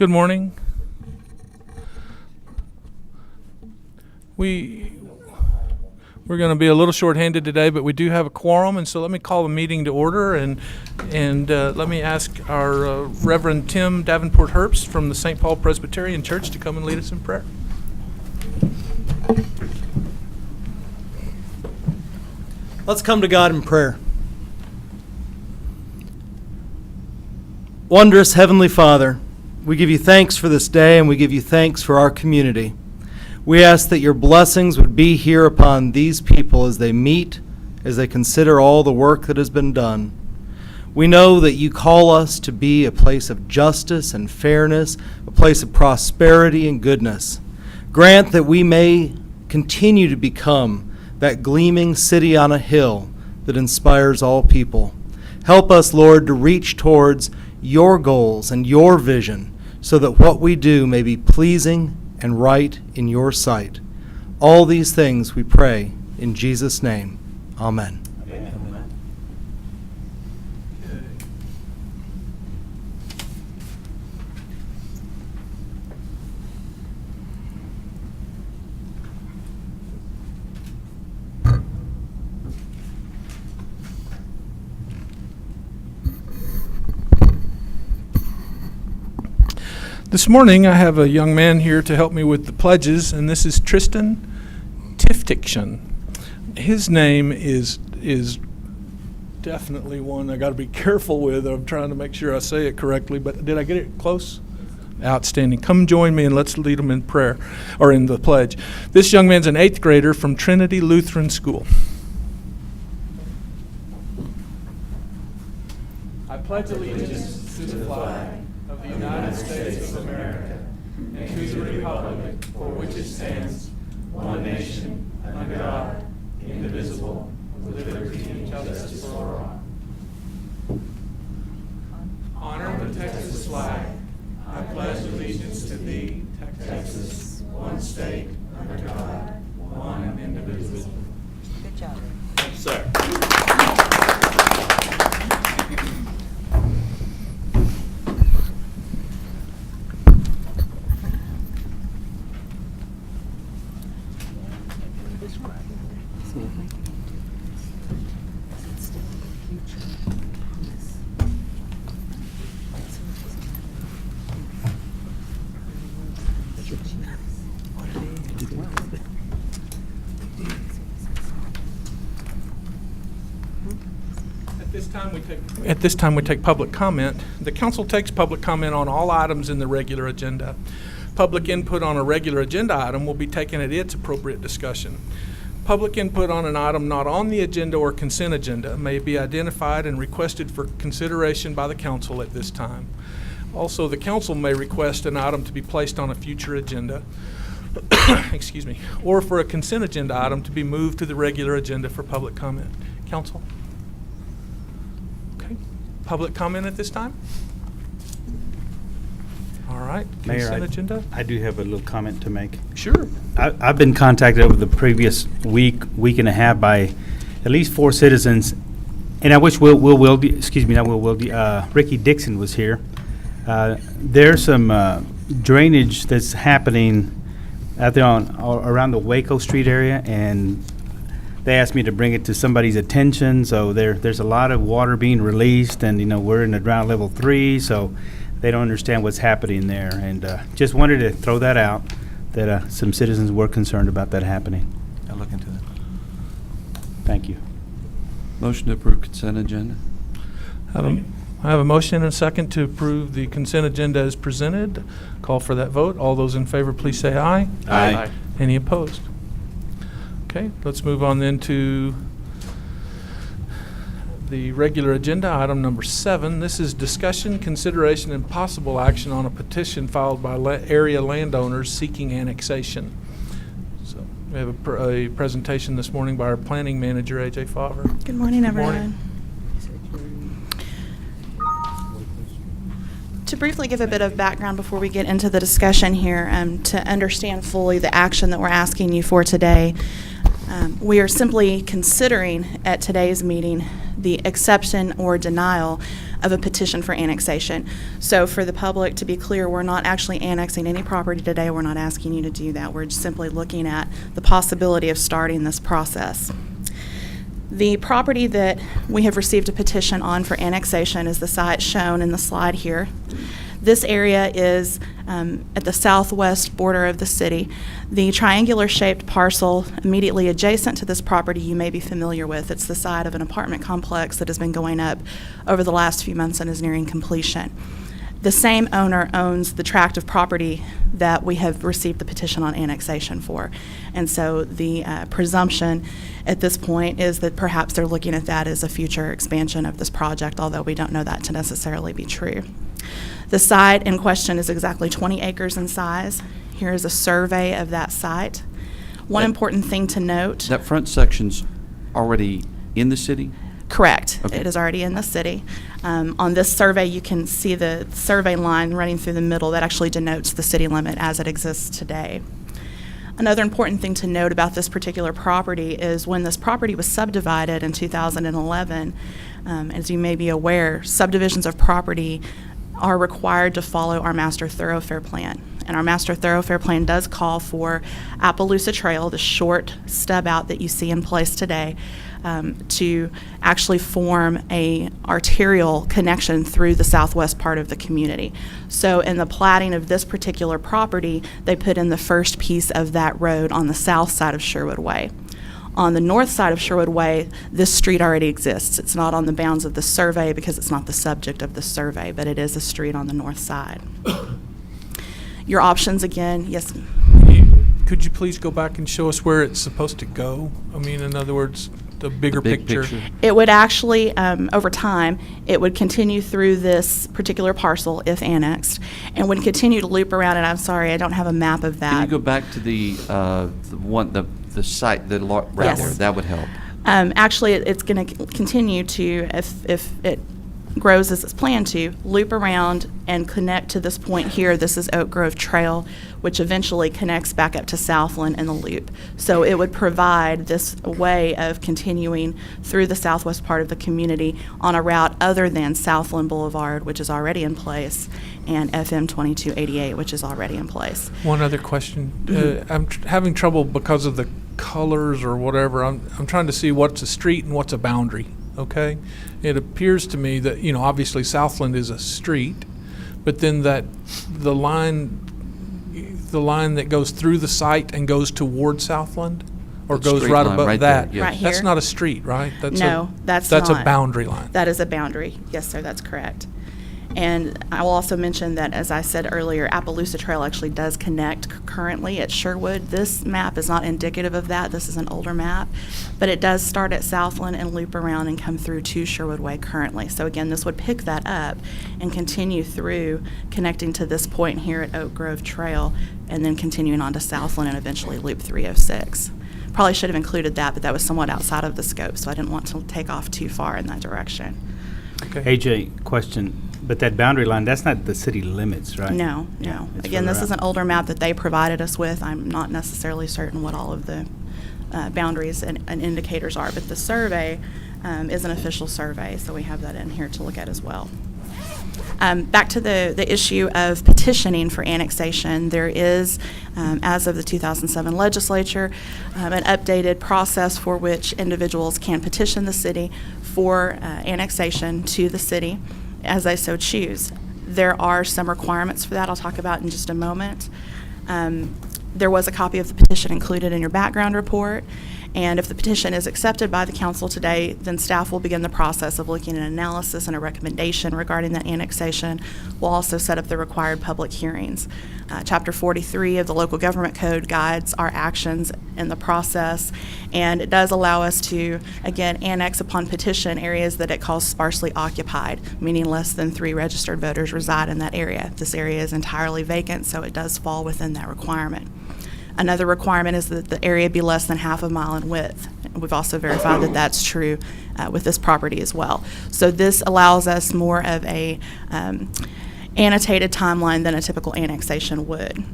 Good morning. We're going to be a little short-handed today, but we do have a quorum, and so let me call the meeting to order, and let me ask our Reverend Tim Davenport Herbst from the St. Paul Presbyterian Church to come and lead us in prayer. Let's come to God in prayer. Wondrous Heavenly Father, we give you thanks for this day, and we give you thanks for our community. We ask that your blessings would be here upon these people as they meet, as they consider all the work that has been done. We know that you call us to be a place of justice and fairness, a place of prosperity and goodness. Grant that we may continue to become that gleaming city on a hill that inspires all people. Help us, Lord, to reach towards your goals and your vision so that what we do may be pleasing and right in your sight. All these things we pray in Jesus' name. Amen. Amen. This morning, I have a young man here to help me with the pledges, and this is Tristan Tiftiction. His name is definitely one I got to be careful with. I'm trying to make sure I say it correctly, but did I get it close? Outstanding. Come join me and let's lead him in prayer, or in the pledge. This young man's an 8th grader from Trinity Lutheran School. I pledge allegiance to the flag of the United States of America and to the republic for which it stands, one nation, under God, indivisible, with liberty and justice for all. Honor the Texas flag. I pledge allegiance to thee, Texas, one state, under God, one indivisible. Good job. Thank you, sir. At this time, we take public comment. The council takes public comment on all items in the regular agenda. Public input on a regular agenda item will be taken at its appropriate discussion. Public input on an item not on the agenda or consent agenda may be identified and requested for consideration by the council at this time. Also, the council may request an item to be placed on a future agenda, excuse me, or for a consent agenda item to be moved to the regular agenda for public comment. Council? Public comment at this time? All right. Mayor, Consent agenda? I do have a little comment to make. Sure. I've been contacted over the previous week and a half by at least 4 citizens, and I wish Ricky Dixon was here. There's some drainage that's happening out there around the Waco Street area, and they asked me to bring it to somebody's attention. So there's a lot of water being released, and we're in the drought level 3, so they don't understand what's happening there. And just wanted to throw that out, that some citizens were concerned about that happening. I'll look into that. Thank you. Motion to approve consent agenda. I have a motion and a second to approve the consent agenda as presented. Call for that vote. All those in favor, please say aye. Aye. Any opposed? Okay, let's move on then to the regular agenda, item number 7. This is discussion, consideration, and possible action on a petition filed by area landowners seeking annexation. So we have a presentation this morning by our planning manager, A.J. Favre. Good morning, everyone. Morning. To briefly give a bit of background before we get into the discussion here, to understand fully the action that we're asking you for today, we are simply considering at today's meeting the acceptance or denial of a petition for annexation. So for the public, to be clear, we're not actually annexing any property today. We're not asking you to do that. We're just simply looking at the possibility of starting this process. The property that we have received a petition on for annexation is the site shown in the slide here. This area is at the southwest border of the city. The triangular-shaped parcel immediately adjacent to this property you may be familiar with. It's the site of an apartment complex that has been going up over the last few months and is nearing completion. The same owner owns the tract of property that we have received the petition on annexation for. And so the presumption at this point is that perhaps they're looking at that as a future expansion of this project, although we don't know that to necessarily be true. The site in question is exactly 20 acres in size. Here is a survey of that site. One important thing to note. That front section's already in the city? Correct. Okay. It is already in the city. On this survey, you can see the survey line running through the middle that actually denotes the city limit as it exists today. Another important thing to note about this particular property is when this property was subdivided in 2011, as you may be aware, subdivisions of property are required to follow our master thoroughfare plan. And our master thoroughfare plan does call for Appaloosa Trail, the short stub out that you see in place today, to actually form a arterial connection through the southwest part of the community. So in the platting of this particular property, they put in the first piece of that road on the south side of Sherwood Way. On the north side of Sherwood Way, this street already exists. It's not on the bounds of the survey because it's not the subject of the survey, but it is a street on the north side. Your options again, yes. Could you please go back and show us where it's supposed to go? I mean, in other words, the bigger Big picture. It would actually, over time, it would continue through this particular parcel if annexed, and would continue to loop around. And I'm sorry, I don't have a map of that. Can you go back to the site, right Yes. there? That would help. Actually, it's going to continue to, if it grows as it's planned to, loop around and connect to this point here. This is Oak Grove Trail, which eventually connects back up to Southland in the loop. So it would provide this way of continuing through the southwest part of the community on a route other than Southland Boulevard, which is already in place, and FM 2288, which is already in place. One other question. I'm having trouble because of the colors or whatever. I'm trying to see what's a street and what's a boundary. Okay, it appears to me that, you know, obviously Southland is a street, but then the line that goes through the site and goes toward Southland, or That goes straight right line above right there, that. yes. Right That's here? not a street, right? That's No, that's a not. boundary line. That is a boundary. Yes, sir, that's correct. And I will also mention that, as I said earlier, Appaloosa Trail actually does connect currently at Sherwood. This map is not indicative of that. This is an older map. But it does start at Southland and loop around and come through to Sherwood Way currently. So again, this would pick that up and continue through, connecting to this point here at Oak Grove Trail, and then continuing on to Southland and eventually loop 306. Probably should have included that, but that was somewhat outside of the scope, so I didn't want to take off too far in that direction. Okay. AJ, question, but that boundary line, that's not the city limits, right? No. It's Again, this further is an out. older map that they provided us with. I'm not necessarily certain what all of the boundaries and indicators are, but the survey is an official survey, so we have that in here to look at as well. Back to the issue of petitioning for annexation, there is, as of the 2007 legislature, an updated process for which individuals can petition the city for annexation to the city as they so choose. There are some requirements for that I'll talk about in just a moment. There was a copy of the petition included in your background report, and if the petition is accepted by the council today, then staff will begin the process of looking at an analysis and a recommendation regarding that annexation. We'll also set up the required public hearings. Chapter 43 of the Local Government Code guides our actions in the process, and it does allow us to, again, annex upon petition areas that it calls sparsely occupied, meaning less than 3 registered voters reside in that area. This area is entirely vacant, so it does fall within that requirement. Another requirement is that the area be less than half a mile in width. We've also verified that that's true with this property as well. So this allows us more of a annotated timeline than a typical annexation would.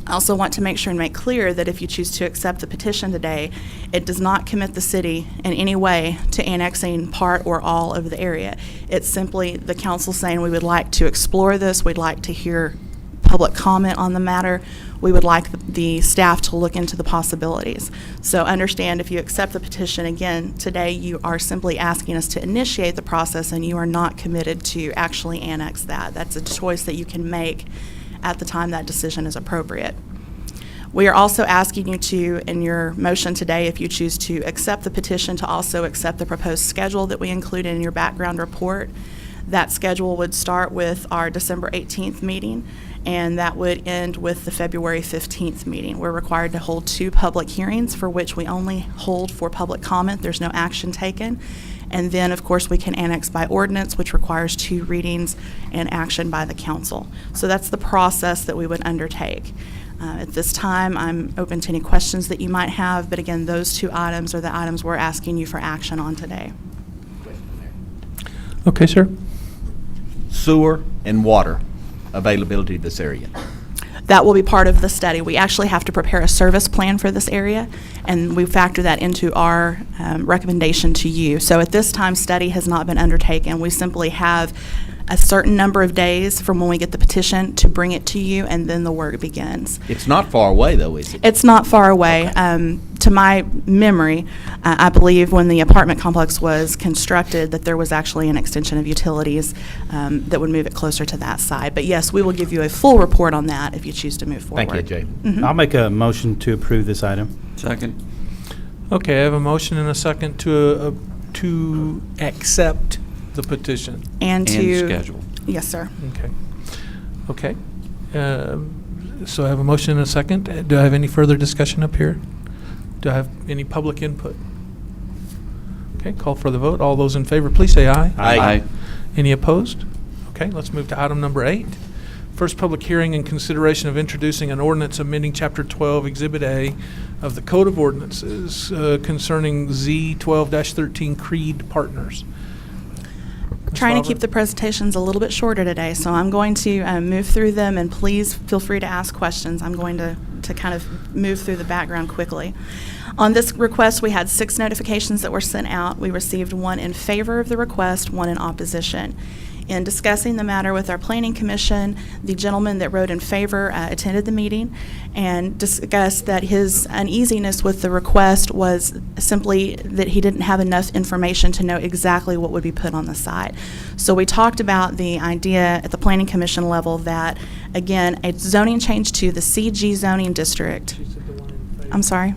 I also want to make sure and make clear that if you choose to accept the petition today, it does not commit the city in any way to annexing part or all of the area. It's simply the council saying we would like to explore this, we'd like to hear public comment on the matter, we would like the staff to look into the possibilities. So understand, if you accept the petition again today, you are simply asking us to initiate the process, and you are not committed to actually annex that. That's a choice that you can make at the time that decision is appropriate. We are also asking you to, in your motion today, if you choose to accept the petition, to also accept the proposed schedule that we included in your background report. That schedule would start with our December 18th meeting, and that would end with the February 15th meeting. We're required to hold 2 public hearings, for which we only hold for public comment. There's no action taken. And then, of course, we can annex by ordinance, which requires 2 readings and action by the council. So that's the process that we would undertake. At this time, I'm open to any questions that you might have, but again, those 2 items are the items we're asking you for action on today. Okay, sir. Sewer and water availability of this area. That will be part of the study. We actually have to prepare a service plan for this area, and we factor that into our recommendation to you. So at this time, study has not been undertaken. We simply have a certain number of days from when we get the petition to bring it to you, and then the work begins. It's not far away, though, is it? It's not far away. To my memory, I believe when the apartment complex was constructed that there was actually an extension of utilities that would move it closer to that side. But yes, we will give you a full report on that if you choose to move forward. Thank you, Jay. I'll make a motion to approve this item. Second. Okay, I have a motion and a second to accept the petition. And to schedule. Yes, sir. Okay. Okay. So I have a motion and a second. Do I have any further discussion up here? Do I have any public input? Okay, call for the vote. All those in favor, please say aye. Aye. Any opposed? Okay, let's move to item number 8. First public hearing and consideration of introducing an ordinance amending Chapter 12, Exhibit A of the Code of Ordinances concerning Z 12-13 Creed Partners. Ms. Trying to Robert? keep the presentations a little bit shorter today, so I'm going to move through them, and please feel free to ask questions. I'm going to kind of move through the background quickly. On this request, we had 6 notifications that were sent out. We received 1 in favor of the request, 1 in opposition. In discussing the matter with our Planning Commission, the gentleman that wrote in favor attended the meeting and discussed that his uneasiness with the request was simply that he didn't have enough information to know exactly what would be put on the site. So we talked about the idea at the Planning Commission level that, again, a zoning change to the CG zoning district. I'm sorry?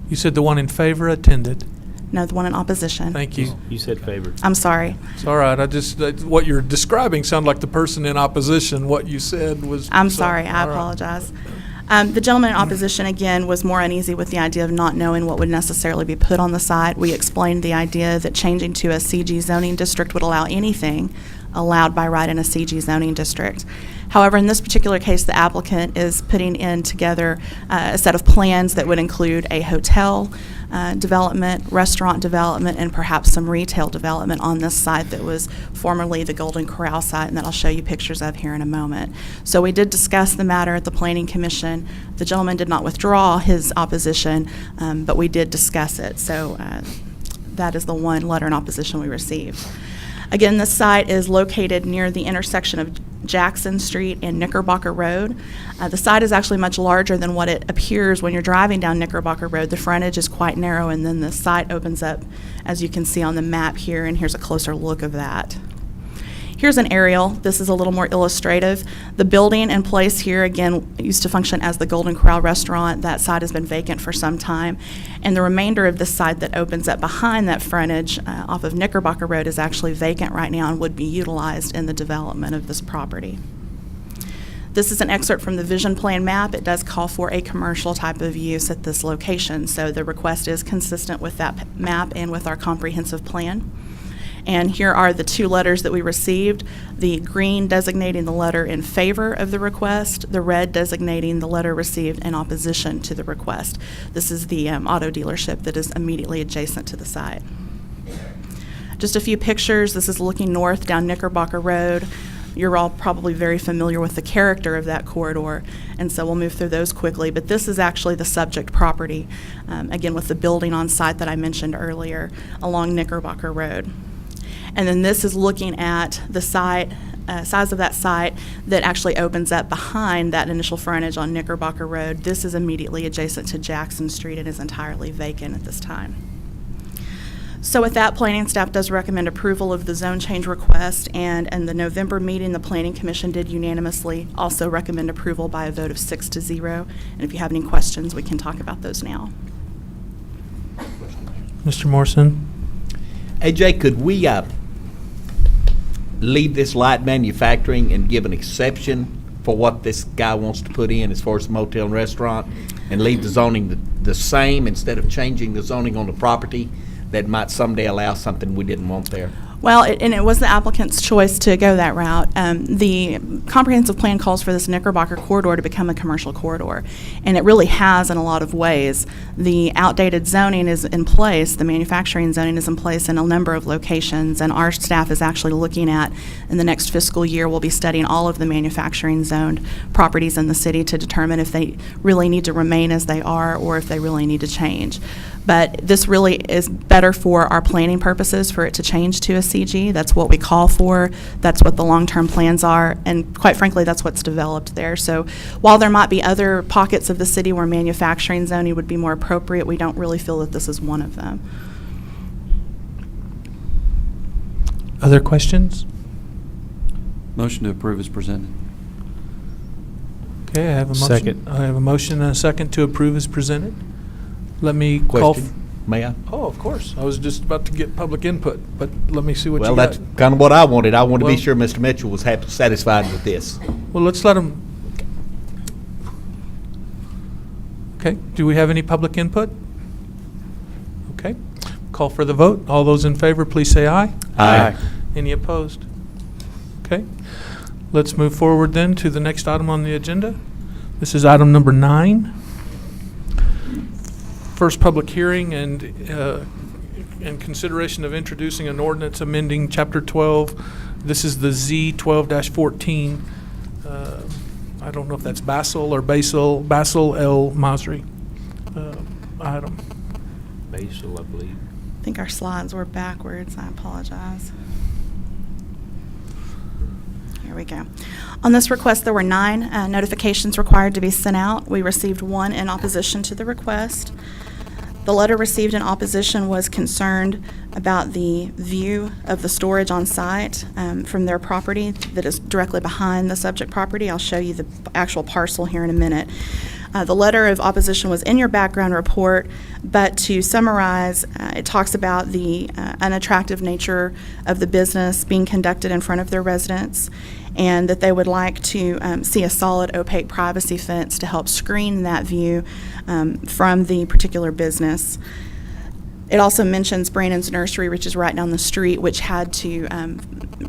You said the one in favor attended. No, the one in opposition. Thank you. You said favor. I'm sorry. It's all right. What you're describing sounded like the person in opposition. What you said was. I'm sorry, I all right. apologize. The gentleman in opposition, again, was more uneasy with the idea of not knowing what would necessarily be put on the site. We explained the idea that changing to a CG zoning district would allow anything allowed by right in a CG zoning district. However, in this particular case, the applicant is putting in together a set of plans that would include a hotel development, restaurant development, and perhaps some retail development on this site that was formerly the Golden Corral site, and that I'll show you pictures of here in a moment. So we did discuss the matter at the Planning Commission. The gentleman did not withdraw his opposition, but we did discuss it. So that is the one letter in opposition we received. Again, this site is located near the intersection of Jackson Street and Knickerbocker Road. The site is actually much larger than what it appears when you're driving down Knickerbocker Road. The frontage is quite narrow, and then the site opens up, as you can see on the map here, and here's a closer look of that. Here's an aerial. This is a little more illustrative. The building in place here, again, used to function as the Golden Corral restaurant. That site has been vacant for some time. And the remainder of this site that opens up behind that frontage off of Knickerbocker Road is actually vacant right now and would be utilized in the development of this property. This is an excerpt from the vision plan map. It does call for a commercial type of use at this location, so the request is consistent with that map and with our comprehensive plan. And here are the 2 letters that we received, the green designating the letter in favor of the request, the red designating the letter received in opposition to the request. This is the auto dealership that is immediately adjacent to the site. Just a few pictures. This is looking north down Knickerbocker Road. You're all probably very familiar with the character of that corridor, and so we'll move through those quickly. But this is actually the subject property, again, with the building on site that I mentioned earlier along Knickerbocker Road. And then this is looking at the site, size of that site that actually opens up behind that initial frontage on Knickerbocker Road. This is immediately adjacent to Jackson Street and is entirely vacant at this time. So with that, planning staff does recommend approval of the zone change request, and in the November meeting, the Planning Commission did unanimously also recommend approval by a vote of 6-0. And if you have any questions, we can talk about those now. Mr. Morrison? AJ, could we leave this light manufacturing and give an exception for what this guy wants to put in as far as motel and restaurant, and leave the zoning the same instead of changing the zoning on the property that might someday allow something we didn't want there? Well, and it was the applicant's choice to go that route. The comprehensive plan calls for this Knickerbocker corridor to become a commercial corridor, and it really has in a lot of ways. The outdated zoning is in place, the manufacturing zoning is in place in a number of locations, and our staff is actually looking at, in the next fiscal year, we'll be studying all of the manufacturing zoned properties in the city to determine if they really need to remain as they are or if they really need to change. But this really is better for our planning purposes, for it to change to a CG. That's what we call for. That's what the long-term plans are. And quite frankly, that's what's developed there. So while there might be other pockets of the city where manufacturing zoning would be more appropriate, we don't really feel that this is one of them. Other questions? Motion to approve is presented. Okay, I have a motion. Second. I have a motion and a second to approve as presented. Let me call. Question, may I? Oh, of course. I was just about to get public input, but let me see what Well, you got. that's kind of what I wanted. I wanted to be Well- sure Mr. Mitchell was satisfied with this. Well, let's let him. Okay, do we have any public input? Okay, call for the vote. All those in favor, please say aye. Aye. Any opposed? Okay, let's move forward then to the next item on the agenda. This is item number 9. First public hearing and consideration of introducing an ordinance amending Chapter 12. This is the Z 12-14. I don't know if that's Basil or Basil El Masri item. Basil, I believe. I think our slides were backwards. I apologize. Here we go. On this request, there were 9 notifications required to be sent out. We received 1 in opposition to the request. The letter received in opposition was concerned about the view of the storage on site from their property that is directly behind the subject property. I'll show you the actual parcel here in a minute. The letter of opposition was in your background report, but to summarize, it talks about the unattractive nature of the business being conducted in front of their residents, and that they would like to see a solid opaque privacy fence to help screen that view from the particular business. It also mentions Brandon's Nursery, which is right down the street, which had to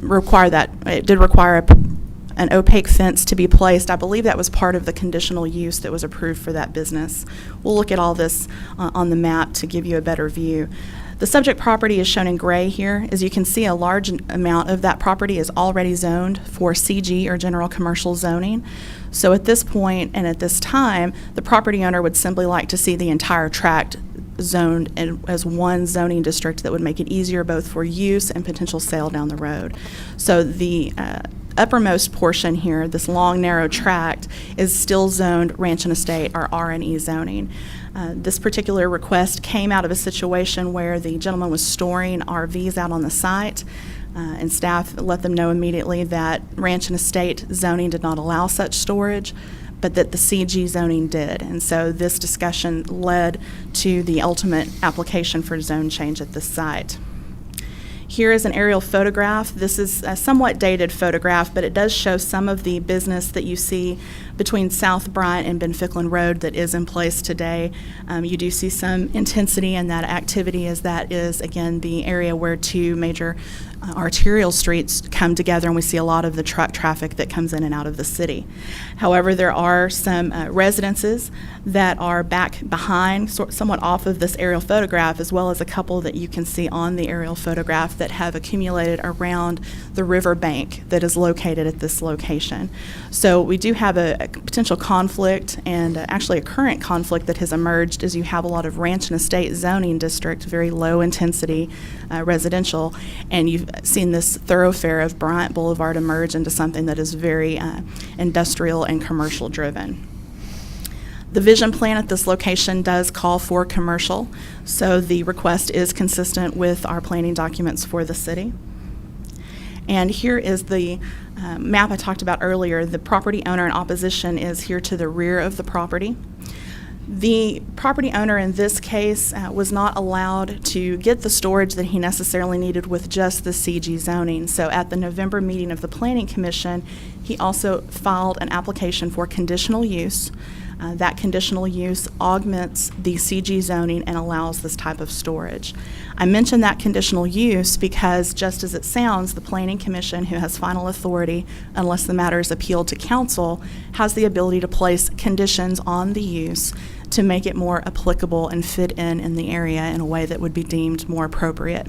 require that. It did require an opaque fence to be placed. I believe that was part of the conditional use that was approved for that business. We'll look at all this on the map to give you a better view. The subject property is shown in gray here. As you can see, a large amount of that property is already zoned for CG or general commercial zoning. So at this point and at this time, the property owner would simply like to see the entire tract zoned as one zoning district that would make it easier both for use and potential sale down the road. So the uppermost portion here, this long, narrow tract, is still zoned Ranch and Estate or R&E zoning. This particular request came out of a situation where the gentleman was storing RVs out on the site, and staff let them know immediately that Ranch and Estate zoning did not allow such storage, but that the CG zoning did. And so this discussion led to the ultimate application for zone change at this site. Here is an aerial photograph. This is a somewhat dated photograph, but it does show some of the business that you see between South Bryant and Ben Ficklin Road that is in place today. You do see some intensity in that activity, as that is, again, the area where 2 major arterial streets come together, and we see a lot of the truck traffic that comes in and out of the city. However, there are some residences that are back behind, somewhat off of this aerial photograph, as well as a couple that you can see on the aerial photograph that have accumulated around the river bank that is located at this location. So we do have a potential conflict, and actually a current conflict that has emerged, is you have a lot of ranch and estate zoning district, very low intensity residential, and you've seen this thoroughfare of Bryant Boulevard emerge into something that is very industrial and commercial driven. The vision plan at this location does call for commercial, so the request is consistent with our planning documents for the city. And here is the map I talked about earlier. The property owner in opposition is here to the rear of the property. The property owner in this case was not allowed to get the storage that he necessarily needed with just the CG zoning. So at the November meeting of the Planning Commission, he also filed an application for conditional use. That conditional use augments the CG zoning and allows this type of storage. I mention that conditional use because, just as it sounds, the Planning Commission, who has final authority unless the matter is appealed to council, has the ability to place conditions on the use to make it more applicable and fit in the area in a way that would be deemed more appropriate.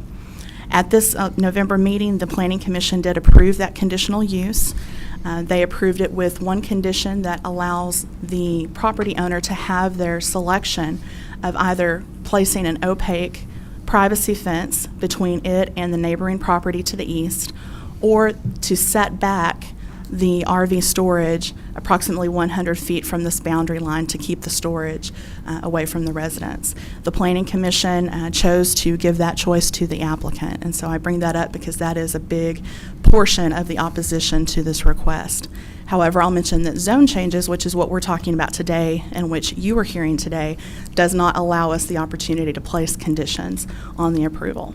At this November meeting, the Planning Commission did approve that conditional use. They approved it with one condition that allows the property owner to have their selection of either placing an opaque privacy fence between it and the neighboring property to the east, or to set back the RV storage approximately 100 feet from this boundary line to keep the storage away from the residents. The Planning Commission chose to give that choice to the applicant, and so I bring that up because that is a big portion of the opposition to this request. However, I'll mention that zone changes, which is what we're talking about today and which you are hearing today, does not allow us the opportunity to place conditions on the approval.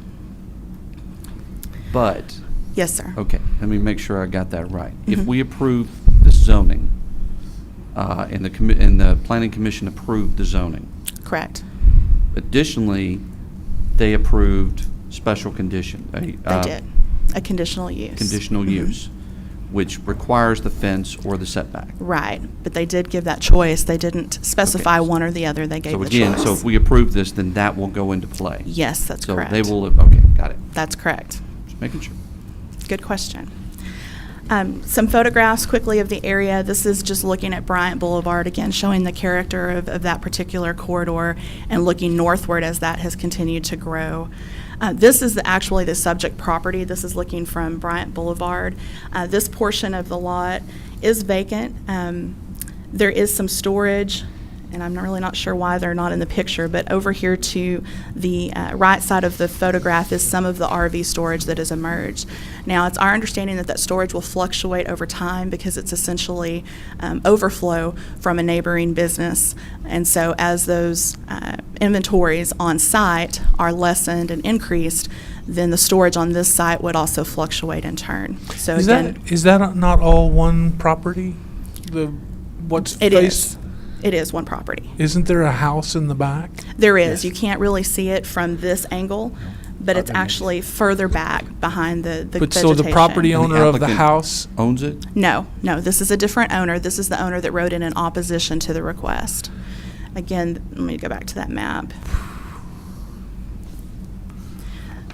But, Yes, sir. okay, let me make sure I got that right. If Mhm. we approve the zoning, and the Planning Commission approved the zoning, Correct. additionally, they approved special condition. They did. A conditional use. Conditional Mhm. use, which requires the fence or the setback. Right, but they did give that choice. They didn't specify Okay. one or the other. They gave So the again, choice. so if we approve this, then that will go into play. Yes, that's correct. So they will, okay, got it. That's correct. Just making sure. Good question. Some photographs quickly of the area. This is just looking at Bryant Boulevard, again, showing the character of that particular corridor and looking northward as that has continued to grow. This is actually the subject property. This is looking from Bryant Boulevard. This portion of the lot is vacant. There is some storage, and I'm really not sure why they're not in the picture, but over here to the right side of the photograph is some of the RV storage that has emerged. Now, it's our understanding that that storage will fluctuate over time because it's essentially overflow from a neighboring business. And so as those inventories on site are lessened and increased, then the storage on this site would also fluctuate in turn. So Is again, is that not all one property? What's it faced? is. It is one property. Isn't there a house in the back? There is. You can't really see it from this angle, but it's actually further back behind the But so the vegetation. property And the owner of the applicant house, Owns it? No, this is a different owner. This is the owner that wrote in opposition to the request. Again, let me go back to that map.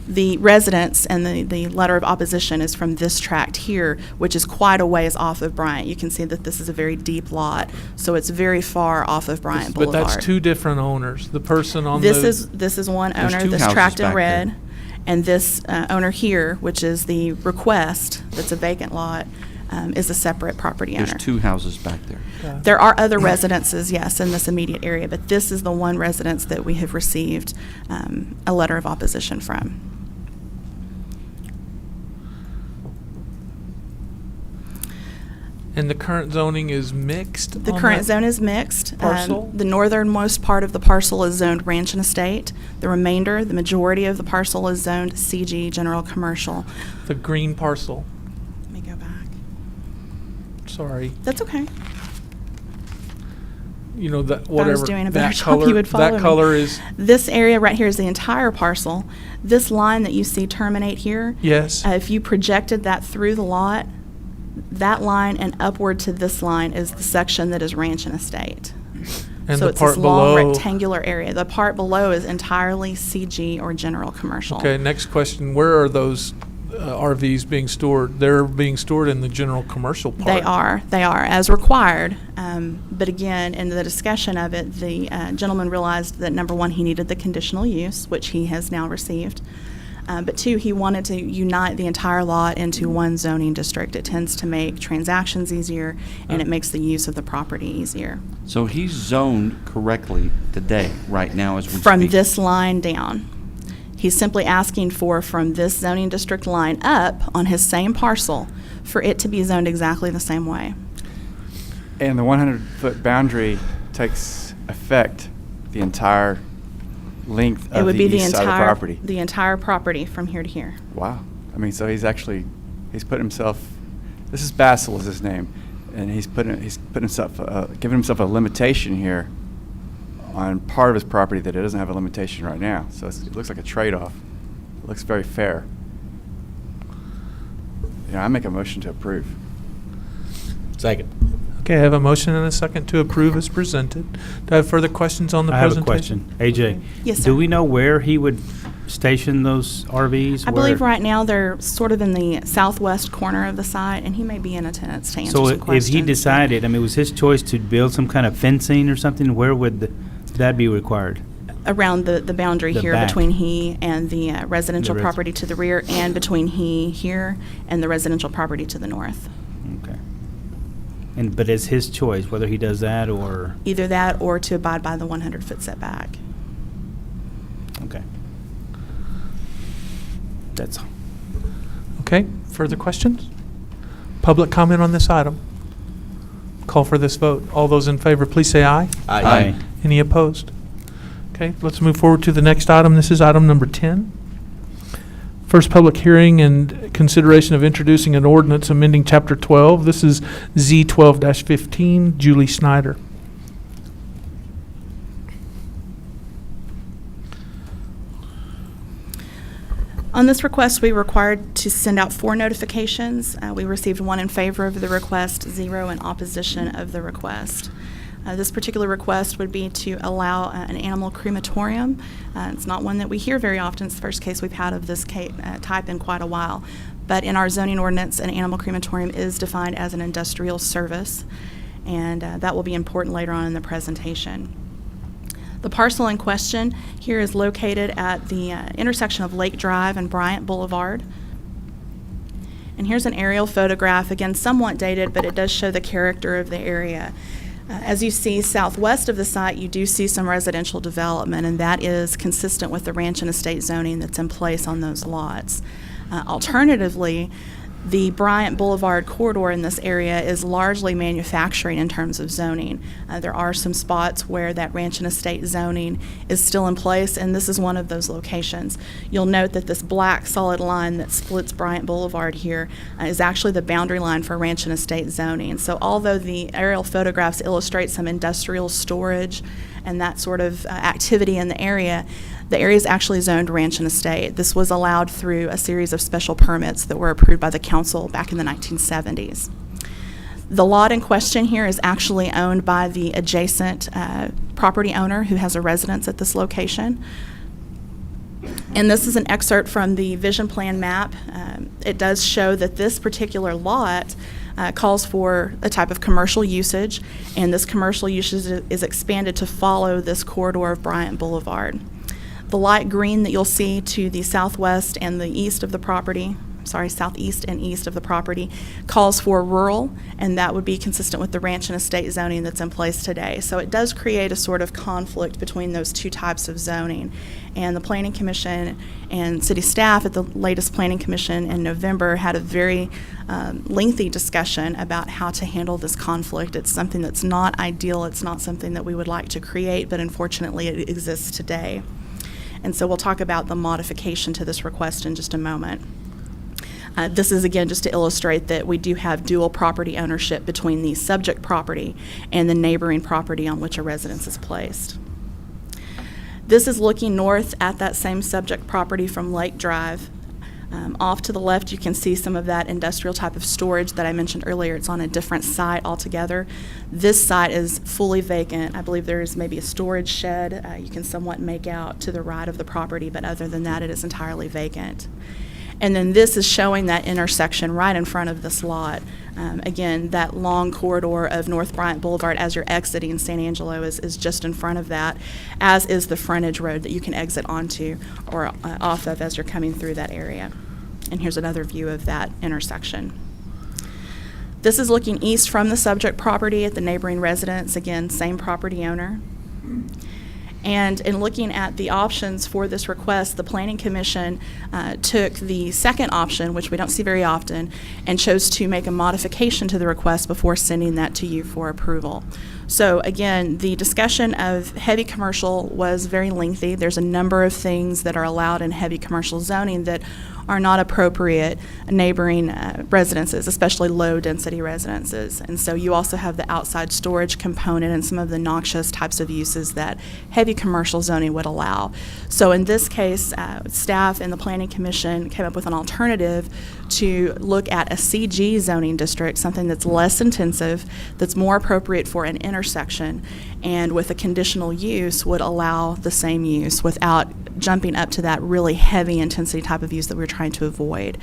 The residence and the letter of opposition is from this tract here, which is quite a ways off of Bryant. You can see that this is a very deep lot, so it's very far off of Bryant but Boulevard. that's two different owners. The person on This the is one There's owner, two this houses tract in back red, there. and this owner here, which is the request, that's a vacant lot, is a separate property owner. There's two houses back there. There are other residences, yes, in this immediate area, but this is the one residence that we have received a letter of opposition from. And the current zoning is mixed? The on current that zone is mixed. parcel? The northernmost part of the parcel is zoned ranch and estate. The remainder, the majority of the parcel is zoned CG, general commercial. The green parcel. Let me go back. Sorry. That's okay. you know, that If whatever. I was doing a better that job, color, you would follow That me. color is, This area right here is the entire parcel. This line that you see terminate here, yes. if you projected that through the lot, that line and upward to this line is the section that is ranch and estate. And So the it's part this long below- rectangular area. The part below is entirely CG or general commercial. Okay, next question. Where are those RVs being stored? They're being stored in the general commercial part. They are, as required. But again, in the discussion of it, the gentleman realized that, number one, he needed the conditional use, which he has now received. But two, he wanted to unite the entire lot into one zoning district. It tends to make transactions easier, and it makes the use of the property easier. So he's zoned correctly today, right now as we speak? From this line down. He's simply asking for, from this zoning district line up on his same parcel, for it to be zoned exactly the same way. And the 100-foot boundary takes effect the entire length It of would the be the east side of the entire, property. the entire property from here to here. Wow. I mean, so he's put himself, this is Basil is his name, and he's put himself, given himself a limitation here on part of his property that it doesn't have a limitation right now. So it looks like a trade-off. It looks very fair. Yeah, I make a motion to approve. Second. Okay, I have a motion and a second to approve as presented. Do I have further questions on the I have a presentation? question. AJ? Yes, sir. Do we know where he would station those RVs? I believe Where- right now they're sort of in the southwest corner of the site, and he may be in attendance to answer So some if questions. he decided, I mean, it was his choice to build some kind of fencing or something, where would that be required? Around the boundary The here back. between he and the residential The res- property to the rear, and between he here and the residential property to the north. Okay. But it's his choice whether he does that or, Either that or to abide by the 100-foot setback. okay. That's all. Okay, further questions? Public comment on this item? Call for this vote. All those in favor, please say aye. Aye. Any opposed? Okay, let's move forward to the next item. This is item number 10. First public hearing and consideration of introducing an ordinance amending Chapter 12. This is Z12-15, Julie Snyder. On this request, we were required to send out 4 notifications. We received 1 in favor of the request, 0 in opposition of the request. This particular request would be to allow an animal crematorium. It's not one that we hear very often. It's the first case we've had of this type in quite a while. But in our zoning ordinance, an animal crematorium is defined as an industrial service, and that will be important later on in the presentation. The parcel in question here is located at the intersection of Lake Drive and Bryant Boulevard. And here's an aerial photograph, again somewhat dated, but it does show the character of the area. As you see southwest of the site, you do see some residential development, and that is consistent with the ranch and estate zoning that's in place on those lots. Alternatively, the Bryant Boulevard corridor in this area is largely manufacturing in terms of zoning. There are some spots where that ranch and estate zoning is still in place, and this is one of those locations. You'll note that this black solid line that splits Bryant Boulevard here is actually the boundary line for ranch and estate zoning. So although the aerial photographs illustrate some industrial storage and that sort of activity in the area is actually zoned ranch and estate. This was allowed through a series of special permits that were approved by the council back in the 1970s. The lot in question here is actually owned by the adjacent property owner who has a residence at this location. And this is an excerpt from the vision plan map. It does show that this particular lot calls for a type of commercial usage, and this commercial usage is expanded to follow this corridor of Bryant Boulevard. The light green that you'll see to the southwest and the east of the property, southeast and east of the property, calls for rural, and that would be consistent with the ranch and estate zoning that's in place today. So it does create a sort of conflict between those two types of zoning. And the Planning Commission and city staff at the latest Planning Commission in November had a very lengthy discussion about how to handle this conflict. It's something that's not ideal. It's not something that we would like to create, but unfortunately it exists today. And so we'll talk about the modification to this request in just a moment. This is, again, just to illustrate that we do have dual property ownership between the subject property and the neighboring property on which a residence is placed. This is looking north at that same subject property from Lake Drive. Off to the left, you can see some of that industrial type of storage that I mentioned earlier. It's on a different site altogether. This site is fully vacant. I believe there is maybe a storage shed you can somewhat make out to the right of the property, but other than that, it is entirely vacant. And then this is showing that intersection right in front of this lot. Again, that long corridor of North Bryant Boulevard as you're exiting San Angelo is just in front of that, as is the frontage road that you can exit onto or off of as you're coming through that area. And here's another view of that intersection. This is looking east from the subject property at the neighboring residence. Again, same property owner. And in looking at the options for this request, the Planning Commission took the second option, which we don't see very often, and chose to make a modification to the request before sending that to you for approval. So again, the discussion of heavy commercial was very lengthy. There's a number of things that are allowed in heavy commercial zoning that are not appropriate neighboring residences, especially low-density residences. And so you also have the outside storage component and some of the noxious types of uses that heavy commercial zoning would allow. So in this case, staff and the Planning Commission came up with an alternative to look at a CG zoning district, something that's less intensive, that's more appropriate for an intersection, and with a conditional use would allow the same use without jumping up to that really heavy intensity type of use that we're trying to avoid.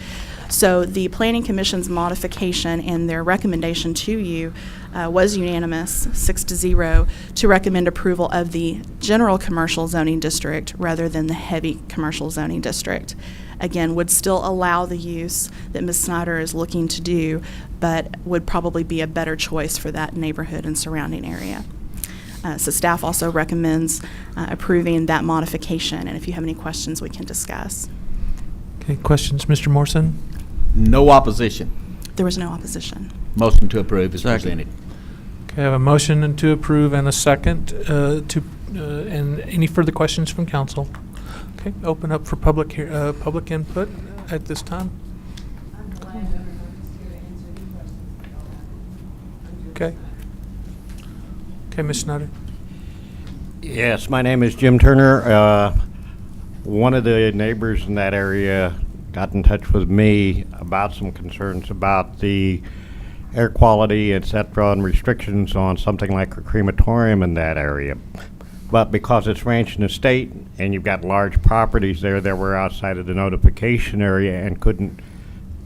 So the Planning Commission's modification and their recommendation to you was unanimous, 6-0, to recommend approval of the general commercial zoning district rather than the heavy commercial zoning district. Again, would still allow the use that Ms. Snyder is looking to do, but would probably be a better choice for that neighborhood and surrounding area. So staff also recommends approving that modification, and if you have any questions, we can discuss. Okay, questions, Mr. Morrison? No opposition. There was no opposition. Motion to approve is Second. presented. Okay, I have a motion and to approve and a second and any further questions from council? Okay, open up for public input at this time. Okay. Okay, Ms. Snyder. Yes, my name is Jim Turner. One of the neighbors in that area got in touch with me about some concerns about the air quality, et cetera, and restrictions on something like a crematorium in that area. But because it's ranch and estate and you've got large properties there that were outside of the notification area and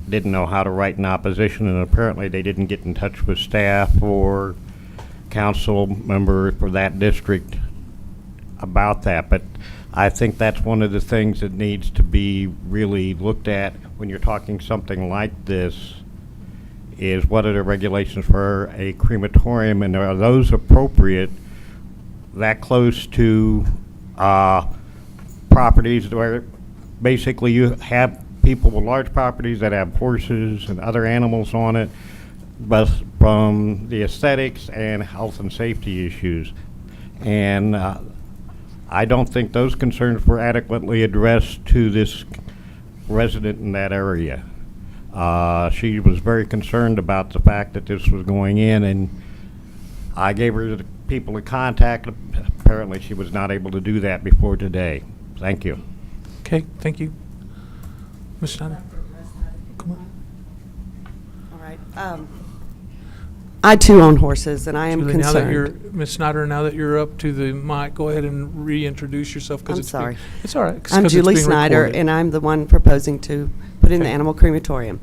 didn't know how to write in opposition, and apparently they didn't get in touch with staff or council member for that district about that. But I think that's one of the things that needs to be really looked at when you're talking something like this, is what are the regulations for a crematorium, and are those appropriate that close to properties where basically you have people with large properties that have horses and other animals on it, but from the aesthetics and health and safety issues. And I don't think those concerns were adequately addressed to this resident in that area. She was very concerned about the fact that this was going in, and I gave her the people to contact. Apparently she was not able to do that before today. Thank you. Okay, thank you. Ms. Snyder. Come on. All right. I too own horses, and I am Julie, now that you're, concerned. Ms. Snyder, now that you're up to the mic, go ahead and reintroduce yourself. I'm sorry. It's all right. 'cause I'm it's Julie being Snyder, recorded. and I'm the one proposing to put in the Okay. animal crematorium.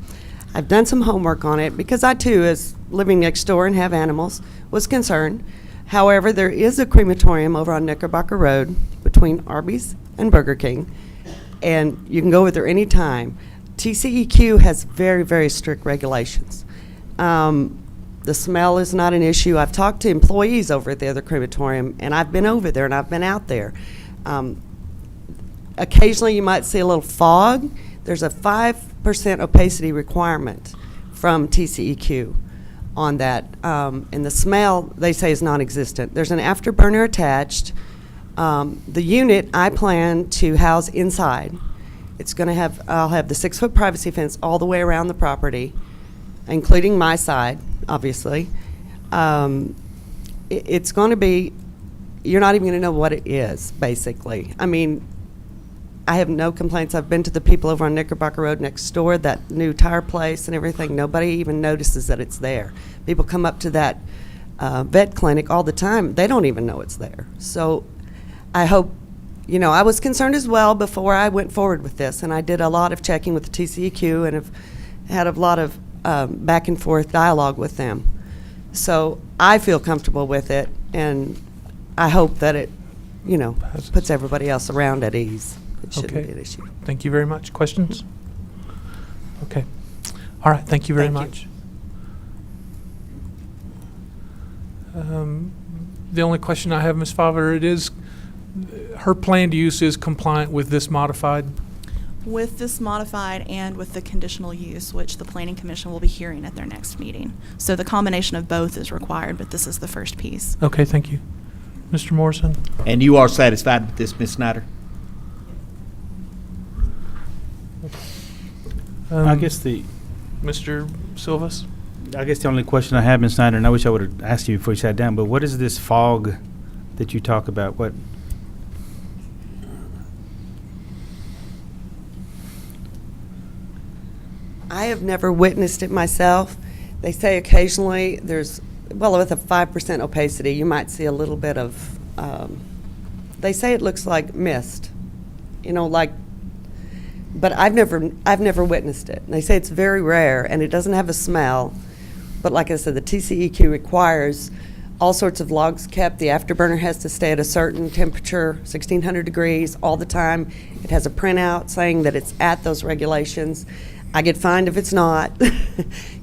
I've done some homework on it because I too, as living next door and have animals, was concerned. However, there is a crematorium over on Knickerbocker Road between Arby's and Burger King, and you can go over there anytime. TCEQ has very, very strict regulations. The smell is not an issue. I've talked to employees over at the other crematorium, and I've been over there and I've been out there. Occasionally you might see a little fog. There's a 5% opacity requirement from TCEQ on that. And the smell, they say, is non-existent. There's an afterburner attached. The unit I plan to house inside It's going to have, I'll have the 6-foot privacy fence all the way around the property, including my side, obviously. It's going to be, you're not even going to know what it is, basically. I mean, I have no complaints. I've been to the people over on Knickerbocker Road next door, that new tire place and everything. Nobody even notices that it's there. People come up to that vet clinic all the time. They don't even know it's there. So I hope, you know, I was concerned as well before I went forward with this, and I did a lot of checking with the TCEQ and have had a lot of back and forth dialogue with them. So I feel comfortable with it, and I hope that it, you know, puts everybody else around at ease. It shouldn't Okay. be an issue. Thank you very much. Questions? Okay. All right, thank you very Thank you. much. The only question I have, Ms. Favre, it is, her planned use is compliant with this modified? With this modified and with the conditional use, which the Planning Commission will be hearing at their next meeting. So the combination of both is required, but this is the first piece. Okay, thank you. Mr. Morrison? And you are satisfied with this, Ms. Snyder? I guess the Mr. Silvas? only question I have, Ms. Snyder, and I wish I would have asked you before you sat down, but what is this fog that you talk about? What? I have never witnessed it myself. They say occasionally there's, well, with a 5% opacity, you might see a little bit of, they say it looks like mist, you know, like, but I've never witnessed it. And they say it's very rare and it doesn't have a smell. But like I said, the TCEQ requires all sorts of logs kept. The afterburner has to stay at a certain temperature, 1600 degrees all the time. It has a printout saying that it's at those regulations. I get fined if it's not.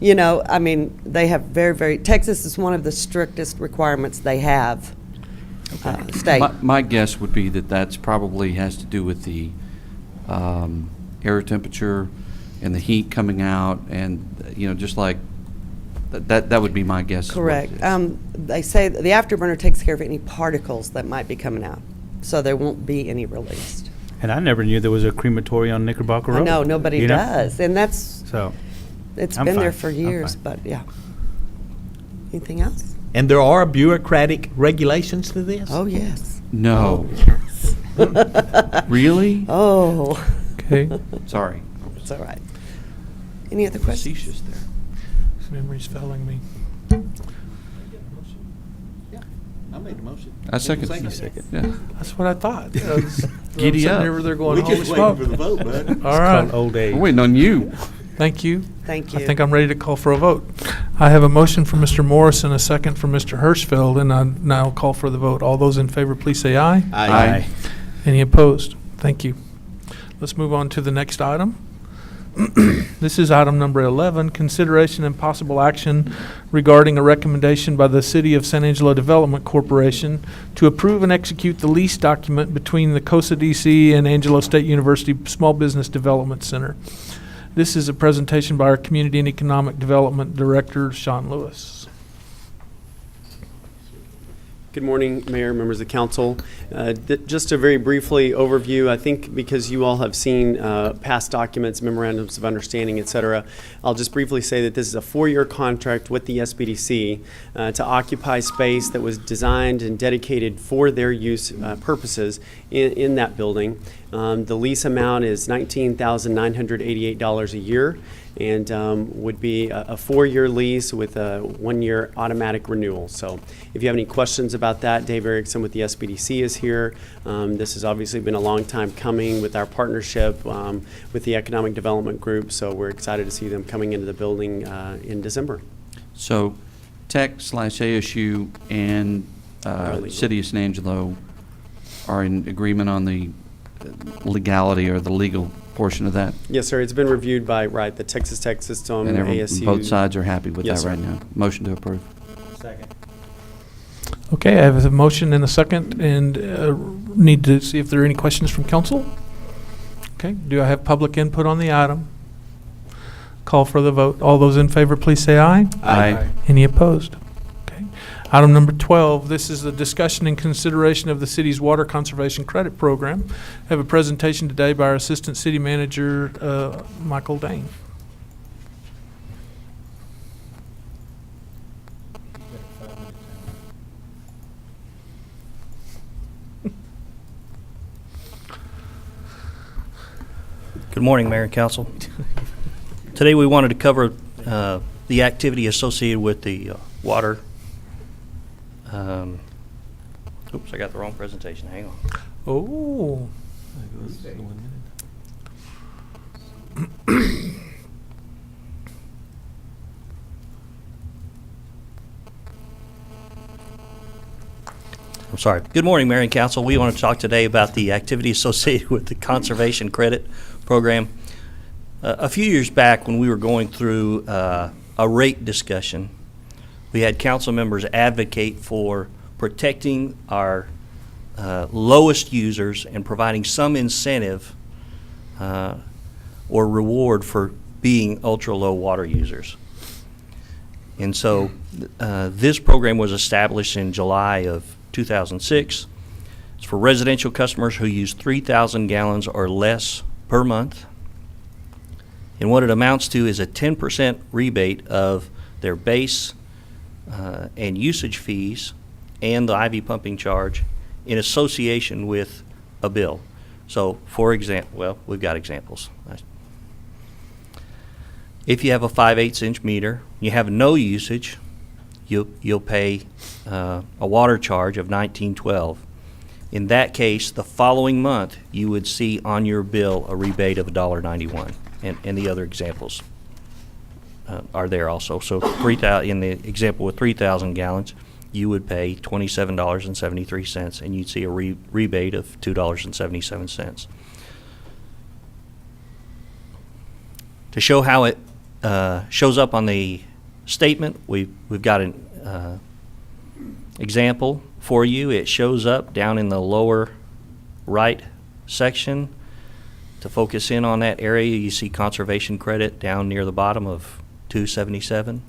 You know, I mean, they have Texas is one of the strictest requirements they have, state. My guess would be that that's probably has to do with the air temperature and the heat coming out, and, you know, just like, that would be my guess. Correct. They say that the afterburner takes care of any particles that might be coming out, so there won't be any released. And I never knew there was a crematory on Knickerbocker Road. I know, nobody You know? does, and that's, So, it's I'm been there fine. for I'm years, fine. but yeah. Anything else? And there are bureaucratic regulations to this? Oh, yes. No. Really? Oh, Okay. Sorry. it's all right. Any other questions? Facetious there. Memory's failing me. I made the motion. I second. You second. Yeah. That's what I thought. Giddy up. They're going, We holy just waiting smoke. for the vote, bud. All It's called right. old age. We're waiting on you. Thank you. Thank you. I think I'm ready to call for a vote. I have a motion from Mr. Morris and a second from Mr. Hirschfeld, and I now call for the vote. All those in favor, please say aye. Aye. Any opposed? Thank you. Let's move on to the next item. This is item number 11, consideration and possible action regarding a recommendation by the City of San Angelo Development Corporation to approve and execute the lease document between the COSA DC and Angelo State University Small Business Development Center. This is a presentation by our Community and Economic Development Director, Sean Lewis. Good morning, Mayor, members of council. Just to very briefly overview, I think because you all have seen past documents, memorandums of understanding, et cetera, I'll just briefly say that this is a 4-year contract with the SBDC to occupy space that was designed and dedicated for their use purposes in that building. The lease amount is $19,988 a year, and would be a 4-year lease with a 1-year automatic renewal. So if you have any questions about that, Dave Erickson with the SBDC is here. This has obviously been a long time coming with our partnership with the Economic Development Group, so we're excited to see them coming into the building in December. So Tech/ASU and Paralegal. City of San Angelo are in agreement on the legality or the legal portion of that? Yes, sir. It's been reviewed by, the Texas Tech System, And ASU. both sides are happy with Yes, that sir. right now? Motion to approve. Second. Okay, I have a motion and a second, and need to see if there are any questions from council. Okay, do I have public input on the item? Call for the vote. All those in favor, please say aye. Aye. Any opposed? Okay. Item number 12, this is a discussion and consideration of the city's water conservation credit program. I have a presentation today by our Assistant City Manager, Michael Dane. Good morning, Mayor and Council. Today we wanted to cover the activity associated with the water. Oops, I got the wrong presentation. Hang on. Oh. I'm sorry. Good morning, Mayor and Council. We want to talk today about the activity associated with the conservation credit program. A few years back, when we were going through a rate discussion, we had council members advocate for protecting our lowest users and providing some incentive or reward for being ultra-low water users. And so this program was established in July of 2006. It's for residential customers who use 3,000 gallons or less per month. And what it amounts to is a 10% rebate of their base and usage fees and the IV pumping charge in association with a bill. So, for example, well, we've got examples. If you have a 5/8 inch meter, you have no usage, you'll pay a water charge of $19.12. In that case, the following month, you would see on your bill a rebate of $1.91, and the other examples are there also. So, in the example with 3,000 gallons, you would pay $27.73, and you'd see a rebate of $2.77. To show how it shows up on the statement, we've got an example for you. It shows up down in the lower right section. To focus in on that area, you see conservation credit down near the bottom of $2.77.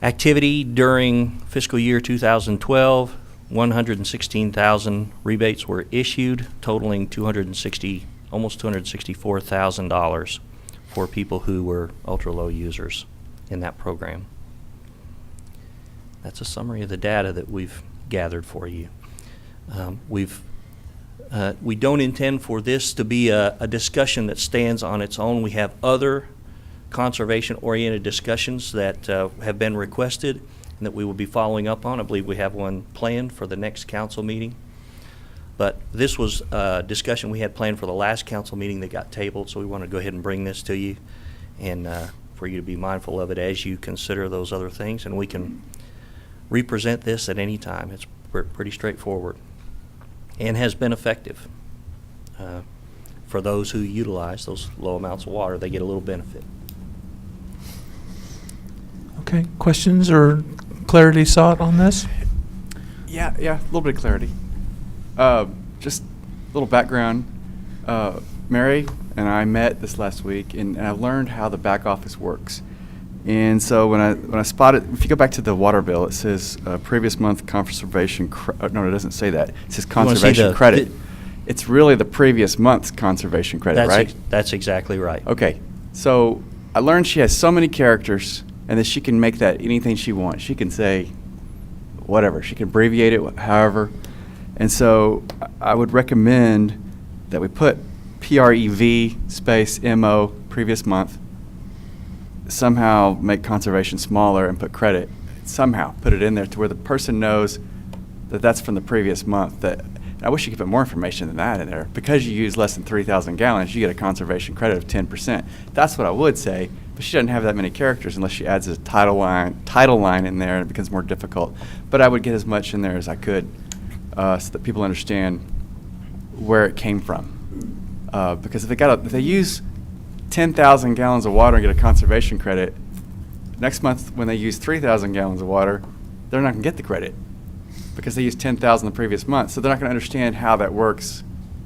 Activity during fiscal year 2012, 116,000 rebates were issued, totaling almost $264,000 for people who were ultra-low users in that program. That's a summary of the data that we've gathered for you. We don't intend for this to be a discussion that stands on its own. We have other conservation-oriented discussions that have been requested and that we will be following up on. I believe we have one planned for the next council meeting. But this was a discussion we had planned for the last council meeting that got tabled, so we want to go ahead and bring this to you and for you to be mindful of it as you consider those other things. And we can represent this at any time. It's pretty straightforward and has been effective. For those who utilize those low amounts of water, they get a little benefit. Okay, questions or clarity sought on this? Yeah, a little bit of clarity. Just a little background. Mary and I met this last week, and I learned how the back office works. And so when I spotted, if you go back to the water bill, it says previous month conservation. No, it doesn't say that. It says conservation credit. It's really the previous month's conservation credit, right? That's exactly right. Okay, so I learned she has so many characters, and that she can make that anything she wants. She can say whatever. She can abbreviate it however. And so I would recommend that we put PREV space MO previous month, somehow make conservation smaller and put credit, somehow put it in there to where the person knows that that's from the previous month. I wish you could put more information than that in there. Because you use less than 3,000 gallons, you get a conservation credit of 10%. That's what I would say, but she doesn't have that many characters unless she adds a title line in there, and it becomes more difficult. But I would get as much in there as I could so that people understand where it came from. Because if they use 10,000 gallons of water and get a conservation credit, next month when they use 3,000 gallons of water, they're not going to get the credit because they used 10,000 the previous month. So they're not going to understand how that works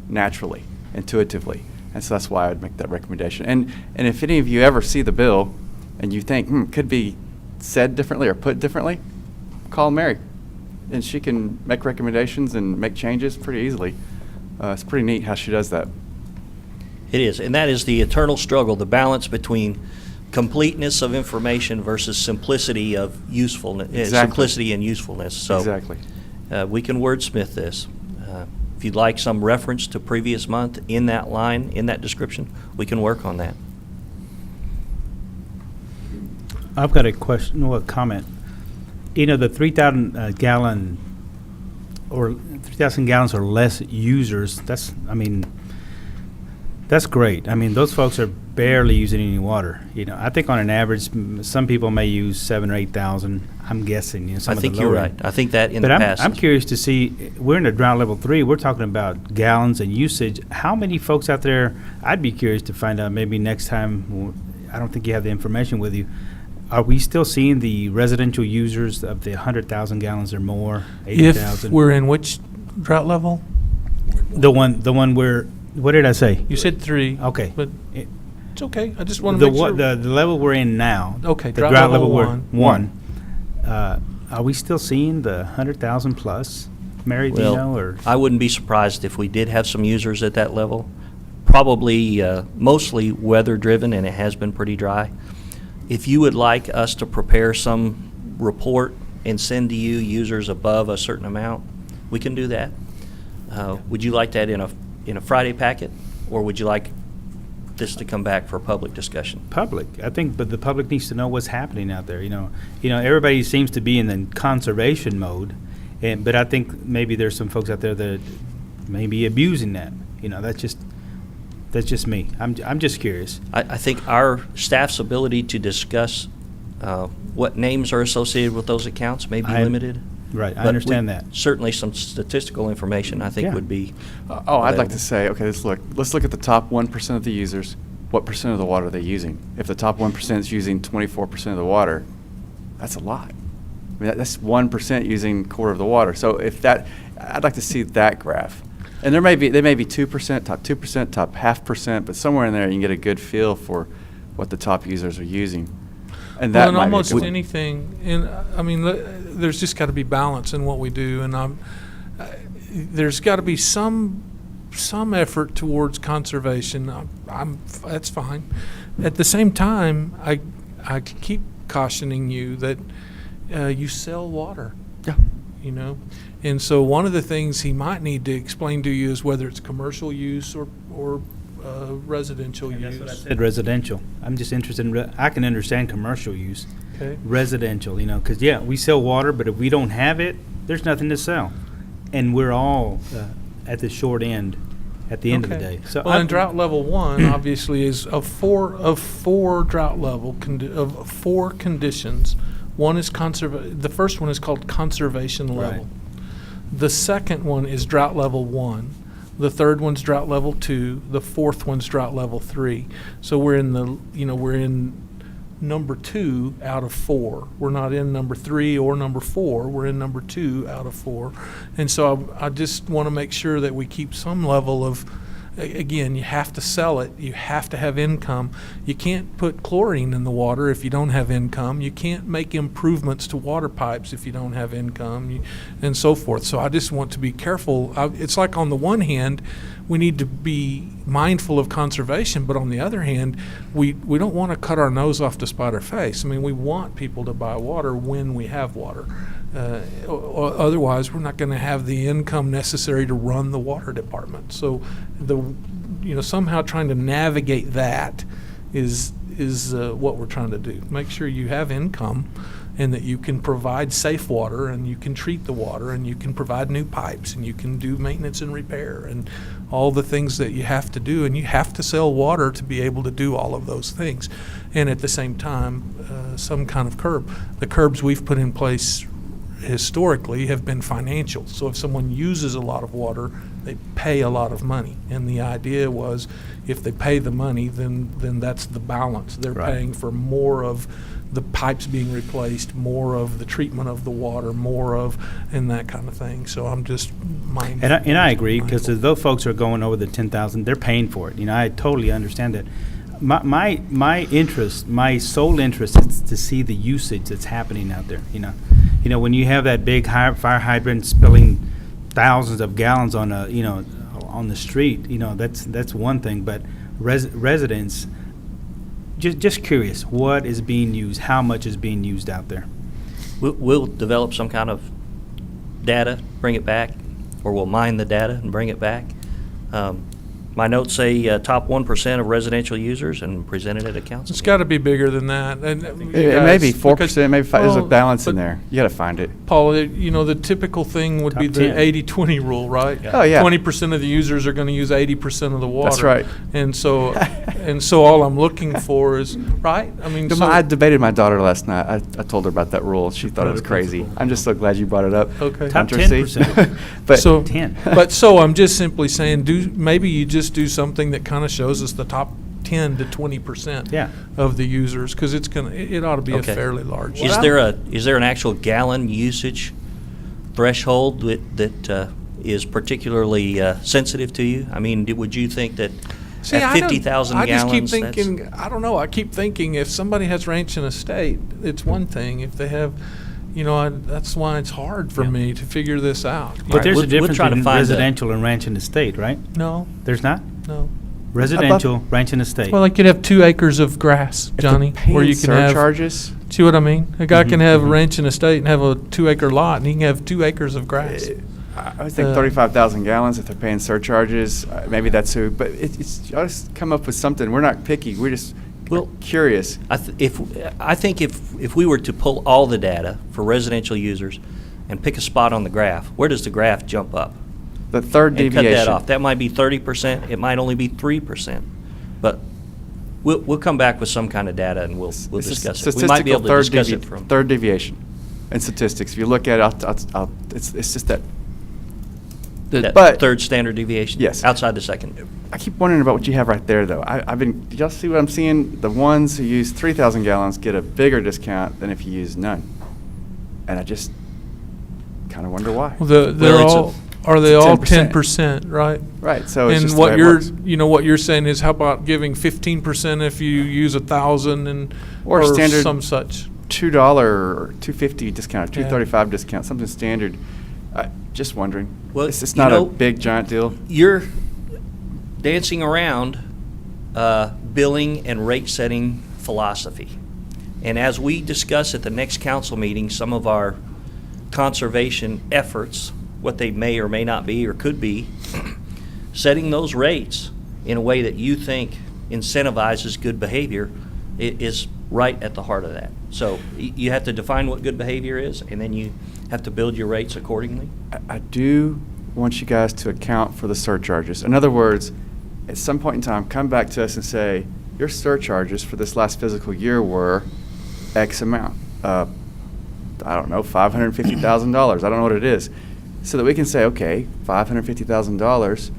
naturally, intuitively. And so that's why I would make that recommendation. And if any of you ever see the bill, and you think, could be said differently or put differently, call Mary, and she can make recommendations and make changes pretty easily. It's pretty neat how she does that. It is, and that is the eternal struggle, the balance between completeness of information versus simplicity of usefulness, Exactly. simplicity and usefulness. So Exactly. we can wordsmith this. If you'd like some reference to previous month in that line, in that description, we can work on that. I've got a question, or a comment. You know, the 3,000 gallon or 3,000 gallons or less users, that's great. I mean, those folks are barely using any water. You know, I think on an average, some people may use 7,000 or 8,000. I'm guessing. You know, some I of think the you're lower right. end. I think that in But the I'm, past. I'm curious to see, we're in a drought level 3. We're talking about gallons and usage. How many folks out there, I'd be curious to find out maybe next time, I don't think you have the information with you. Are we still seeing the residential users of the 100,000 gallons or more, If 80,000? we're in which drought level? The one where, what did I say? You said 3. Okay. But It- it's okay. I just want to The make what, sure. the level we're in now. Okay, the drought drought level we're one. Are we still seeing the 100,000 plus? Mary, do you Well, know, or? I wouldn't be surprised if we did have some users at that level. Probably mostly weather-driven, and it has been pretty dry. If you would like us to prepare some report and send to you users above a certain amount, we can do that. Would you like that in a Friday packet, or would you like this to come back for public discussion? Public, I think, but the public needs to know what's happening out there. You know, everybody seems to be in the conservation mode, but I think maybe there's some folks out there that may be abusing that. You know, that's just me. I'm just curious. I think our staff's ability to discuss what names are associated with those accounts may be limited. Right, I but understand that. Certainly some statistical information, I think, Yeah. would be I'd like available. to say, okay, let's look at the top 1% of the users. What percent of the water are they using? If the top 1% is using 24% of the water, that's a lot. I mean, that's 1% using quarter of the water. So if that, I'd like to see that graph. And they may be 2%, top 2%, top 0.5%, but somewhere in there you can get a good feel for what the top users are using. And Well, that in might be a almost good- anything, and I mean, there's just got to be balance in what we do, and there's got to be some effort towards conservation. That's fine. At the same time, I keep cautioning you that you sell water. Yeah. You know, and so one of the things he might need to explain to you is whether it's commercial use or residential And use. that's what I said, residential. I'm just interested in, I can understand commercial use. Okay. Residential, you know, because, yeah, we sell water, but if we don't have it, there's nothing to sell. And we're all at the short end at the end of the Okay. day. So Well, and drought level 1 obviously is of four drought level of 4 conditions. One is the first one is called conservation level. The second one is drought level 1. The third one's drought level 2. The fourth one's drought level 3. So we're in number 2 out of 4. We're not in number 3 or number 4. We're in number 2 out of 4. And so I just want to make sure that we keep some level of, again, you have to sell it. You have to have income. You can't put chlorine in the water if you don't have income. You can't make improvements to water pipes if you don't have income, and so forth. So I just want to be careful. It's like on the one hand, we need to be mindful of conservation, but on the other hand, we don't want to cut our nose off to spite our face. I mean, we want people to buy water when we have water. Otherwise, we're not going to have the income necessary to run the water department. So, somehow trying to navigate that is what we're trying to do. Make sure you have income, and that you can provide safe water, and you can treat the water, and you can provide new pipes, and you can do maintenance and repair, and all the things that you have to do. And you have to sell water to be able to do all of those things. And at the same time, some kind of curb. The curbs we've put in place historically have been financial. So if someone uses a lot of water, they pay a lot of money. And the idea was, if they pay the money, then that's the balance. They're Right. paying for more of the pipes being replaced, more of the treatment of the water, and that kind of thing. So I'm just mindful. And I agree, because mindful. those folks are going over the 10,000, they're paying for it. You know, I totally understand that. My interest, my sole interest is to see the usage that's happening out there, you know, when you have that big fire hydrant spilling thousands of gallons on on the street, that's one thing, but residents, just curious, what is being used, how much is being used out there? We'll develop some kind of data, bring it back, or we'll mine the data and bring it back. My notes say top 1% of residential users and presented at a council It's meeting. got to be bigger than that. And It may be 4%, maybe 5%. There's a Well, balance in but there. You got to find it. Paul, the typical thing would be Top the 10. 80-20 rule, right? Oh, yeah. 20% of the users are going to use 80% of the water. That's right. And so, all I'm looking for is, right? I mean, I debated my daughter last night. I told her about that rule. She thought it was crazy. I'm just so glad you brought it up. Okay. Top Controversy. 10%. But so, 10. so I'm just simply saying, maybe you just do something that kind of shows us the top 10 to 20% Yeah. of the users, because it ought to be Okay. a fairly large. Is there an actual gallon usage threshold that is particularly sensitive to you? I mean, would you think that See, at I don't- 50,000 I just gallons? keep that's- thinking, I don't know, I keep thinking if somebody has ranch and estate, it's one thing. If they have, that's why it's hard for me to figure this out. But there's we'll- a we'll difference try to between find residential and ranch and estate, right? No, There's not? no. Residential, ranch and estate. Well, like you'd have 2 acres of grass, Johnny, where you can have. surcharges. See what I mean? A guy can have a ranch and estate and have a 2-acre lot, and he can have 2 acres of grass. I would think 35,000 gallons if they're paying surcharges. Maybe that's who. But it's just come up with something. We're not picky. We're just curious. I think if we were to pull all the data for residential users and pick a spot on the graph, where does the graph jump up? The third And cut deviation. that off. That might be 30%, it might only be 3%. But we'll come back with some kind of data and we'll It's a discuss it. We might be able to statistical discuss it from. third deviation in statistics. If you look at it, it's just that. That but- third standard deviation? Yes. Outside the second. I keep wondering about what you have right there, though. Do y'all see what I'm seeing? The ones who use 3,000 gallons get a bigger discount than if you use none. And I just kind of wonder why. Well, are they it's all 10%. 10%, right? Right, so it's And just the way what it you're, works. what you're saying is, how about giving 15% if you use 1,000 Or or standard- some such? $2 or $2.50 discount, Yeah. $2.35 discount, something standard. Just wondering. Well, It's you not know- a big giant deal. You're dancing around billing and rate setting philosophy. And as we discuss at the next council meeting, some of our conservation efforts, what they may or may not be or could be, setting those rates in a way that you think incentivizes good behavior is right at the heart of that. So you have to define what good behavior is, and then you have to build your rates accordingly. I do want you guys to account for the surcharges. In other words, at some point in time, come back to us and say, your surcharges for this last fiscal year were X amount. I don't know, $550,000. I don't know what it is. So that we can say, okay, $550,000,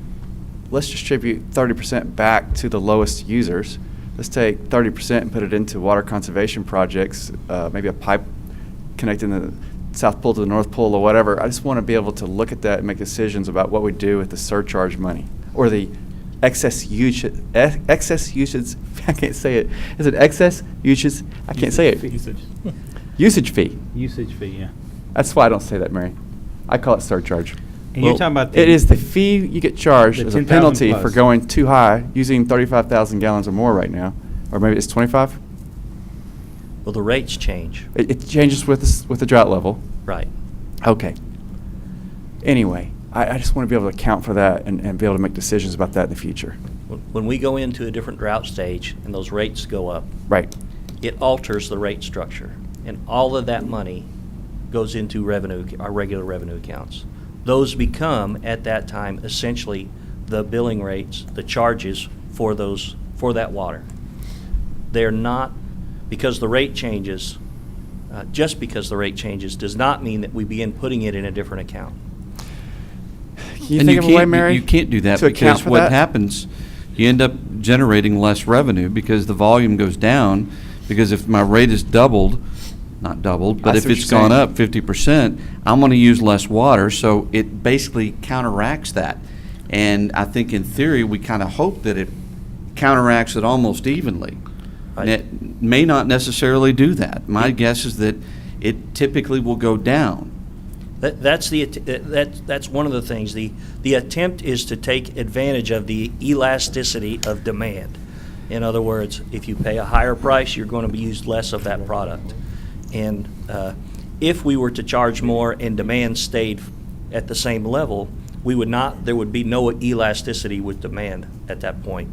let's distribute 30% back to the lowest users. Let's take 30% and put it into water conservation projects, maybe a pipe connecting the South Pole to the North Pole or whatever. I just want to be able to look at that and make decisions about what we do with the surcharge money or the excess usage. I can't say it. Is it excess usage? I can't say it. Usage. Usage fee. Usage fee, yeah. That's why I don't say that, Mary. I call it surcharge. And you're Well, talking about the. It is the fee you get charged The as a 10,000 penalty for plus. going too high, using 35,000 gallons or more right now, or maybe it's 25. Well, the rates change, It changes with the drought level. right? Okay. Anyway, I just want to be able to account for that and be able to make decisions about that in the future. When we go into a different drought stage and those rates go up, Right. it alters the rate structure. And all of that money goes into revenue, our regular revenue accounts. Those become, at that time, essentially the billing rates, the charges for that water. They're not, because the rate changes, just because the rate changes does not mean that we begin putting it in a different account. Can you And think of a way, Mary? You can't do that to account because for what that? happens, you end up generating less revenue because the volume goes down. Because if my rate is doubled, not doubled, but I if see what it's you're gone saying. up 50%, I'm going to use less water, so it basically counteracts that. And I think in theory, we kind of hope that it counteracts it almost evenly. Right. And it may not necessarily do that. My guess is that it typically will go down. That's one of the things. The attempt is to take advantage of the elasticity of demand. In other words, if you pay a higher price, you're going to use less of that product. And if we were to charge more and demand stayed at the same level, there would be no elasticity with demand at that point.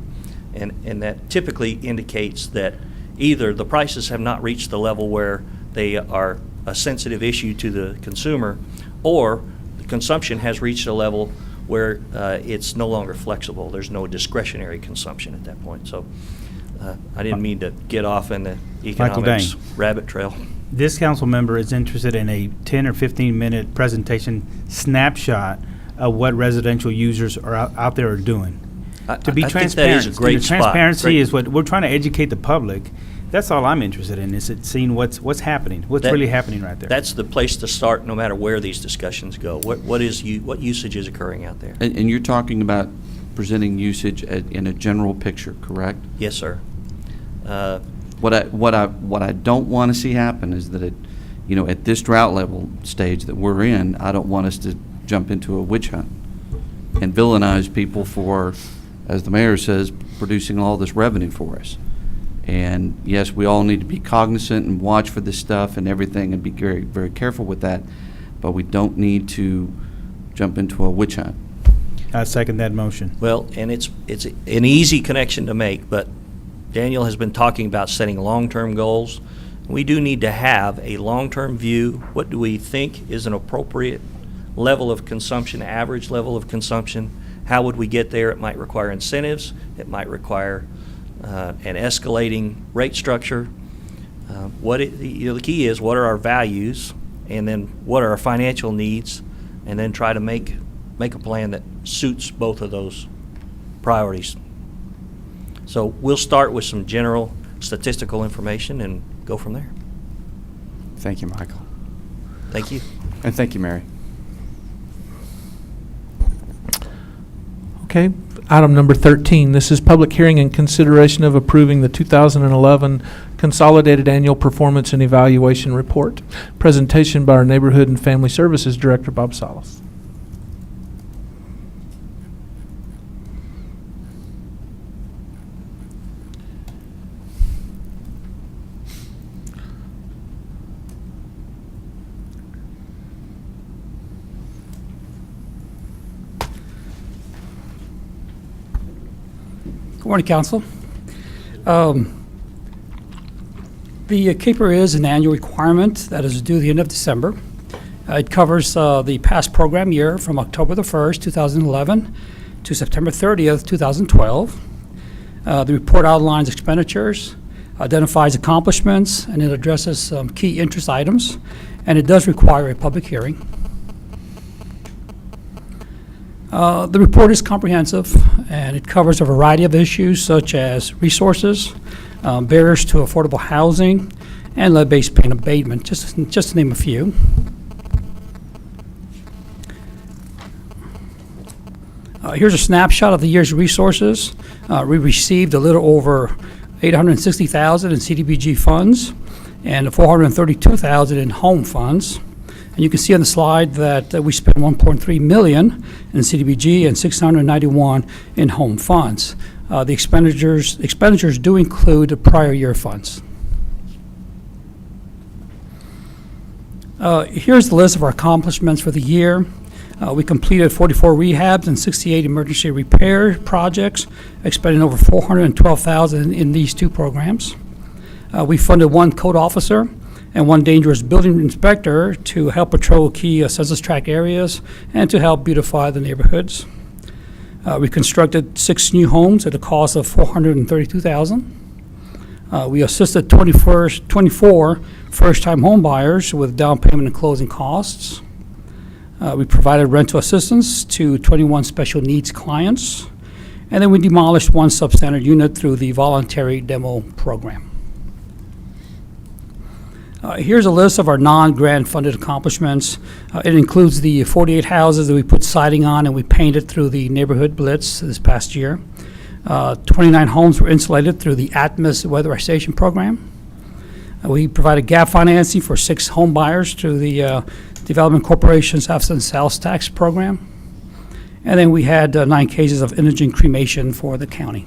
And that typically indicates that either the prices have not reached the level where they are a sensitive issue to the consumer, or the consumption has reached a level where it's no longer flexible. There's no discretionary consumption at that point. So I didn't mean to get off in the economics rabbit trail. This council member is interested in a 10 or 15-minute presentation snapshot of what residential users are out there are doing. To be I think that transparent. is a great The spot. transparency Great. is what we're trying to educate the public. That's all I'm interested in, is seeing what's happening, what's That- really happening right there. That's the place to start, no matter where these discussions go. What usage is occurring out there? And you're talking about presenting usage in a general picture, correct? Yes, sir. What I don't want to see happen is that at this drought level stage that we're in, I don't want us to jump into a witch hunt and villainize people for, as the mayor says, producing all this revenue for us. And yes, we all need to be cognizant and watch for this stuff and everything and be very, very careful with that, but we don't need to jump into a witch hunt. I second that motion. Well, and it's an easy connection to make, but Daniel has been talking about setting long-term goals. We do need to have a long-term view. What do we think is an appropriate level of consumption, average level of consumption? How would we get there? It might require incentives. It might require an escalating rate structure. The key is, what are our values, and then what are our financial needs, and then try to make a plan that suits both of those priorities. So we'll start with some general statistical information and go from there. Thank you, Michael. Thank you. And thank you, Mary. Okay, item number 13, this is public hearing and consideration of approving the 2011 Consolidated Annual Performance and Evaluation Report. Presentation by our Neighborhood and Family Services Director, Bob Salas. Good morning, Council. The CAPER is an annual requirement that is due the end of December. It covers the past program year from October the 1st, 2011 to September 30th, 2012. The report outlines expenditures, identifies accomplishments, and it addresses some key interest items, and it does require a public hearing. The report is comprehensive, and it covers a variety of issues such as resources, barriers to affordable housing, and lead-based pain abatement, just to name a few. Here's a snapshot of the year's resources. We received a little over $860,000 in CDBG funds and $432,000 in home funds. And you can see on the slide that we spent $1.3 million in CDBG and $691 in home funds. The expenditures do include the prior year funds. Here's the list of our accomplishments for the year. We completed 44 rehabs and 68 emergency repair projects, expending over $412,000 in these two programs. We funded one code officer and one dangerous building inspector to help patrol key census tract areas and to help beautify the neighborhoods. We constructed 6 new homes at a cost of $432,000. We assisted 24 first-time home buyers with down payment and closing costs. We provided rental assistance to 21 special needs clients. And then we demolished one substandard unit through the voluntary demo program. Here's a list of our non-grant funded accomplishments. It includes the 48 houses that we put siding on and we painted through the neighborhood blitz this past year. 29 homes were insulated through the Atmos weatherization program. We provided gap financing for 6 home buyers through the Development Corporation's Absent Sales Tax Program. And then we had 9 cases of indigent cremation for the county.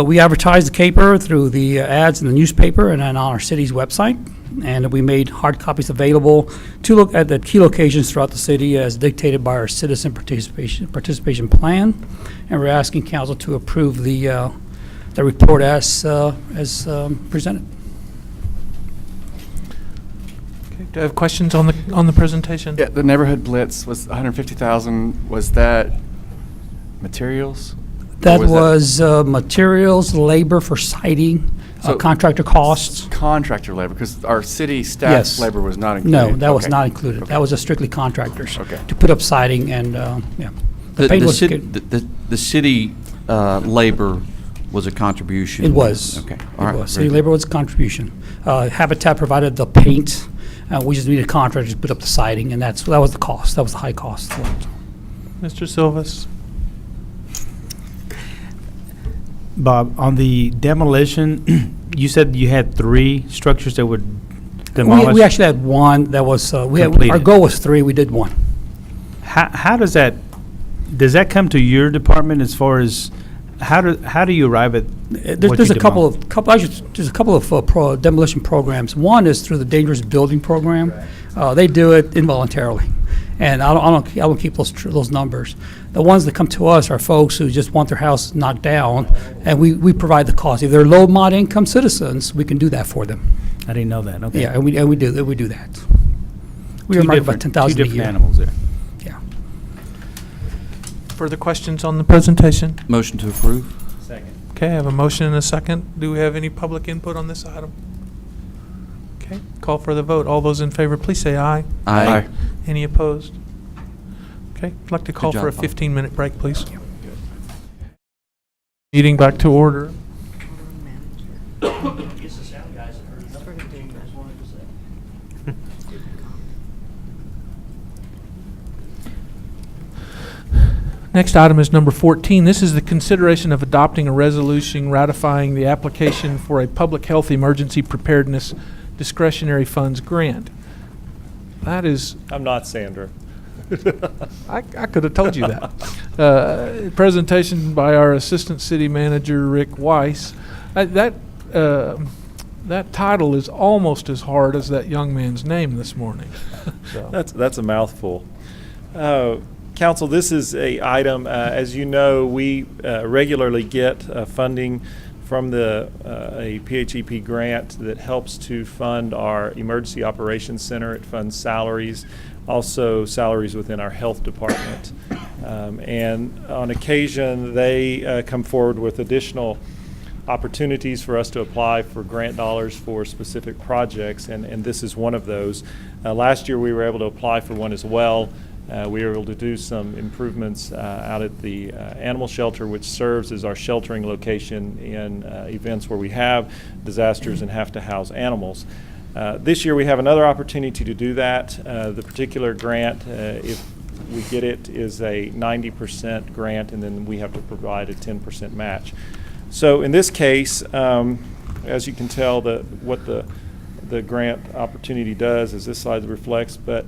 We advertised the caper through the ads in the newspaper and then on our city's website. And we made hard copies available to look at the key locations throughout the city as dictated by our citizen participation plan. And we're asking council to approve the report as presented. Okay, do I have questions on the presentation? Yeah, the neighborhood blitz was 150,000. Was that materials? That Or was materials, labor for siding, So- contractor costs. Contractor labor, because our city staff Yes. labor was not included. No, that was Okay. not included. Okay. That was just strictly contractors. Okay. To put up siding and, yeah. The paint was good. The city labor was a contribution? It was. Okay, all right. It was. very City good. labor was a contribution. Habitat provided the paint. We just needed contractors to put up the siding, and that was the cost. That was the high cost. Mr. Silvas? Bob, on the demolition, you said you had 3 structures that would demolish? We actually had one that was, our Completed. goal was 3, we did 1. How does that come to your department as far as, how do you arrive at what There's you a couple of demolition programs. One is through the Dangerous Building Program. They do it involuntarily, and I don't keep those numbers. The ones that come to us are folks who just want their house knocked down, and we provide the cost. If they're low mod income citizens, we can do that for them. I didn't know that, okay. Yeah, and we do that. We Two earmark about different- 10,000 a Two different year. animals there. Yeah. Further questions on the presentation? Motion to approve? Okay, I have a motion and a second. Do we have any public input on this item? Okay, call for the vote. All those in favor, please say aye. Aye. Any opposed? Okay, I'd like to call for a job, Bob. 15-minute break, please. Meeting back to order. Next item is number 14. This is the consideration of adopting a resolution ratifying the application for a public health emergency preparedness discretionary funds grant. That is, I'm not Sandra. I could have told you that. Presentation by our Assistant City Manager, Rick Weiss. That title is almost as hard as that young man's name this morning. So. That's a mouthful. Council, this is a item, as you know, we regularly get funding from a PHEP grant that helps to fund our Emergency Operations Center. It funds salaries, also salaries within our health department. And on occasion, they come forward with additional opportunities for us to apply for grant dollars for specific projects, and this is one of those. Last year, we were able to apply for one as well. We were able to do some improvements out at the animal shelter, which serves as our sheltering location in events where we have disasters and have to house animals. This year we have another opportunity to do that. The particular grant, if we get it, is a 90% grant, and then we have to provide a 10% match. So in this case, as you can tell, what the grant opportunity does is this slide reflects, but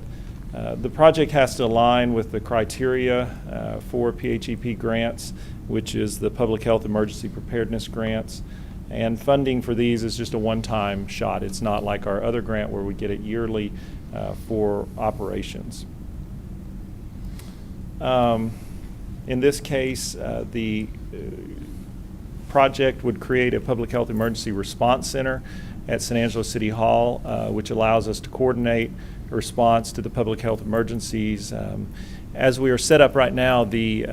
the project has to align with the criteria for PHEP grants, which is the Public Health Emergency Preparedness grants. And funding for these is just a one-time shot. It's not like our other grant where we get it yearly for operations. In this case, the project would create a Public Health Emergency Response Center at San Angelo City Hall, which allows us to coordinate response to the public health emergencies. As we are set up right now, the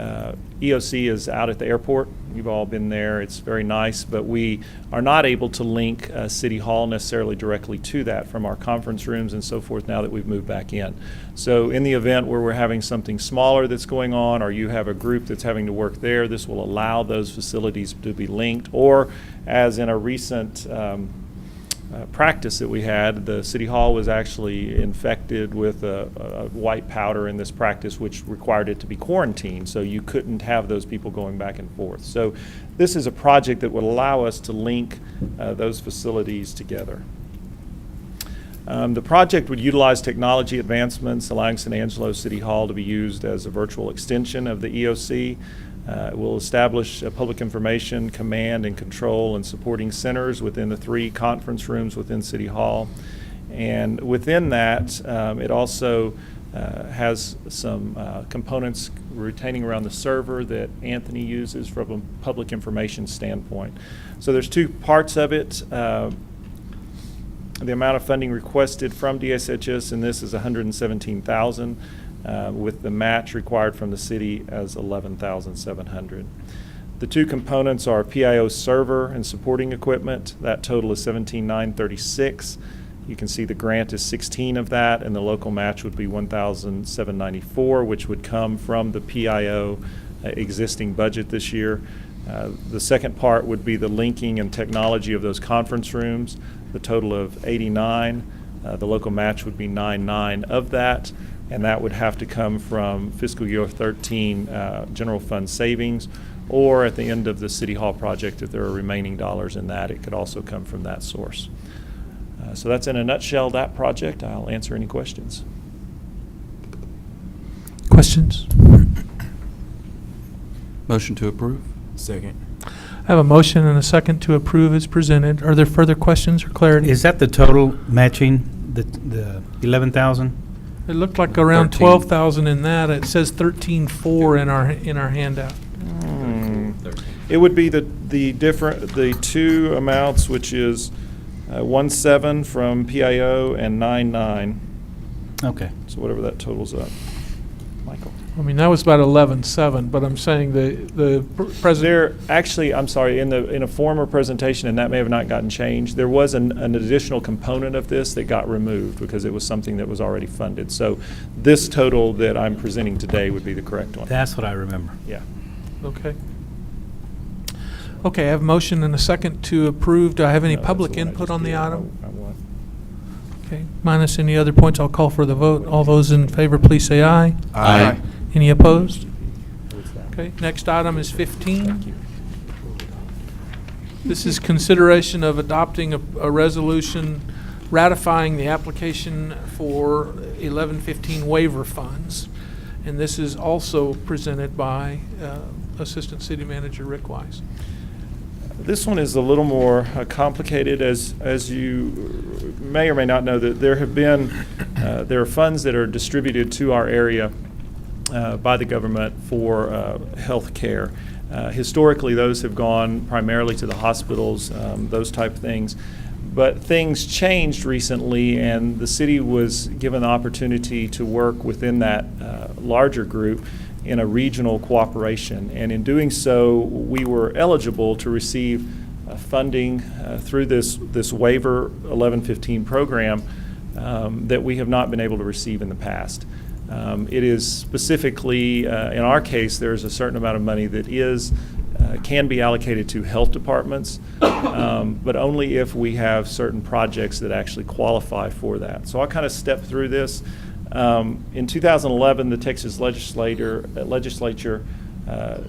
EOC is out at the airport. You've all been there. It's very nice, but we are not able to link City Hall necessarily directly to that from our conference rooms and so forth now that we've moved back in. So in the event where we're having something smaller that's going on, or you have a group that's having to work there, this will allow those facilities to be linked. Or as in a recent practice that we had, the City Hall was actually infected infected with a white powder in this practice, which required it to be quarantined, so you couldn't have those people going back and forth. So this is a project that would allow us to link those facilities together. The project would utilize technology advancements, allowing San Angelo City Hall to be used as a virtual extension of the EOC. It will establish a public information, command and control and supporting centers within the 3 conference rooms within City Hall. And within that, it also has some components retaining around the server that Anthony uses from a public information standpoint. So there's 2 parts of it. The amount of funding requested from DSHS in this is $117,000, with the match required from the city as $11,700. The 2 components are PIO server and supporting equipment. That total is $17,936. You can see the grant is 16 of that, and the local match would be $1,794, which would come from the PIO existing budget this year. The second part would be the linking and technology of those conference rooms, the total of 89. The local match would be 99 of that, and that would have to come from fiscal year 13 general fund savings, or at the end of the City Hall project, if there are remaining dollars in that, it could also come from that source. So that's in a nutshell that project. I'll answer any questions. Questions? Motion to approve? Second. I have a motion and a second to approve as presented. Are there further questions or clarity? Is that the total matching, the 11,000? It looked like around 13. 12,000 in that. It says 13,400 in our handout. It would be the 2 amounts, which is 1.7 from PIO and 9.9. Okay. So whatever that totals up. Michael. I mean, that was about 11,700, but I'm saying the president. There, actually, I'm sorry, in a former presentation, and that may have not gotten changed, there was an additional component of this that got removed because it was something that was already funded. So this total that I'm presenting today would be the correct one. That's what I remember. Yeah. Okay. Okay, I have a motion and a second to approve. Do I have any No, that's public the one I input just on the did. item? I want. Okay, minus any other points, I'll call for the vote. All those in favor, please say aye. Aye. Any opposed? What's that? Okay, next item is 15. This is consideration of adopting a resolution ratifying the application for 1115 waiver funds. And this is also presented by Assistant City Manager Rick Wise. This one is a little more complicated, as you may or may not know, that there are funds that are distributed to our area by the government for health care. Historically, those have gone primarily to the hospitals, those type of things. But things changed recently, and the city was given the opportunity to work within that larger group in a regional cooperation. And in doing so, we were eligible to receive funding through this waiver 1115 program that we have not been able to receive in the past. It is specifically, in our case, there's a certain amount of money that can be allocated to health departments, but only if we have certain projects that actually qualify for that. So I'll kind of step through this. In 2011, the Texas legislature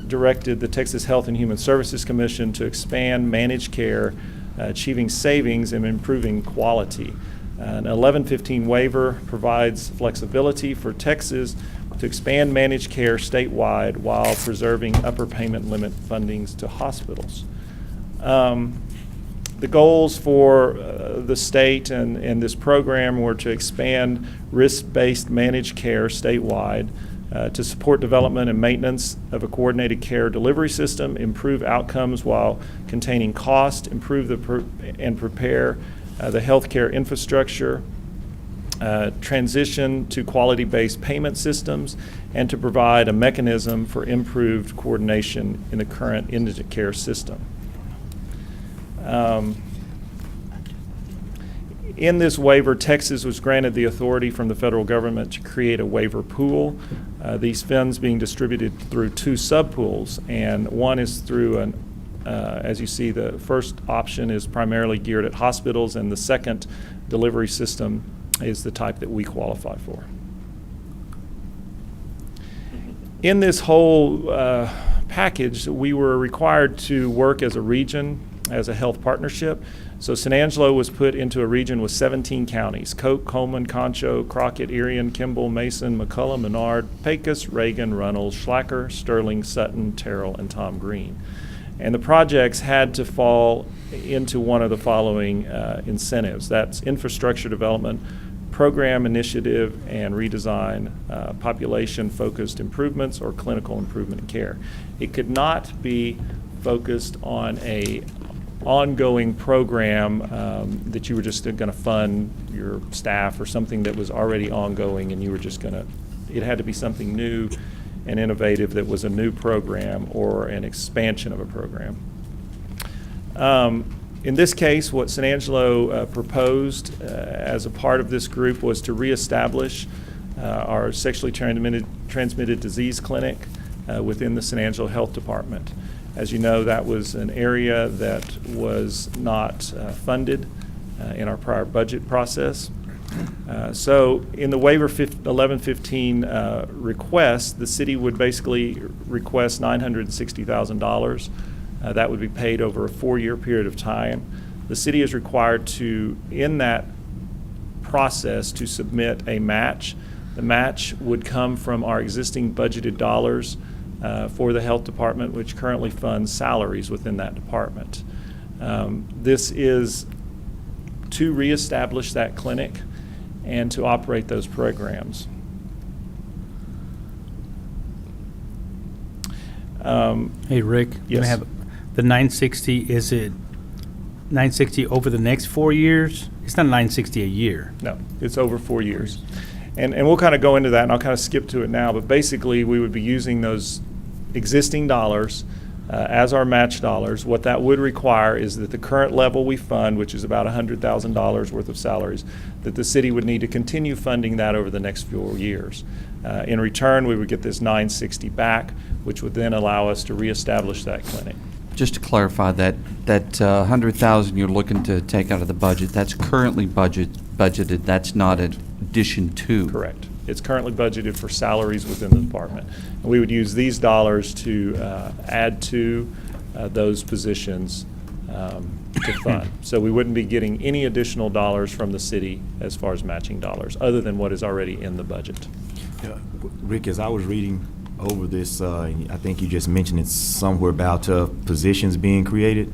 directed the Texas Health and Human Services Commission to expand managed care, achieving savings and improving quality. An 1115 waiver provides flexibility for Texas to expand managed care statewide while preserving upper payment limit fundings to hospitals. The goals for the state and this program were to expand risk-based managed care statewide, to support development and maintenance of a coordinated care delivery system, improve outcomes while containing cost, improve and prepare the healthcare infrastructure, transition to quality-based payment systems, and to provide a mechanism for improved coordination in the current indigent care system. In this waiver, Texas was granted the authority from the federal government to create a waiver pool. These funds being distributed through 2 subpools, and one is through as you see, the first option is primarily geared at hospitals, and the second delivery system is the type that we qualify for. In this whole package, we were required to work as a region, as a health partnership. So San Angelo was put into a region with 17 counties: Coke, Coleman, Concho, Crockett, Irion, Kimball, Mason, McCullough, Menard, Pecos, Reagan, Runnels, Schlacker, Sterling, Sutton, Terrell, and Tom Green. And the projects had to fall into one of the following incentives. That's infrastructure development, program initiative and redesign, population-focused improvements, or clinical improvement in care. It could not be focused on a ongoing program that you were just going to fund your staff, or something that was already ongoing and you were just going to, it had to be something new and innovative that was a new program or an expansion of a program. In this case, what San Angelo proposed as a part of this group was to reestablish our sexually transmitted disease clinic within the San Angelo Health Department. As you know, that was an area that was not funded in our prior budget process. So in the waiver 1115 request, the city would basically request $960,000. That would be paid over a 4-year period of time. The city is required to, in that process, to submit a match. The match would come from our existing budgeted dollars for the health department, which currently funds salaries within that department. This is to reestablish that clinic and to operate those programs. Hey, Rick, you Yes. have the 960, is it 960 over the next 4 years? It's not 960 a year. No, it's over 4 years. And we'll kind of go into that, and I'll kind of skip to it now, but basically we would be using those existing dollars as our match dollars. What that would require is that the current level we fund, which is about $100,000 worth of salaries, that the city would need to continue funding that over the next 4 years. In return, we would get this 960 back, which would then allow us to reestablish that clinic. Just to clarify, that 100,000 you're looking to take out of the budget, that's currently budgeted. That's not an addition to. Correct. It's currently budgeted for salaries within the department. And we would use these dollars to add to those positions to fund. So we wouldn't be getting any additional dollars from the city as far as matching dollars, other than what is already in the budget. Rick, as I was reading over this, I think you just mentioned it somewhere about positions being created.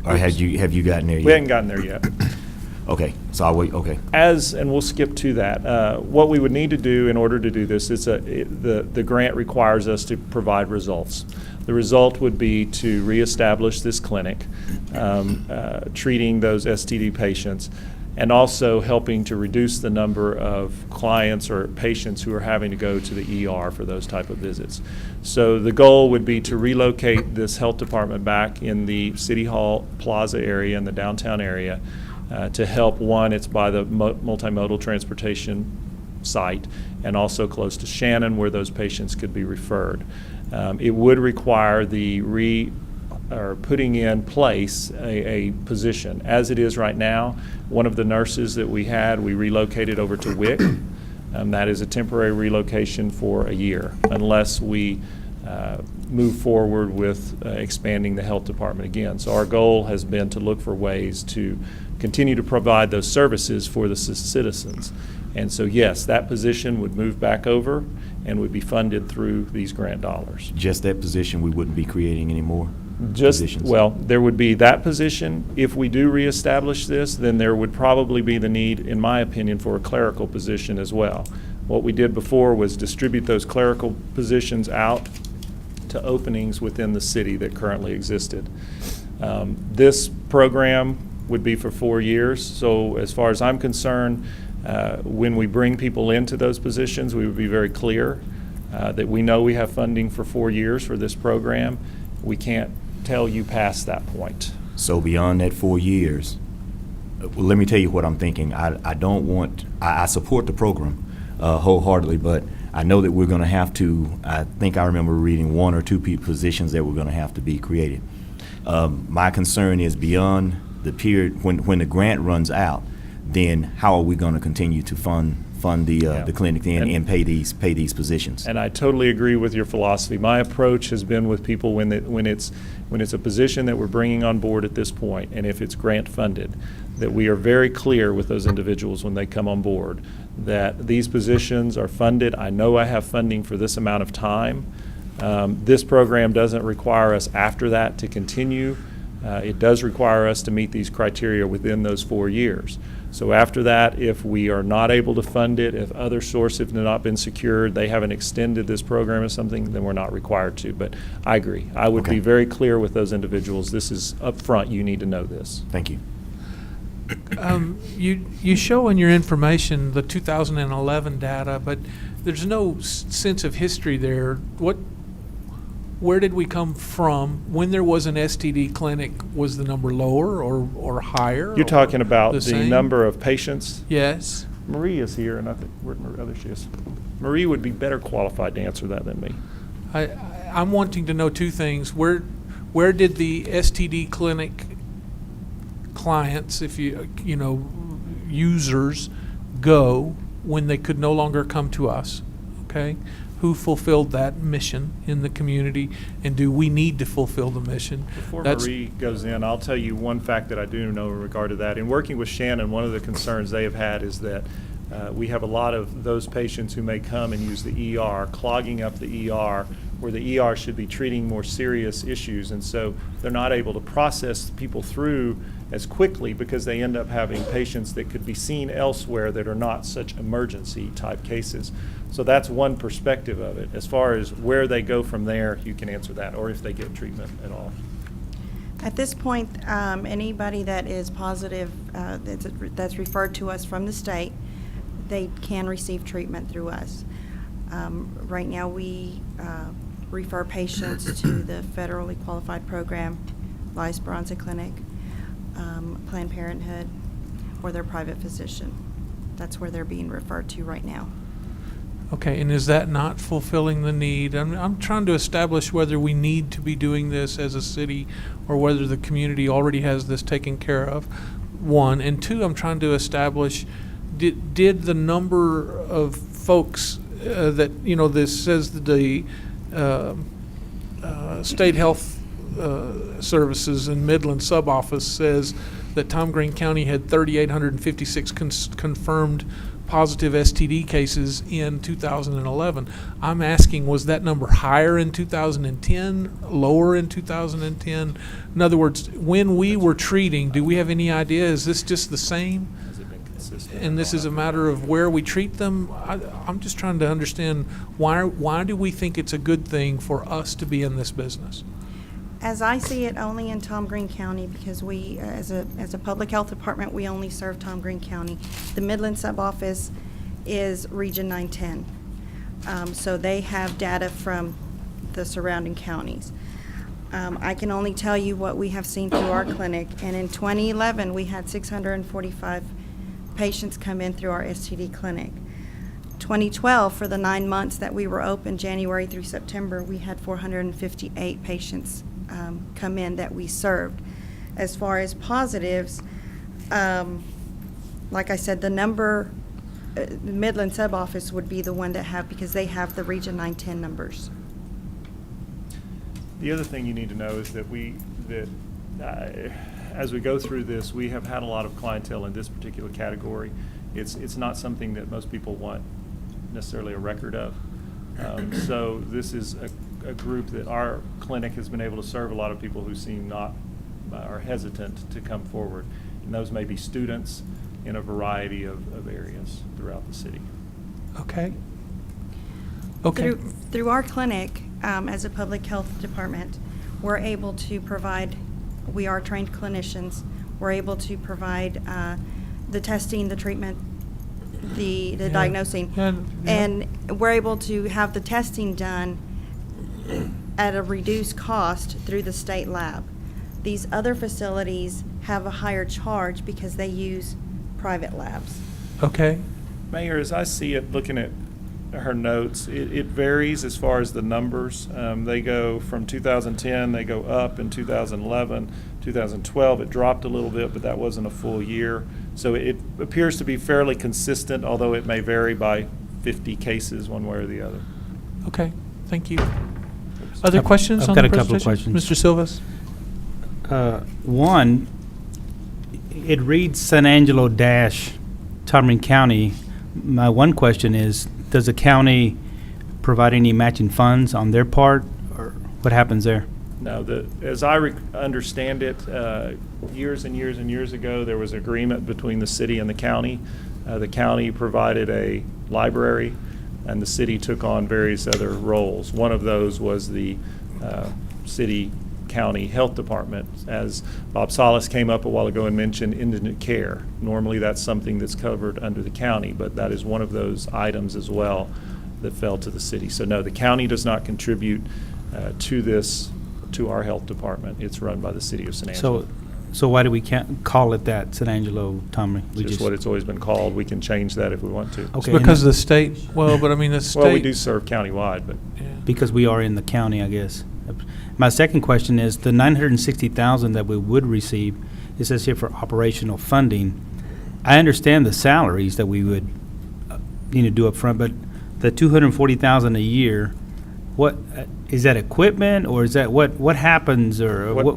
Or have you gotten there yet? We haven't gotten there yet. Okay, so I'll wait. Okay. And we'll skip to that. What we would need to do in order to do this is the grant requires us to provide results. The result would be to reestablish this clinic, treating those STD patients, and also helping to reduce the number of clients or patients who are having to go to the ER for those type of visits. So the goal would be to relocate this health department back in the City Hall Plaza area, in the downtown area, to help. One, it's by the multimodal transportation site, and also close to Shannon, where those patients could be referred. It would require the putting in place a position. As it is right now, one of the nurses that we had, we relocated over to WIC. That is a temporary relocation for a year, unless we move forward with expanding the health department again. So our goal has been to look for ways to continue to provide those services for the citizens. And so, yes, that position would move back over and would be funded through these grant dollars. Just that position, we wouldn't be creating any more positions? Well, there would be that position. If we do reestablish this, then there would probably be the need, in my opinion, for a clerical position as well. What we did before was distribute those clerical positions out to openings within the city that currently existed. This program would be for 4 years. So as far as I'm concerned, when we bring people into those positions, we would be very clear that we know we have funding for 4 years for this program. We can't tell you past that point. So beyond that 4 years, well, let me tell you what I'm thinking. I support the program wholeheartedly, but I know that we're going to have to, I think I remember reading 1 or 2 positions that were going to have to be created. My concern is beyond the period when the grant runs out, then how are we going to continue to fund the clinic then and pay these positions? And I totally agree with your philosophy. My approach has been with people when it's a position that we're bringing on board at this point, and if it's grant funded, that we are very clear with those individuals when they come on board that these positions are funded. I know I have funding for this amount of time. This program doesn't require us after that to continue. It does require us to meet these criteria within those 4 years. So after that, if we are not able to fund it, if other sources have not been secured, they haven't extended this program or something, then we're not required to. But I agree. I would be very clear with those individuals. This is upfront. You need to know this. Thank you. You show in your information the 2011 data, but there's no sense of history there. Where did we come from? When there was an STD clinic, was the number lower or higher? You're talking about the same? number of patients? Yes. Marie is here, and I think, there she is. Marie would be better qualified to answer that than me. I'm wanting to know two things. Where did the STD clinic clients, if users, go when they could no longer come to us? Okay? Who fulfilled that mission in the community, and do we need to fulfill the mission? Before Marie goes in, I'll tell you one fact that I do know in regard to that. In working with Shannon, one of the concerns they have had is that we have a lot of those patients who may come and use the ER, clogging up the ER, where the ER should be treating more serious issues, and so they're not able to process people through as quickly because they end up having patients that could be seen elsewhere that are not such emergency type cases. So that's one perspective of it. As far as where they go from there, you can answer that, or if they get treatment at all. At this point, anybody that is positive, that's referred to us from the state, they can receive treatment through us. Right now, we refer patients to the federally qualified program, Vice Bronson Clinic, Planned Parenthood, or their private physician. That's where they're being referred to right now. Okay, and is that not fulfilling the need? I'm trying to establish whether we need to be doing this as a city or whether the community already has this taken care of, one. And two, I'm trying to establish, did the number of folks that, this says that the State Health Services in Midland sub-office says that Tom Green County had 3,856 confirmed positive STD cases in 2011. I'm asking, was that number higher in 2010, lower in 2010? In other words, when we were treating, do we have any idea, is this just the same? Has it been consistent? And this is a matter of where we treat them? I'm just trying to understand why do we think it's a good thing for us to be in this business? As I see it, only in Tom Green County, because we, as a public health department, we only serve Tom Green County. The Midland sub-office is Region 910. So they have data from the surrounding counties. I can only tell you what we have seen through our clinic, and in 2011, we had 645 patients come in through our STD clinic. 2012, for the 9 months that we were open, January through September, we had 458 patients come in that we served. As far as positives, like I said, the number, the Midland sub-office would be the one that have, because they have the Region 910 numbers. The other thing you need to know is that as we go through this, we have had a lot of clientele in this particular category. It's not something that most people want necessarily a record of. So this is a group that our clinic has been able to serve a lot of people who seem not are hesitant to come forward. And those may be students in a variety of areas throughout the city. Okay. Okay. Through our clinic, as a public health department, we're able to provide, we are trained clinicians, we're able to provide the testing, the treatment, the diagnosing, and we're able to have the testing done at a reduced cost through the state lab. These other facilities have a higher charge because they use private labs. Okay. Mayor, as I see it, looking at her notes, it varies as far as the numbers. They go from 2010, they go up in 2011, 2012. It dropped a little bit, but that wasn't a full year. So it appears to be fairly consistent, although it may vary by 50 cases one way or the other. Okay, thank you. Other questions I've on got the a couple of presentation? questions. Mr. Silvas? One, it reads San Angelo dash Tomlin County. My one question is, does the county provide any matching funds on their part, or what happens there? No, as I understand it, years and years and years ago, there was agreement between the city and the county. The county provided a library, and the city took on various other roles. One of those was the city-county health department. As Bob Salas came up a while ago and mentioned indigent care. Normally, that's something that's covered under the county, but that is one of those items as well that fell to the city. So no, the county does not contribute to our health department. It's run by the city of San Angelo. So why do we can't call it that, San Angelo Tomlin? It's just what it's always been called. We can change that if we want to. Okay. Because the state, well, but I mean, the state. Well, we do serve countywide, but Because we are in the county, I guess. My second question is, the $960,000 that we would receive, it says here for operational funding. I understand the salaries that we would need to do up front, but the $240,000 a year, what is that equipment, or is that what happens, or what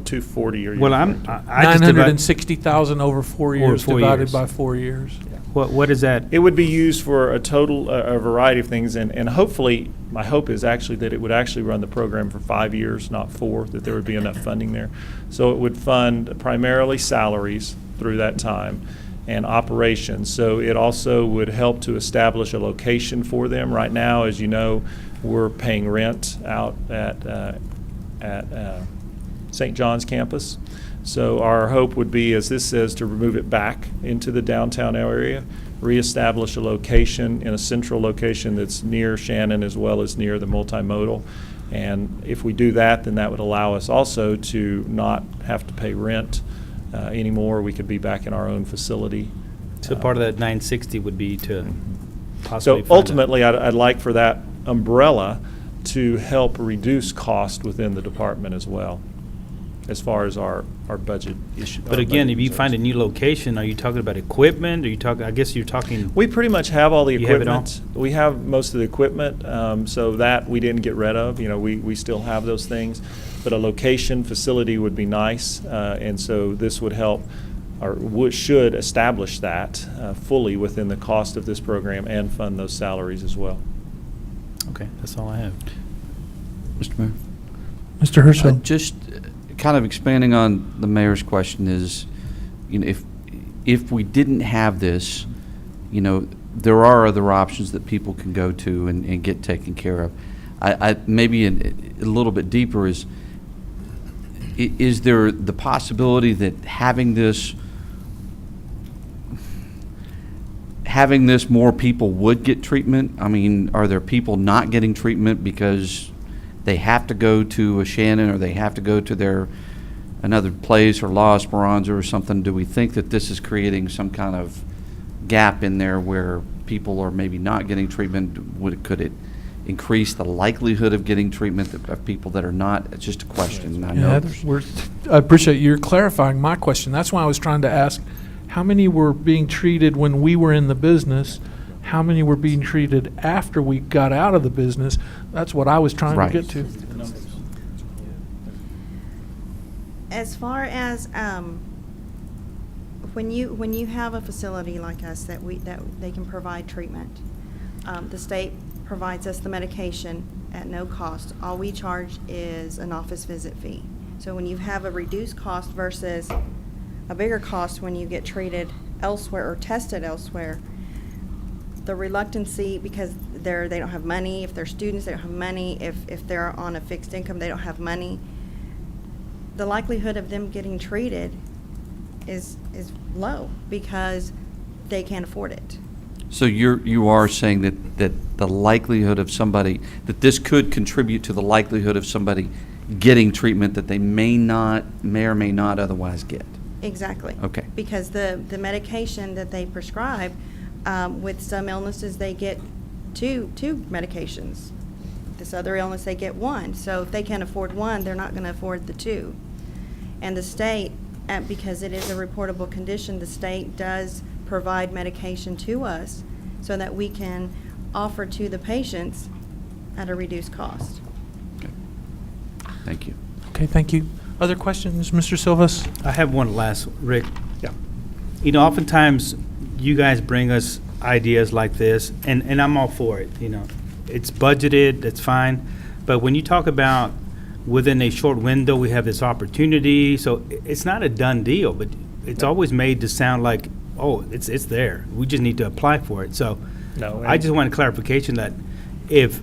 240 are you? Well, I just divide- 960,000 over 4 years, Over 4 divided years. by 4 years. what is that? It would be used for a total, a variety of things, and hopefully, my hope is actually that it would actually run the program for 5 years, not 4, that there would be enough funding there. So it would fund primarily salaries through that time and operations. So it also would help to establish a location for them. Right now, as you know, we're paying rent out at St. John's campus. So our hope would be, as this says, to remove it back into the downtown area, reestablish a location in a central location that's near Shannon as well as near the multimodal. And if we do that, then that would allow us also to not have to pay rent anymore. We could be back in our own facility. So part of that 960 would be to possibly So find ultimately, I'd like for that umbrella to help reduce cost within the department as well, as far as our budget issue. But again, if you find a new location, are you talking about equipment? Are you talking? I guess you're talking. We pretty much have all the You have it all? equipment. We have most of the equipment, so that we didn't get rid of. You know, we still have those things. But a location facility would be nice, and so this would help, or should establish that fully within the cost of this program and fund those salaries as well. Okay, that's all I have. Mr. Mayor? Mr. Herschel? Just kind of expanding on the mayor's question is, you know, if we didn't have this, you know, there are other options that people can go to and get taken care of. I maybe a little bit deeper is there the possibility that having this more people would get treatment? I mean, are there people not getting treatment because they have to go to a Shannon, or they have to go to another place, or La Esperanza or something? Do we think that this is creating some kind of gap in there where people are maybe not getting treatment? Could it increase the likelihood of getting treatment of people that are not? It's just a question. I know. I appreciate you clarifying my question. That's why I was trying to ask, how many were being treated when we were in the business? How many were being treated after we got out of the business? That's what I was trying Right. to get to. As far as when you have a facility like us that they can provide treatment, the state provides us the medication at no cost. All we charge is an office visit fee. So when you have a reduced cost versus a bigger cost when you get treated elsewhere or tested elsewhere, the reluctancy, because they don't have money, if they're students, they don't have money, if they're on a fixed income, they don't have money, the likelihood of them getting treated is low because they can't afford it. So you are saying that the likelihood of somebody, that this could contribute to the likelihood of somebody getting treatment that they may or may not otherwise get? Exactly. Okay. Because the medication that they prescribe, with some illnesses, they get two medications. This other illness, they get one. So if they can't afford one, they're not going to afford the two. And the state, because it is a reportable condition, the state does provide medication to us so that we can offer to the patients at a reduced cost. Thank you. Okay, thank you. Other questions, Mr. Silvas? I have one last, Rick. Yeah. You know, oftentimes you guys bring us ideas like this, and I'm all for it, you know. It's budgeted, that's fine. But when you talk about within a short window, we have this opportunity, so it's not a done deal, but it's always made to sound like, oh, it's there. We just need to apply for it. So No, I just want clarification that if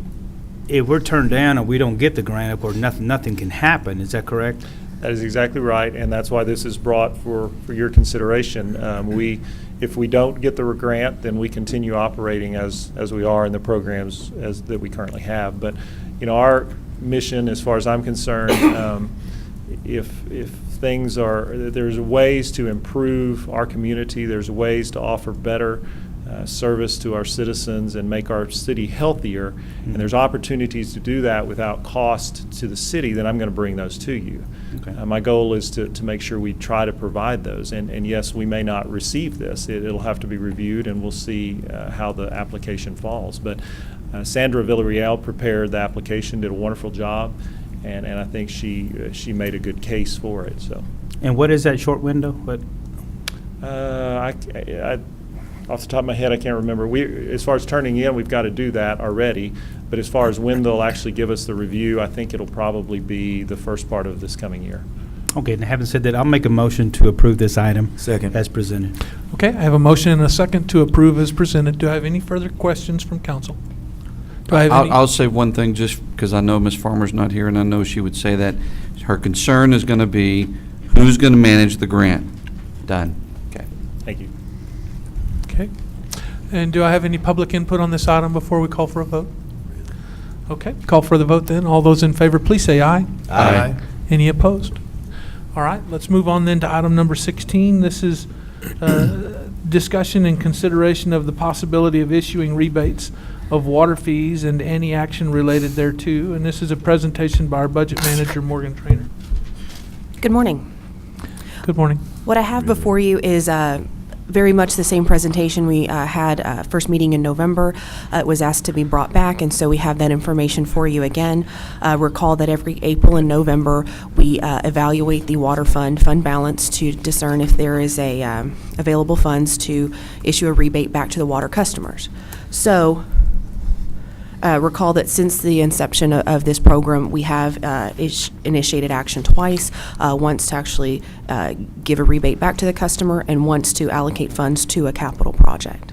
we're turned down or we don't get the grant, of course, nothing can happen. Is that correct? That is exactly right, and that's why this is brought for your consideration. If we don't get the grant, then we continue operating as we are in the programs that we currently have. But, you know, our mission, as far as I'm concerned, if things there's ways to improve our community, there's ways to offer better service to our citizens and make our city healthier, and there's opportunities to do that without cost to the city, then I'm going to bring those to you. Okay. My goal is to make sure we try to provide those, and yes, we may not receive this. It'll have to be reviewed, and we'll see how the application falls. But Sandra Villarreal prepared the application, did a wonderful job, and I think she made a good case for it. So. And what is that short window? What? I off the top of my head, I can't remember. As far as turning in, we've got to do that already. But as far as when they'll actually give us the review, I think it'll probably be the first part of this coming year. Okay, and having said that, I'll make a motion to approve this item. Second. As presented. Okay, I have a motion and a second to approve as presented. Do I have any further questions from council? Do I have any? I'll say one thing, just because I know Ms. Farmer's not here, and I know she would say that. Her concern is going to be who's going to manage the grant. Done. Okay. Thank you. Okay. And do I have any public input on this item before we call for a vote? Okay, call for the vote then. All those in favor, please say aye. Aye. Any opposed? All right, let's move on then to item number 16. This is discussion and consideration of the possibility of issuing rebates of water fees and any action related thereto. And this is a presentation by our budget manager, Morgan Trainer. Good morning. Good morning. What I have before you is very much the same presentation we had first meeting in November. It was asked to be brought back, and so we have that information for you again. Recall that every April and November we evaluate the water fund balance to discern if there is a available funds to issue a rebate back to the water customers. So recall that since the inception of this program, we have initiated action twice, once to actually give a rebate back to the customer and once to allocate funds to a capital project.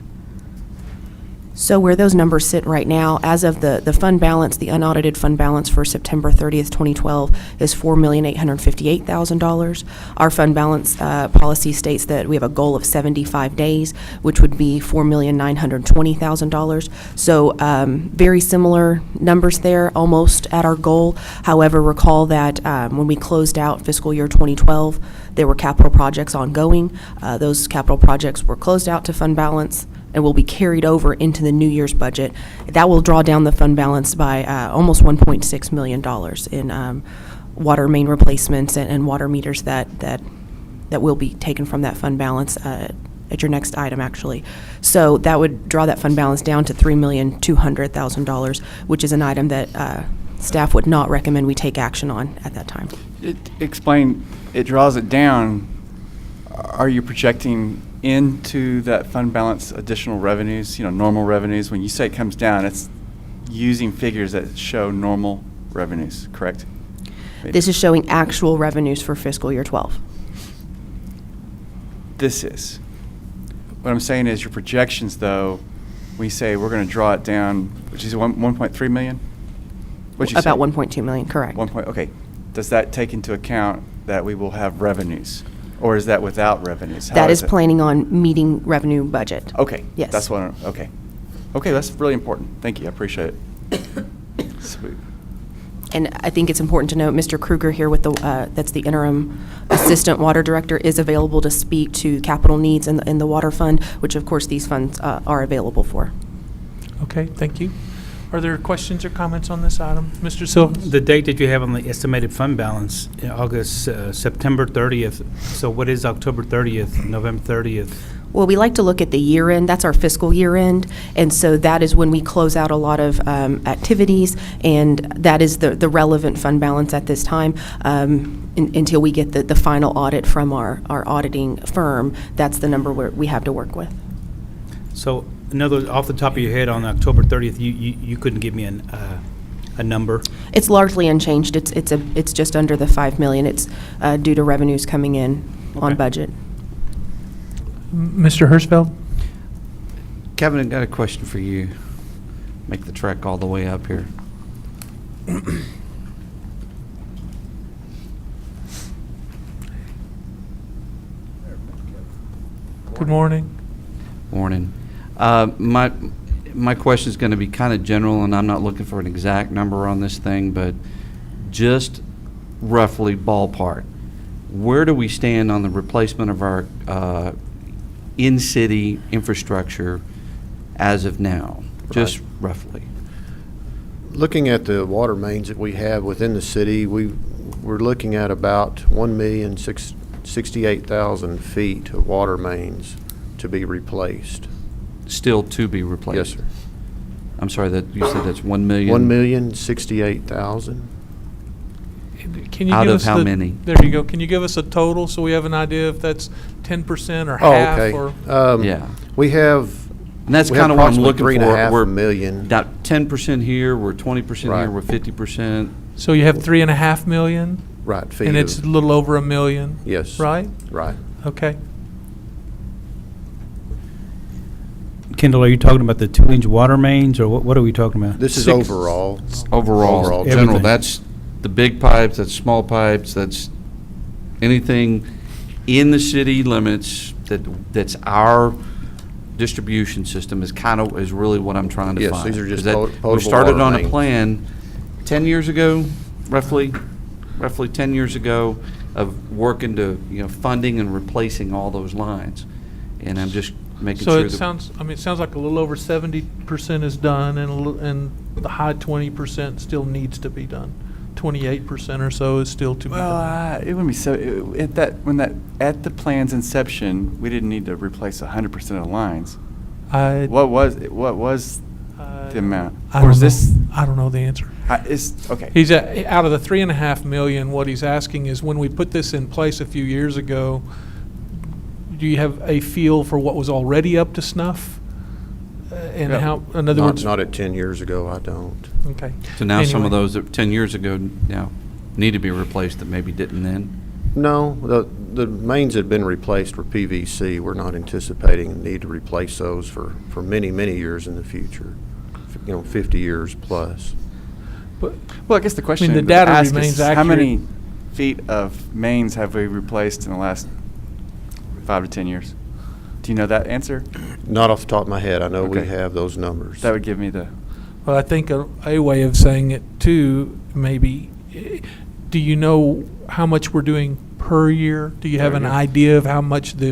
So where those numbers sit right now, as of the fund balance, the unaudited fund balance for September 30th, 2012 is $4,858,000. Our fund balance policy states that we have a goal of 75 days, which would be $4,920,000. So very similar numbers there, almost at our goal. However, recall that when we closed out fiscal year 2012, there were capital projects ongoing. Those capital projects were closed out to fund balance and will be carried over into the New Year's budget. That will draw down the fund balance by almost $1.6 million in water main replacements and water meters that will be taken from that fund balance at your next item, actually. So that would draw that fund balance down to $3,200,000, which is an item that staff would not recommend we take action on at that time. Explain, it draws it down. Are you projecting into that fund balance additional revenues, normal revenues? When you say it comes down, it's using figures that show normal revenues, correct? This is showing actual revenues for fiscal year 12. This is. What I'm saying is your projections, though, we say we're going to draw it down, which is 1.3 million? What'd you say? About 1.2 million, correct. Okay. Does that take into account that we will have revenues? Or is that without revenues? That is planning on meeting revenue budget. Okay. Yes. That's what okay. Okay, that's really important. Thank you. I appreciate it. Sweet. And I think it's important to note, Mr. Kruger here with that's the interim assistant water director, is available to speak to capital needs in the water fund, which of course these funds are available for. Okay, thank you. Are there questions or comments on this item? Mr. Silva? The date that you have on the estimated fund balance, September 30th. So what is October 30th, November 30th? Well, we like to look at the year end. That's our fiscal year end. And so that is when we close out a lot of activities, and that is the relevant fund balance at this time until we get the final audit from our auditing firm. That's the number we have to work with. So, in other words, off the top of your head, on October 30th, you couldn't give me a number? It's largely unchanged. It's just under the $5 million. It's due to revenues coming in on budget. Mr. Hirschfeld? Kevin, I got a question for you. Make the trek all the way up here. Good morning. Morning. My question is going to be kind of general, and I'm not looking for an exact number on this thing, but just roughly ballpark. Where do we stand on the replacement of our in-city infrastructure as of now? Just roughly. Looking at the water mains that we have within the city, we're looking at about 1,068,000 feet of water mains to be replaced. Still to be replaced? Yes, sir. I'm sorry, that you said that's 1 million? 1,068,000. Can you Out give of us how the- many? There you go. Can you give us a total so we have an idea if that's 10% or half? Okay. Or Yeah. We have. And that's we have kind of what I'm approximately looking for. 3.5 We're million. About 10% here, we're 20% Right. here, we're 50%. So you have 3.5 million? Right. Feet And it's of- a little over a million? Yes. Right? Right. Okay. Kendall, are you talking about the 2-inch water mains, or what are we talking about? This is Six. overall. Overall, general, Everything. that's the big pipes, that's small pipes, that's anything in the city limits that's our distribution system is is really what I'm trying to Yes, find. these are just 'Cause potable we started water on a mains. plan 10 years ago, roughly 10 years ago, of working to, funding and replacing all those lines. And I'm just making So sure it that. sounds, it sounds like a little over 70% is done and the high 20% still needs to be done. 28% or so is still to be Well, done. it wouldn't be so, at the plan's inception, we didn't need to replace 100% of the lines. What was the amount? I Or don't is know. this, I don't know the answer. okay. He's out of the 3.5 million, what he's asking is when we put this in place a few years ago, do you have a feel for what was already up to snuff? And Yeah. how, in other words? Not at 10 years ago, I don't. Okay. So now some of Anyway. those that 10 years ago now need to be replaced that maybe didn't then? No, the mains that have been replaced were PVC. We're not anticipating a need to replace those for many, many years in the future, 50 years plus. But Well, I guess the question the to data ask remains is, how accurate. many feet of mains have we replaced in the last 5 to 10 years? Do you know that answer? Not off the top of my head. I know we Okay. have those numbers. That would give me the, Well, I think a way of saying it too, maybe, do you know how much we're doing per year? Do you have an idea of how much the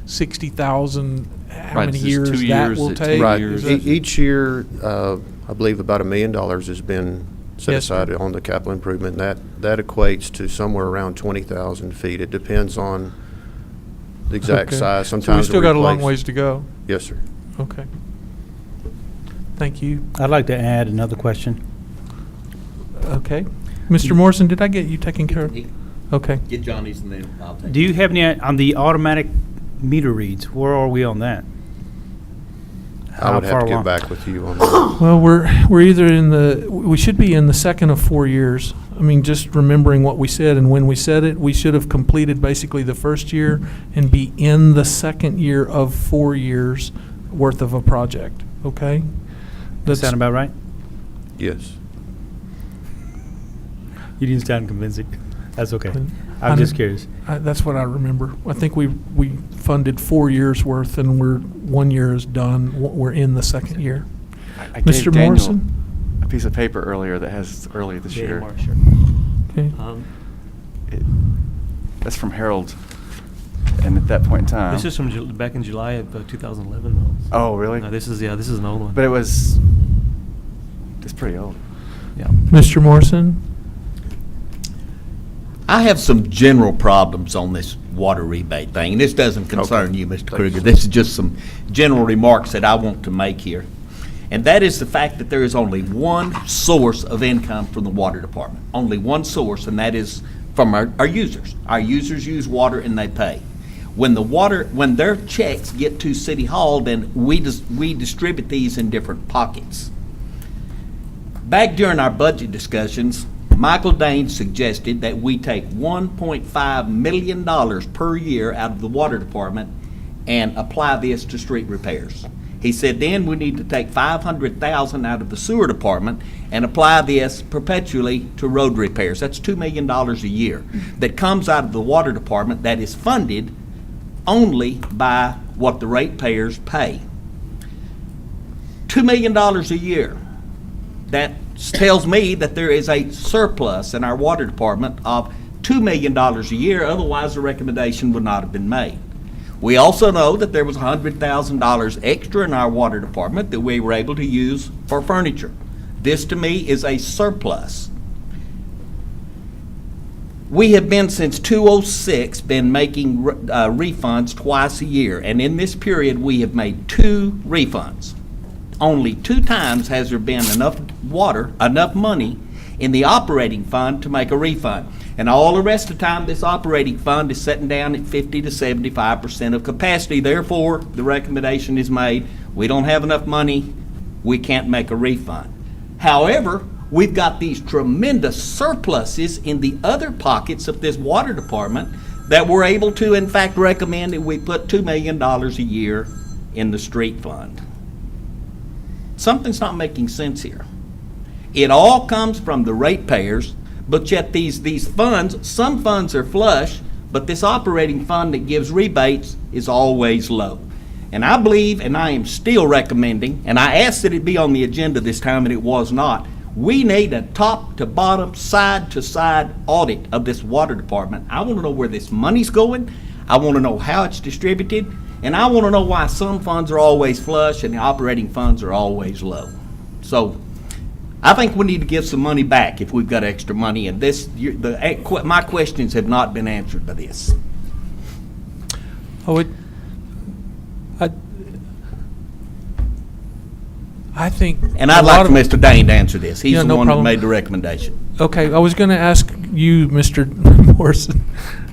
1,060,000, how Right, many is this years 2 that years, will is it 10 take? Right. years? Each year, I believe about $1 million has been set Yes, sir. aside on the capital improvement. That equates to somewhere around 20,000 feet. It depends on the exact Okay. size. So we Sometimes still got a long replace- ways to go. Yes, sir. Okay. Thank you. I'd like to add another question. Okay. Mr. Morrison, did I get you taken care of? Okay. Get Johnny's and then I'll take it. Do you have any, on the automatic meter reads, where are we on that? I would How have far to get along? back with you on that. Well, we're either we should be in the second of 4 years. I mean, just remembering what we said and when we said it, we should have completed basically the first year and be in the second year of 4 years worth of a project, okay? Does that sound about right? Yes. You didn't sound convincing. That's okay. I I'm just didn't- curious. That's what I remember. I think we funded 4 years worth and 1 year is done. We're in the second year. I gave Mr. Daniel Morrison? a piece of paper earlier that has early this year. Okay. That's from Harold, And at that point in time. This is from back in July of 2011, though. Oh, really? This is an old one. But it's pretty old. Yeah. Mr. Morrison? I have some general problems on this water rebate thing, and this doesn't concern you, Mr. Kruger. This is just some general remarks that I want to make here. And that is the fact that there is only one source of income from the water department. Only one source, and that is from our users. Our users use water and they pay. When their checks get to City Hall, then we distribute these in different pockets. Back during our budget discussions, Michael Dane suggested that we take $1.5 million per year out of the water department and apply this to street repairs. He said then we need to take $500,000 out of the sewer department and apply this perpetually to road repairs. That's $2 million a year that comes out of the water department that is funded only by what the ratepayers pay. $2 million a year. That tells me that there is a surplus in our water department of $2 million a year, otherwise the recommendation would not have been made. We also know that there was $100,000 extra in our water department that we were able to use for furniture. This to me is a surplus. We have been since 2006 been making refunds twice a year, and in this period we have made 2 refunds. Only 2 times has there been enough money in the operating fund to make a refund. And all the rest of the time, this operating fund is sitting down at 50 to 75% of capacity. Therefore, the recommendation is made, we don't have enough money, we can't make a refund. However, we've got these tremendous surpluses in the other pockets of this water department that we're able to, in fact, recommend that we put $2 million a year in the street fund. Something's not making sense here. It all comes from the ratepayers, but yet these funds, some funds are flush, but this operating fund that gives rebates is always low. And I believe, and I am still recommending, and I asked that it be on the agenda this time and it was not, we need a top to bottom, side to side audit of this water department. I want to know where this money's going. I want to know how it's distributed. And I want to know why some funds are always flush and the operating funds are always low. So I think we need to give some money back if we've got extra money. And my questions have not been answered by this. I think. And I'd like for Mr. Dane to answer this. He's the one who made the recommendation. Okay, I was going to ask you, Mr. Morrison.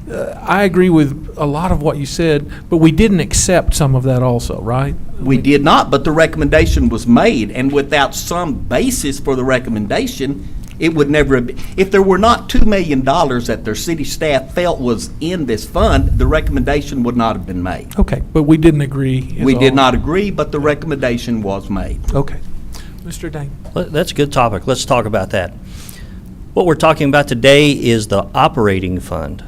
I agree with a lot of what you said, but we didn't accept some of that also, right? We did not, but the recommendation was made, and without some basis for the recommendation, it would never have been. If there were not $2 million that their city staff felt was in this fund, the recommendation would not have been made. Okay, but we didn't agree. We did not agree, but the recommendation was made. Okay. Mr. Dane. That's a good topic. Let's talk about that. What we're talking about today is the operating fund.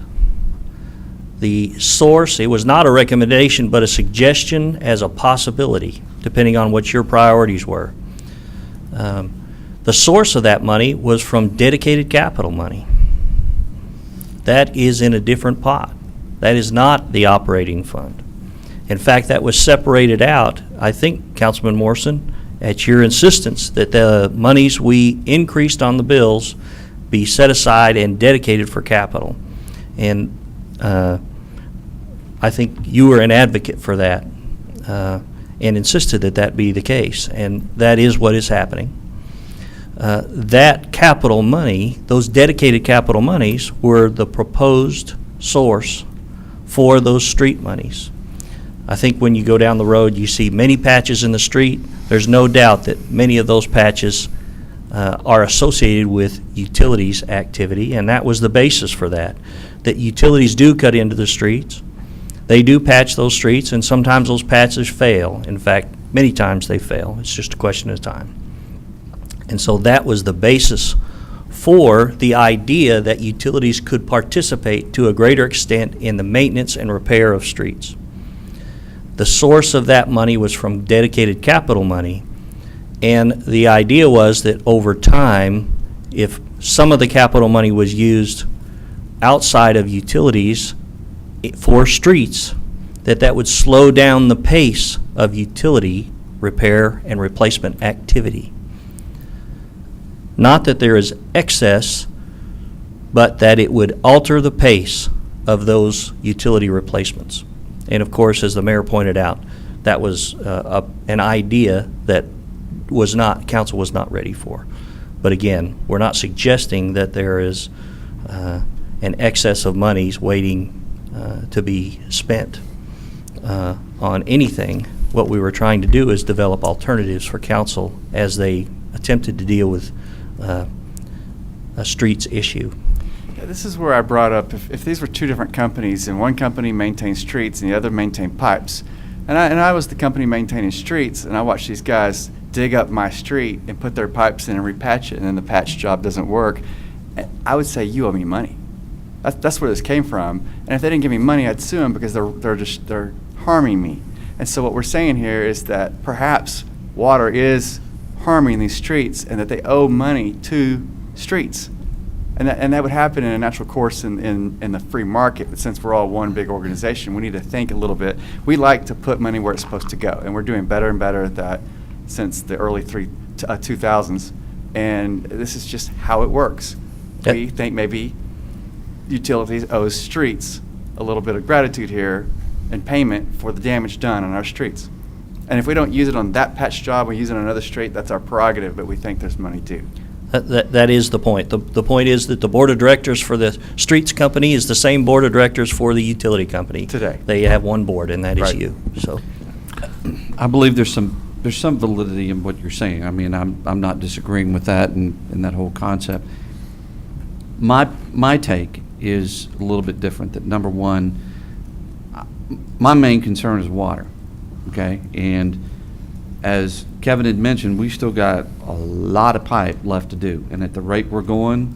The source, it was not a recommendation, but a suggestion as a possibility, depending on what your priorities were. The source of that money was from dedicated capital money. That is in a different pot. That is not the operating fund. In fact, that was separated out, I think, Councilman Morrison, at your insistence that the monies we increased on the bills be set aside and dedicated for capital. And I think you were an advocate for that and insisted that that be the case, and that is what is happening. That capital money, those dedicated capital monies, were the proposed source for those street monies. I think when you go down the road, you see many patches in the street. There's no doubt that many of those patches are associated with utilities activity, and that was the basis for that. That utilities do cut into the streets. They do patch those streets, and sometimes those patches fail. In fact, many times they fail. It's just a question of time. And so that was the basis for the idea that utilities could participate to a greater extent in the maintenance and repair of streets. The source of that money was from dedicated capital money, and the idea was that over time, if some of the capital money was used outside of utilities for streets, that would slow down the pace of utility repair and replacement activity. Not that there is excess, but that it would alter the pace of those utility replacements. And of course, as the mayor pointed out, that was an idea that council was not ready for. But again, we're not suggesting that there is an excess of monies waiting to be spent on anything. What we were trying to do is develop alternatives for council as they attempted to deal with a streets issue. Yeah, this is where I brought up, if these were two different companies and one company maintains streets and the other maintained pipes, and I was the company maintaining streets, and I watched these guys dig up my street and put their pipes in and repatch it, and then the patch job doesn't work, I would say, you owe me money. That's where this came from. And if they didn't give me money, I'd sue them because they're harming me. And so what we're saying here is that perhaps water is harming these streets and that they owe money to streets. And that would happen in a natural course in the free market, but since we're all one big organization, we need to think a little bit. We like to put money where it's supposed to go, and we're doing better and better at that since the early 2000s, and this is just how it works. We think maybe utilities owes streets a little bit of gratitude here and payment for the damage done on our streets. And if we don't use it on that patch job, we use it on another street, that's our prerogative, but we think there's money due. That is the point. The point is that the board of directors for the streets company is the same board of directors for the utility company. Today. They have one board, and that is Right. you. So, I believe there's some validity in what you're saying. I mean, I'm not disagreeing with that and that whole concept. My take is a little bit different. That number one, my main concern is water, okay? And as Kevin had mentioned, we still got a lot of pipe left to do. And at the rate we're going,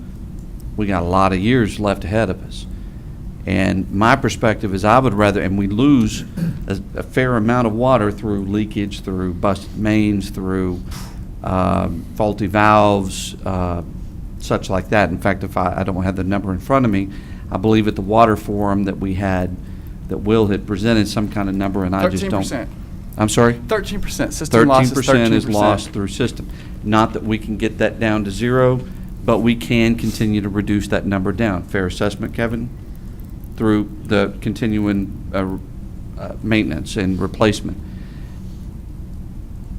we got a lot of years left ahead of us. And my perspective is I would rather, and we lose a fair amount of water through leakage, through busted mains, through faulty valves, such like that. In fact, if I don't have the number in front of me, I believe at the water forum that we had, that Will had presented some kind of number, and I just don't. 13%. I'm sorry? 13%. System loss is 13%. Is lost through system. Not that we can get that down to zero, but we can continue to reduce that number down. Fair assessment, Kevin? Through the continuing maintenance and replacement.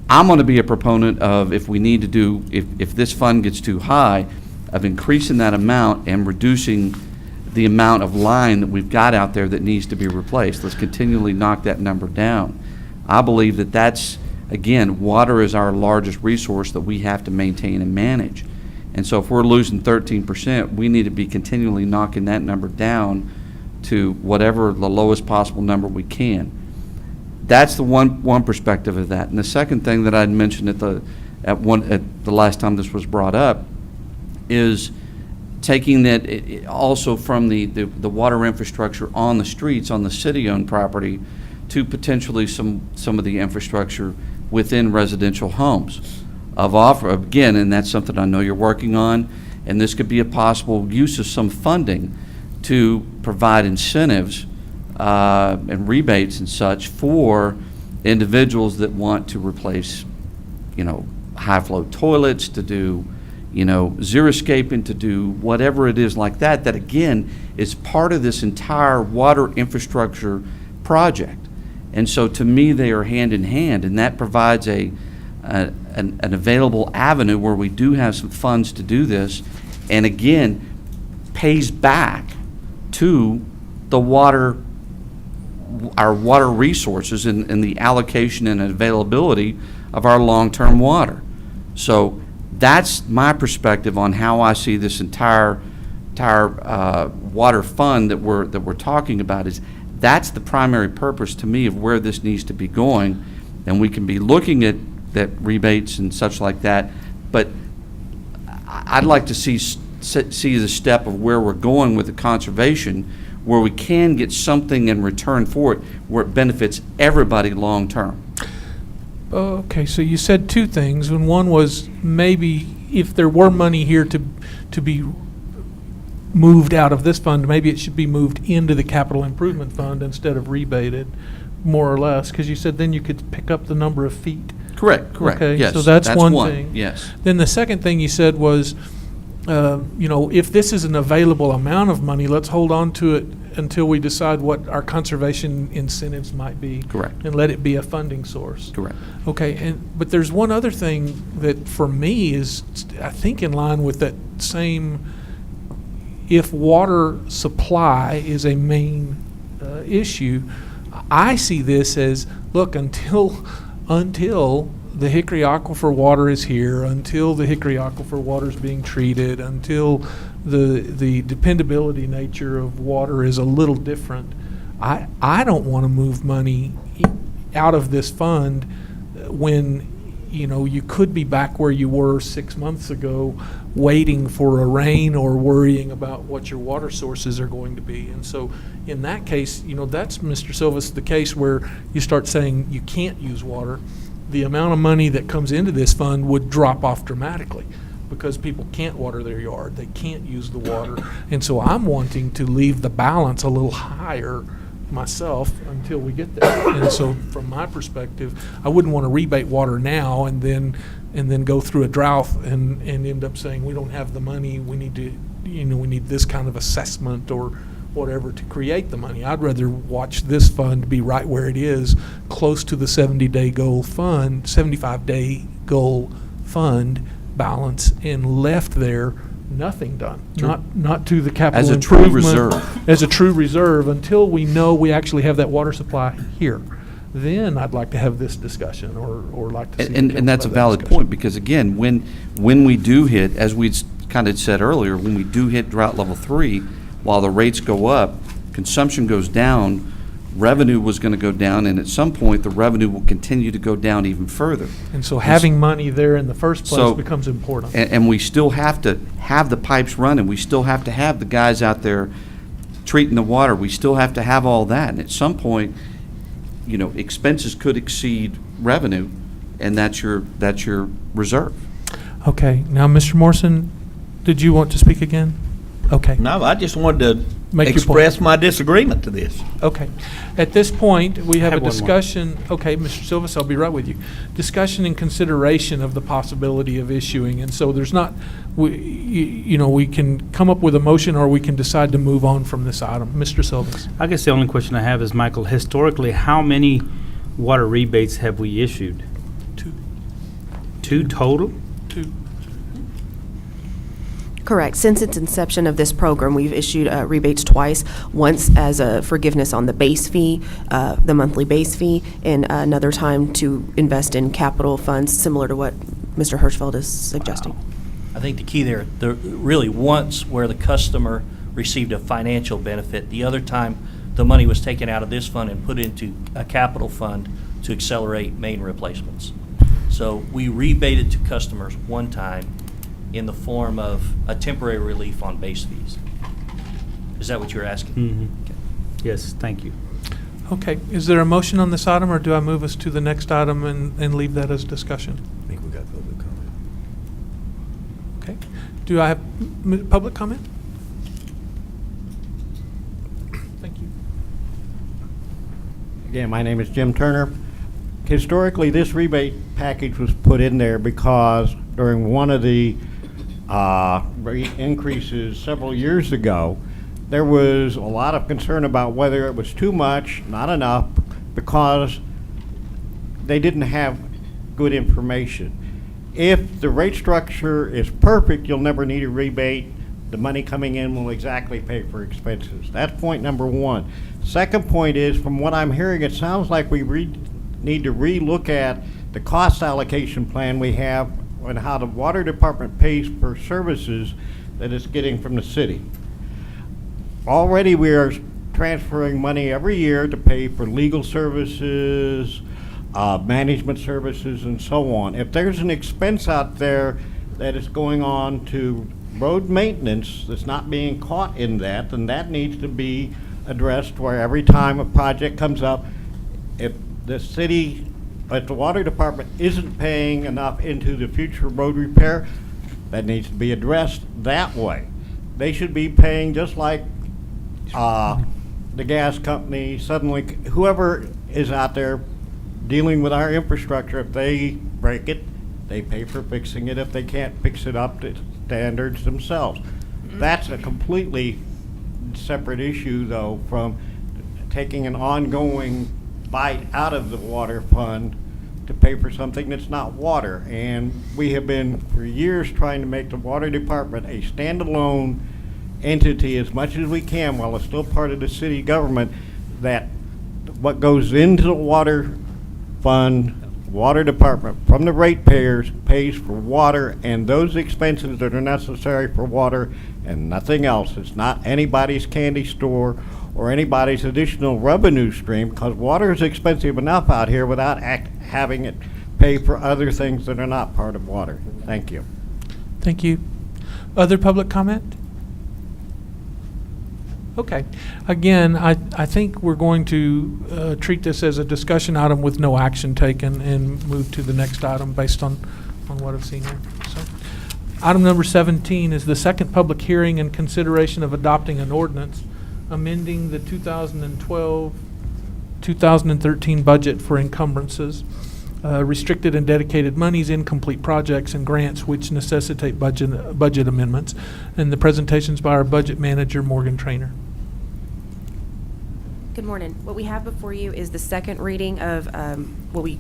I'm going to be a proponent of, if we need to do, if this fund gets too high, of increasing that amount and reducing the amount of line that we've got out there that needs to be replaced. Let's continually knock that number down. I believe that that's, again, water is our largest resource that we have to maintain and manage. And so if we're losing 13%, we need to be continually knocking that number down to whatever the lowest possible number we can. That's the one perspective of that. And the second thing that I'd mentioned at the last time this was brought up is taking that also from the water infrastructure on the streets, on the city-owned property, to potentially some of the infrastructure within residential homes. Again, and that's something I know you're working on, and this could be a possible use of some funding to provide incentives and rebates and such for individuals that want to replace, high-flow toilets, to do, xeriscaping, to do whatever it is like that, that again is part of this entire water infrastructure project. And so to me, they are hand in hand, and that provides an available avenue where we do have some funds to do this, and again, pays back to the our water resources and the allocation and availability of our long-term water. So that's my perspective on how I see this entire water fund that we're talking about. Is that's the primary purpose to me of where this needs to be going, and we can be looking at rebates and such like that. But I'd like to see the step of where we're going with the conservation, where we can get something in return for it, where it benefits everybody long term. Okay, so you said two things, and one was maybe if there were money here to be moved out of this fund, maybe it should be moved into the capital improvement fund instead of rebated, more or less, because you said then you could pick up the number of feet. Correct, Okay, yes. so that's one one, thing. yes. Then the second thing you said was, if this is an available amount of money, let's hold on to it until we decide what our conservation incentives might be. Correct. And let it be a funding source. Correct. Okay, but there's one other thing that for me is, I think, in line with that same, if water supply is a main issue, I see this as, look, until the Hickory Aquifer water is here, until the Hickory Aquifer water is being treated, until the dependability nature of water is a little different, I don't want to move money out of this fund when, you could be back where you were 6 months ago, waiting for a rain or worrying about what your water sources are going to be. And so in that case, that's, Mr. Silvas, the case where you start saying you can't use water. The amount of money that comes into this fund would drop off dramatically because people can't water their yard. They can't use the water. And so I'm wanting to leave the balance a little higher myself until we get there. And so from my perspective, I wouldn't want to rebate water now and then go through a drought and end up saying we don't have the money, we need to, we need this kind of assessment or whatever to create the money. I'd rather watch this fund be right where it is, close to the 70-day goal fund, 75-day goal fund balance, and left there, nothing done. Not to the capital As a true improvement. reserve. As a true reserve, until we know we actually have that water supply here. Then I'd like to have this discussion or like to see. And that's a valid point, because again, when we do hit, as we kind of said earlier, when we do hit drought level 3, while the rates go up, consumption goes down, revenue was going to go down, and at some point, the revenue will continue to go down even further. And so having money there in the first place becomes important. And we still have to have the pipes running. We still have to have the guys out there treating the water. We still have to have all that. And at some point, expenses could exceed revenue, and that's your reserve. Okay. Now, Mr. Morrison, did you want to speak again? Okay. No, I just wanted to Make your express point. my disagreement to this. Okay. At this point, we have a have one more. discussion. Okay, Mr. Silvas, I'll be right with you. Discussion and consideration of the possibility of issuing. And so there's not, we can come up with a motion or we can decide to move on from this item. Mr. Silvas. I guess the only question I have is, Michael, historically, how many water rebates have we issued? 2. 2 total? 2. Correct. Since its inception of this program, we've issued rebates twice, once as a forgiveness on the base fee, the monthly base fee, and another time to invest in capital funds, similar to what Mr. Hirschfeld is suggesting. I think the key there, really once where the customer received a financial benefit, the other time the money was taken out of this fund and put into a capital fund to accelerate main replacements. So we rebated to customers one time in the form of a temporary relief on base fees. Is that what you're asking? Mm-hmm. Okay. Yes, thank you. Okay. Is there a motion on this item or do I move us to the next item and leave that as discussion? I think we got public comment. Okay. Do I have public comment? Thank you. Again, my name is Jim Turner. Historically, this rebate package was put in there because during one of the rate increases several years ago, there was a lot of concern about whether it was too much, not enough, because they didn't have good information. If the rate structure is perfect, you'll never need a rebate. The money coming in will exactly pay for expenses. That's point number one. Second point is, from what I'm hearing, it sounds like we need to relook at the cost allocation plan we have and how the water department pays for services that it's getting from the city. Already we are transferring money every year to pay for legal services, management services, and so on. If there's an expense out there that is going on to road maintenance that's not being caught in that, then that needs to be addressed, where every time a project comes up, if the water department isn't paying enough into the future road repair, that needs to be addressed that way. they should be paying just like the gas company, suddenly, whoever is out there dealing with our infrastructure, if they break it, they pay for fixing it if they can't fix it up to standards themselves. That's a completely separate issue, though, from taking an ongoing bite out of the water fund to pay for something that's not water. And we have been, for years, trying to make the water department a standalone entity as much as we can while it's still part of the city government, that what goes into the water fund, water department, from the ratepayers, pays for water and those expenses that are necessary for water and nothing else. It's not anybody's candy store or anybody's additional revenue stream, because water is expensive enough out here without having it pay for other things that are not part of water. Thank you. Thank you. Other public comment? Okay. Again, I think we're going to treat this as a discussion item with no action taken and move to the next item based on what I've seen here. So, item number 17 is the second public hearing and consideration of adopting an ordinance amending the 2012-2013 budget for encumbrances, restricted and dedicated monies, incomplete projects, and grants which necessitate budget amendments. And the presentations by our budget manager, Morgan Trainer. Good morning. What we have before you is the second reading of what we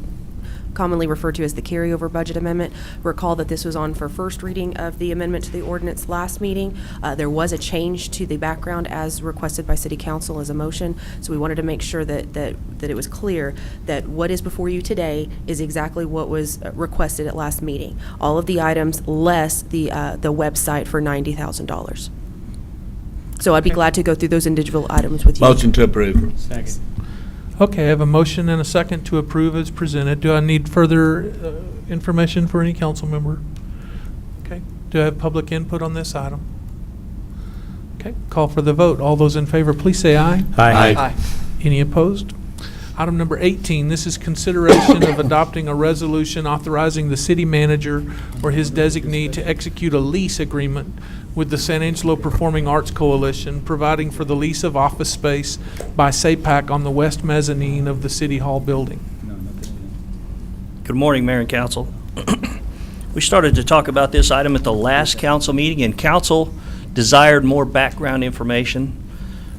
commonly refer to as the carryover budget amendment. Recall that this was on for first reading of the amendment to the ordinance last meeting. There was a change to the background as requested by City Council as a motion, so we wanted to make sure that it was clear that what is before you today is exactly what was requested at last meeting. All of the items less the website for $90,000. So I'd be glad to go through those individual items with you. Motion to approve. Second. Okay, I have a motion and a second to approve as presented. Do I need further information for any council member? Okay. Do I have public input on this item? Okay, call for the vote. All those in favor, please say aye. Aye. Any opposed? Item number 18, this is consideration of adopting a resolution authorizing the city manager or his designee to execute a lease agreement with the San Angelo Performing Arts Coalition, providing for the lease of office space by SAPAC on the west mezzanine of the City Hall building. Good morning, Mayor and Council. We started to talk about this item at the last council meeting, and council desired more background information.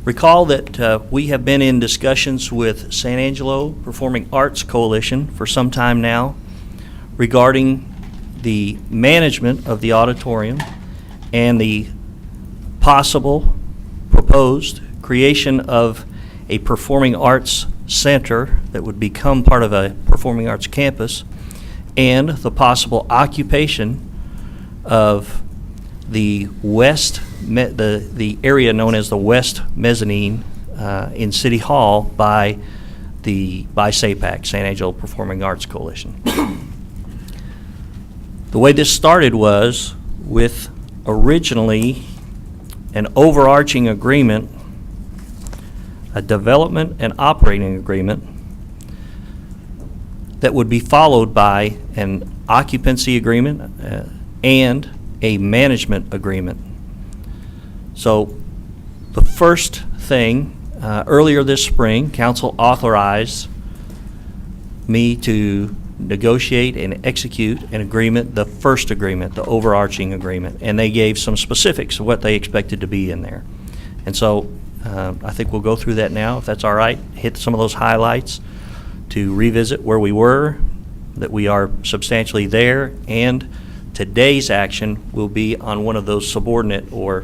Recall that we have been in discussions with San Angelo Performing Arts Coalition for some time now regarding the management of the auditorium and the possible proposed creation of a performing arts center that would become part of a performing arts campus, and the possible occupation of the the area known as the west mezzanine in City Hall by SAPAC, San Angelo Performing Arts Coalition. The way this started was with originally an overarching agreement, a development and operating agreement that would be followed by an occupancy agreement and a management agreement. So the first thing, earlier this spring, council authorized me to negotiate and execute an agreement, the first agreement, the overarching agreement, and they gave some specifics of what they expected to be in there. And so I think we'll go through that now, if that's all right, hit some of those highlights to revisit where we were, that we are substantially there, and today's action will be on one of those subordinate or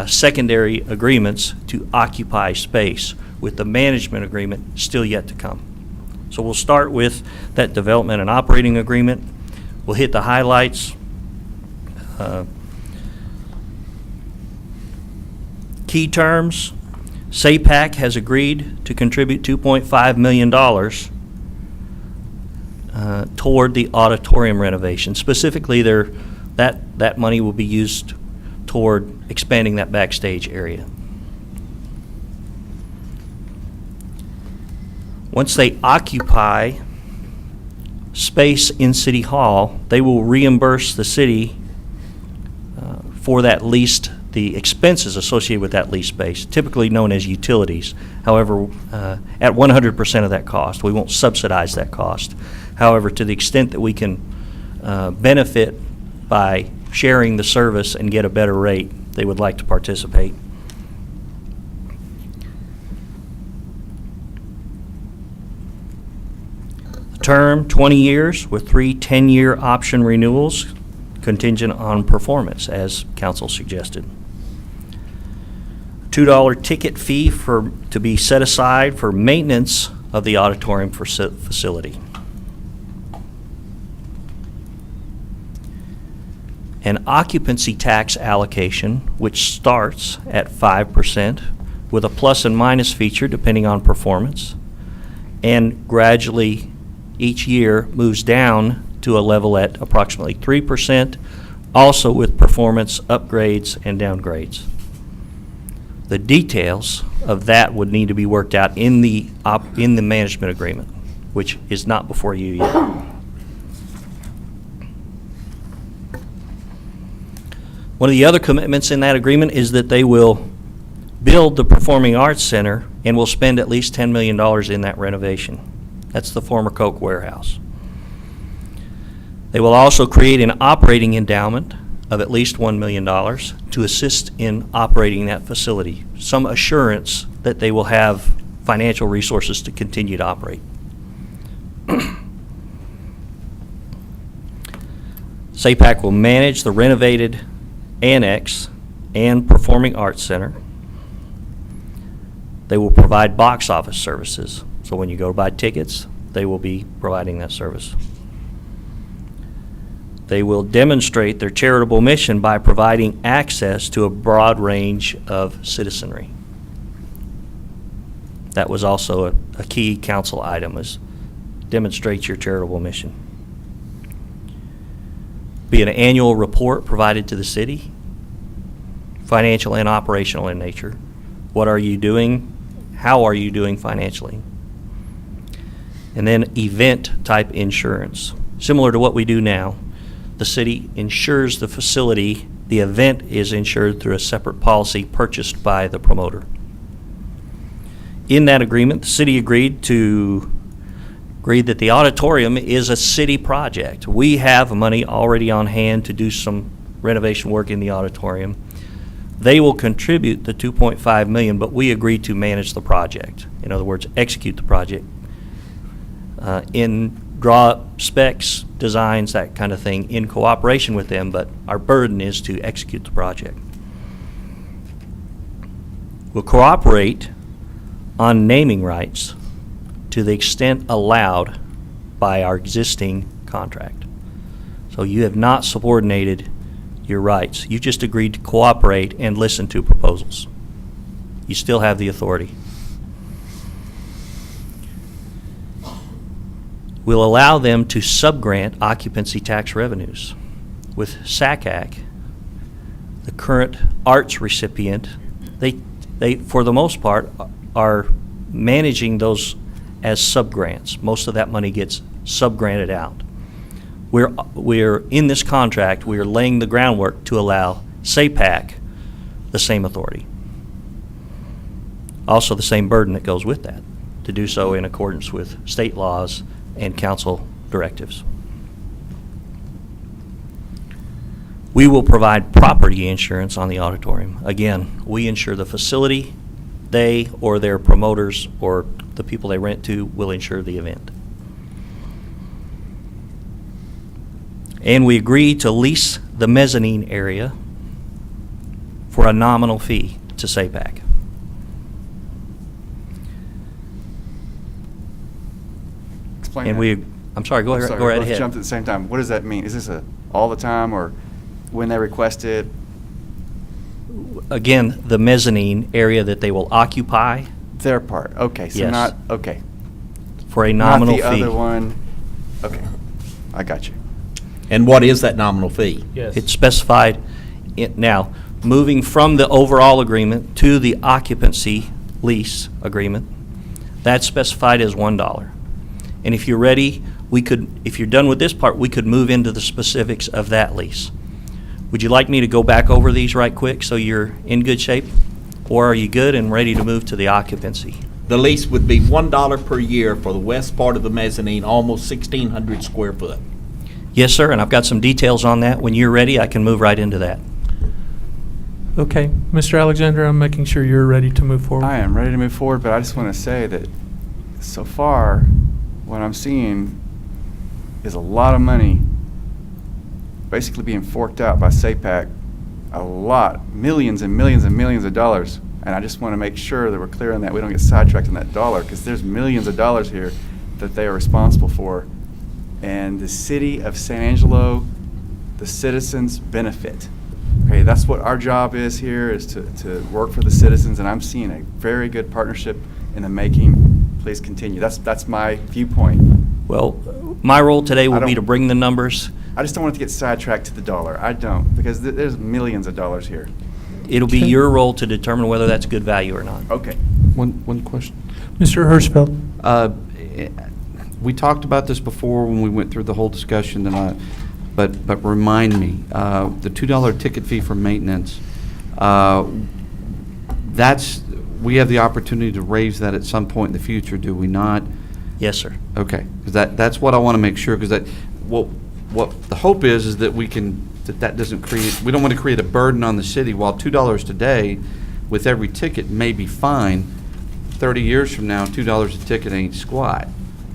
secondary agreements to occupy space, with the management agreement still yet to come. So we'll start with that development and operating agreement. We'll hit the highlights. Key terms: SAPAC has agreed to contribute $2.5 million toward the auditorium renovation. Specifically, that money will be used toward expanding that backstage area. Once they occupy space in City Hall, they will reimburse the city for that leased the expenses associated with that lease space, typically known as utilities. However, at 100% of that cost, we won't subsidize that cost. However, to the extent that we can benefit by sharing the service and get a better rate, they would like to participate. Term, 20 years with 3 10-year option renewals, contingent on performance, as council suggested. $2 ticket fee to be set aside for maintenance of the auditorium facility. An occupancy tax allocation, which starts at 5% with a plus and minus feature depending on performance, and gradually each year moves down to a level at approximately 3%, also with performance upgrades and downgrades. The details of that would need to be worked out in the management agreement, which is not before you yet. One of the other commitments in that agreement is that they will build the Performing Arts Center and will spend at least $10 million in that renovation. That's the former Coke warehouse. They will also create an operating endowment of at least $1 million to assist in operating that facility, some assurance that they will have financial resources to continue to operate. SAPAC will manage the renovated annex and Performing Arts Center. They will provide box office services. So when you go to buy tickets, they will be providing that service. They will demonstrate their charitable mission by providing access to a broad range of citizenry. That was also a key council item, is demonstrate your charitable mission. Be an annual report provided to the city, financial and operational in nature. What are you doing? How are you doing financially? And then event type insurance. Similar to what we do now, the city insures the facility. The event is insured through a separate policy purchased by the promoter. In that agreement, the city agreed that the auditorium is a city project. We have money already on hand to do some renovation work in the auditorium. They will contribute the $2.5 million, but we agreed to manage the project. In other words, execute the project. Draw specs, designs, that kind of thing in cooperation with them, but our burden is to execute the project. We'll cooperate on naming rights to the extent allowed by our existing contract. So you have not subordinated your rights. You just agreed to cooperate and listen to proposals. You still have the authority. We'll allow them to subgrant occupancy tax revenues. With SACAC, the current arts recipient, they for the most part are managing those as subgrants. Most of that money gets subgranted out. We're in this contract, we are laying the groundwork to allow SAPAC the same authority. Also the same burden that goes with that, to do so in accordance with state laws and council directives. We will provide property insurance on the auditorium. Again, we insure the facility. They or their promoters or the people they rent to will insure the event. And we agree to lease the mezzanine area for a nominal fee to SAPAC. Explain And that. I'm sorry, go I'm ahead. sorry, Go right both ahead. jumped at the same time. What does that mean? Is this all the time, or when they request it? Again, the mezzanine area that they will occupy Their part. Okay, so Yes. not, okay. for a nominal Not the fee. other one. Okay, I got you. And what is that nominal fee? Yes. It's specified. Now, moving from the overall agreement to the occupancy lease agreement, that's specified as $1. And if you're ready, if you're done with this part, we could move into the specifics of that lease. Would you like me to go back over these right quick so you're in good shape? Or are you good and ready to move to the occupancy? The lease would be $1 per year for the west part of the mezzanine, almost 1,600 square foot. Yes, sir, and I've got some details on that. When you're ready, I can move right into that. Okay, Mr. Alexander, I'm making sure you're ready to move forward. I am ready to move forward, but I just want to say that so far, what I'm seeing is a lot of money basically being forked out by SAPAC, a lot, millions and millions and millions of dollars. And I just want to make sure that we're clear on that. We don't get sidetracked on that dollar, because there's millions of dollars here that they are responsible for. And the city of San Angelo, the citizens benefit. Okay, that's what our job is here, is to work for the citizens, and I'm seeing a very good partnership in the making. Please continue. That's my viewpoint. Well, my role today will be don't- to bring the numbers. I just don't want it to get sidetracked to the dollar. I don't, because there's millions of dollars here. It'll be your role to determine whether that's good value or not. Okay. One question. Mr. Hirschfeld? We talked about this before when we went through the whole discussion, but remind me, the $2 ticket fee for maintenance, we have the opportunity to raise that at some point in the future, do we not? Yes, sir. Okay, because that's what I want to make sure, because what the hope is that we can, that doesn't create, we don't want to create a burden on the city. While $2 today with every ticket may be fine, 30 years from now, $2 a ticket ain't squat.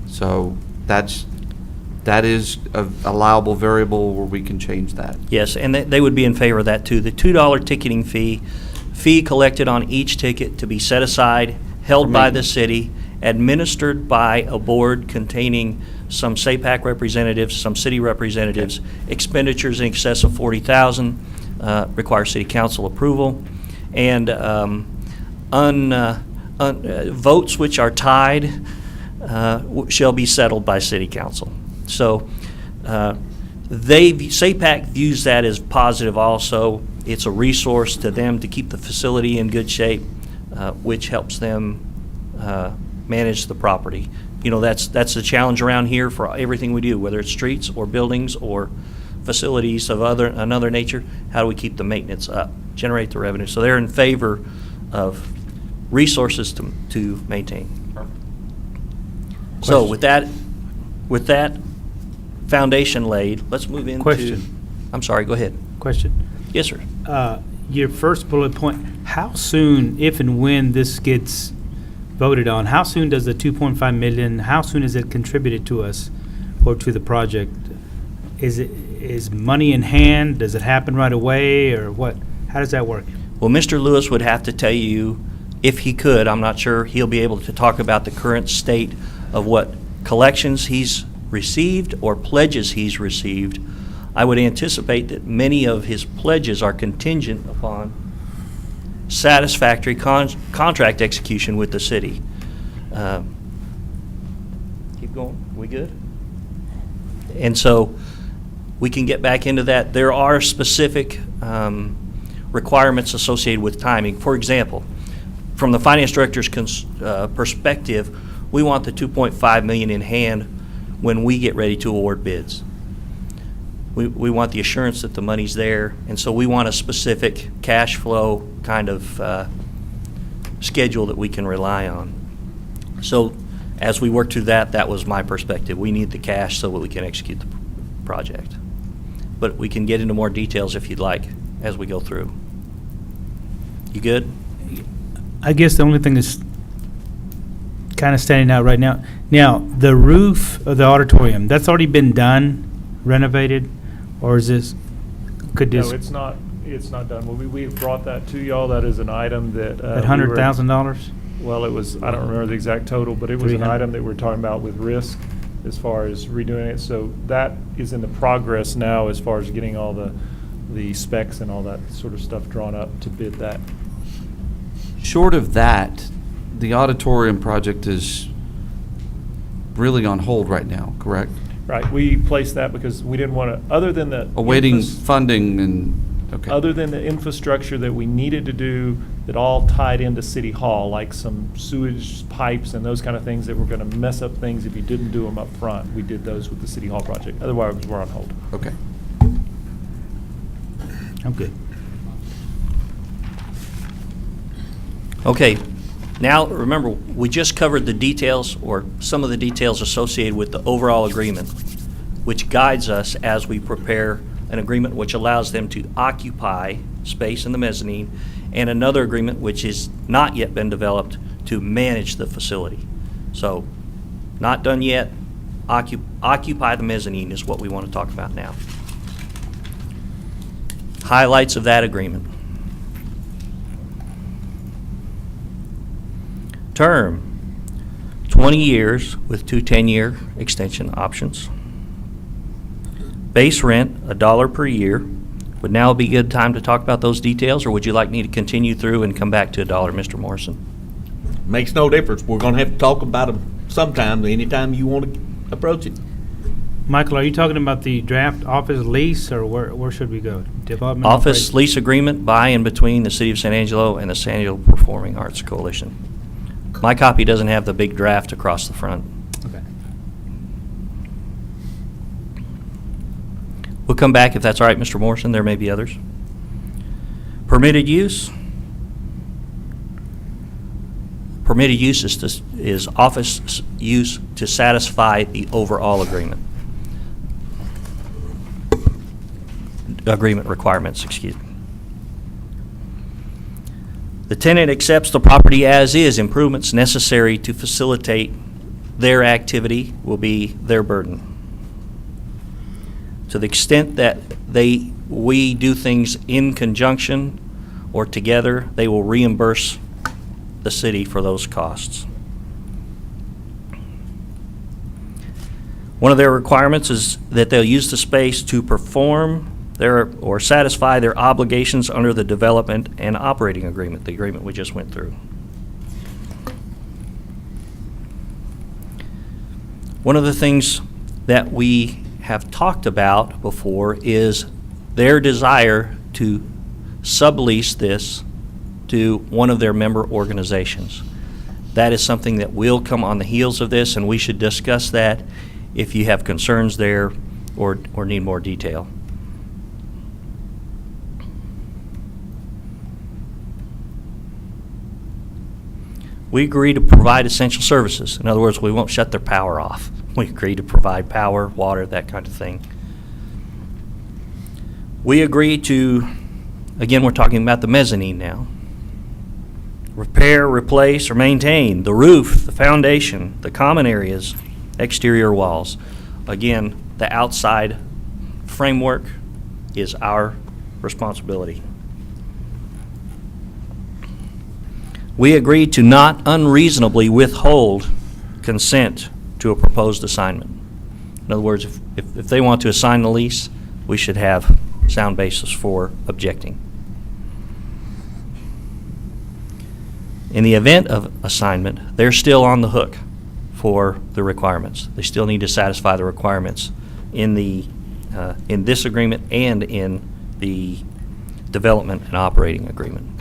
So that is a allowable variable where we can change that. Yes, and they would be in favor of that too. The $2 ticketing fee collected on each ticket to be set aside, held by the city, administered by a board containing some SAPAC representatives, some city representatives, expenditures in excess of $40,000, require city council approval, and votes which are tied shall be settled by city council. So SAPAC views that as positive also. It's a resource to them to keep the facility in good shape, which helps them manage the property. You know, that's the challenge around here for everything we do, whether it's streets or buildings or facilities of another nature. How do we keep the maintenance up, generate the revenue? So they're in favor of resources to maintain. So with that foundation laid, let's move into. Question. I'm sorry, go ahead. Question. Yes, sir. Your first bullet point, how soon, if and when this gets voted on, how soon does the 2.5 million, how soon is it contributed to us or to the project? Is money in hand? Does it happen right away, or what? How does that work? Well, Mr. Lewis would have to tell you, if he could, I'm not sure he'll be able to talk about the current state of what collections he's received or pledges he's received. I would anticipate that many of his pledges are contingent upon satisfactory contract execution with the city. Keep going. We good? And so we can get back into that. There are specific requirements associated with timing. For example, from the finance director's perspective, we want the $2.5 million in hand when we get ready to award bids. We want the assurance that the money's there, and so we want a specific cash flow kind of schedule that we can rely on. So as we work through that was my perspective. We need the cash so that we can execute the project. But we can get into more details if you'd like as we go through. You good? I guess the only thing that's kind of standing out right now, the roof of the auditorium, that's already been done, renovated, or is this, could this? No, it's not done. Well, we brought that to y'all. That is an item that. At $100,000? Well, it was, I don't remember the exact total, but it was an 300. item that we're talking about with risk as far as redoing it. So that is in the progress now as far as getting all the specs and all that sort of stuff drawn up to bid that. Short of that, the auditorium project is really on hold right now, correct? Right, we placed that because we didn't want to, other than the. Awaiting funding and, okay. Other than the infrastructure that we needed to do that all tied into City Hall, like some sewage pipes and those kind of things that were going to mess up things if you didn't do them up front. We did those with the City Hall project. Otherwise, we're on hold. Okay. I'm good. Okay, now remember, we just covered the details or some of the details associated with the overall agreement, which guides us as we prepare an agreement which allows them to occupy space in the mezzanine, and another agreement which has not yet been developed to manage the facility. So, not done yet. Occupy the mezzanine is what we want to talk about now. Highlights of that agreement. Term, 20 years with 2 10-year extension options. Base rent, $1 per year. Would now be a good time to talk about those details, or would you like me to continue through and come back to $1, Mr. Morrison? Makes no difference. We're going to have to talk about them sometime, anytime you want to approach it. Michael, are you talking about the draft office lease, or where should we go? Development Office operation? lease agreement by and between the City of San Angelo and the San Angelo Performing Arts Coalition. My copy doesn't have the big draft across the front. Okay. We'll come back if that's all right, Mr. Morrison. There may be others. Permitted use. Permitted use is office use to satisfy the overall agreement. Agreement requirements, excuse me. The tenant accepts the property as is. Improvements necessary to facilitate their activity will be their burden. To the extent that we do things in conjunction or together, they will reimburse the city for those costs. One of their requirements is that they'll use the space to perform or satisfy their obligations under the development and operating agreement, the agreement we just went through. One of the things that we have talked about before is their desire to sublease this to one of their member organizations. That is something that will come on the heels of this, and we should discuss that if you have concerns there or need more detail. We agree to provide essential services. In other words, we won't shut their power off. We agree to provide power, water, that kind of thing. We agree to, again, we're talking about the mezzanine now. Repair, replace, or maintain the roof, the foundation, the common areas, exterior walls. Again, the outside framework is our responsibility. We agree to not unreasonably withhold consent to a proposed assignment. In other words, if they want to assign the lease, we should have sound basis for objecting. In the event of assignment, they're still on the hook for the requirements. They still need to satisfy the requirements in this agreement and in the development and operating agreement.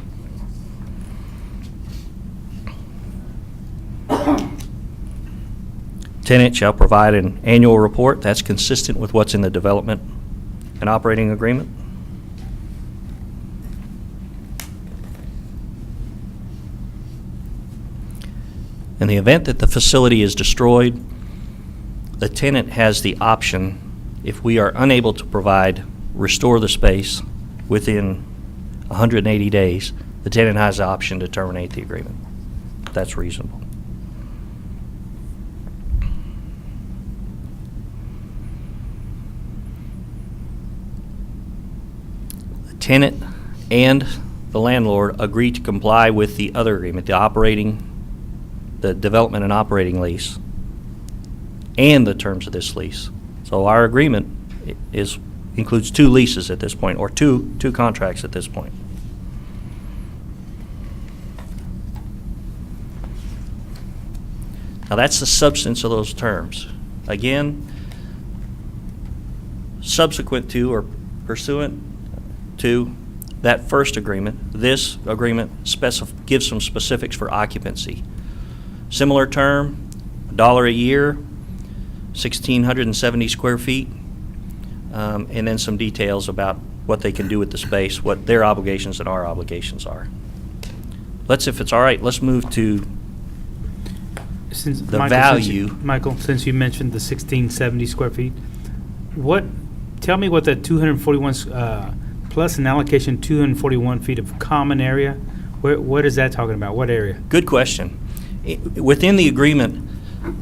Tenant shall provide an annual report that's consistent with what's in the development and operating agreement. In the event that the facility is destroyed, the tenant has the option, if we are unable to restore the space within 180 days, the tenant has the option to terminate the agreement. That's reasonable. The tenant and the landlord agree to comply with the other agreement, the development and operating and the terms of this lease. So our agreement includes 2 leases at this point, or two contracts at this point. Now that's the substance of those terms. Again, subsequent to or pursuant to that first agreement, this agreement gives some specifics for occupancy. Similar term, $1 a year, 1,670 square feet, and then some details about what they can do with the space, what their obligations and our obligations are. If it's all right, let's move to Since the Michael, value. Michael, since you mentioned the 1670 square feet, tell me what that 241 plus an allocation 241 feet of common area, what is that talking about? What area? Good question. Within the agreement,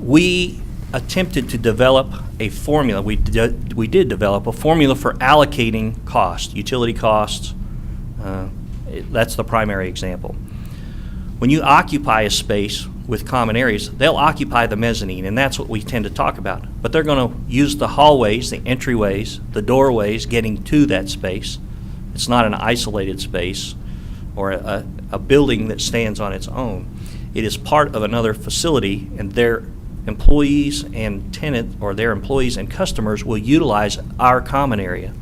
we attempted to develop a formula. We did develop a formula for allocating cost, utility costs. That's the primary example. When you occupy a space with common areas, they'll occupy the mezzanine, and that's what we tend to talk about. But they're going to use the hallways, the entryways, the doorways getting to that space. It's not an isolated space or a building that stands on its own. It is part of another facility, and their employees and tenant, or their employees and customers, will utilize our common area.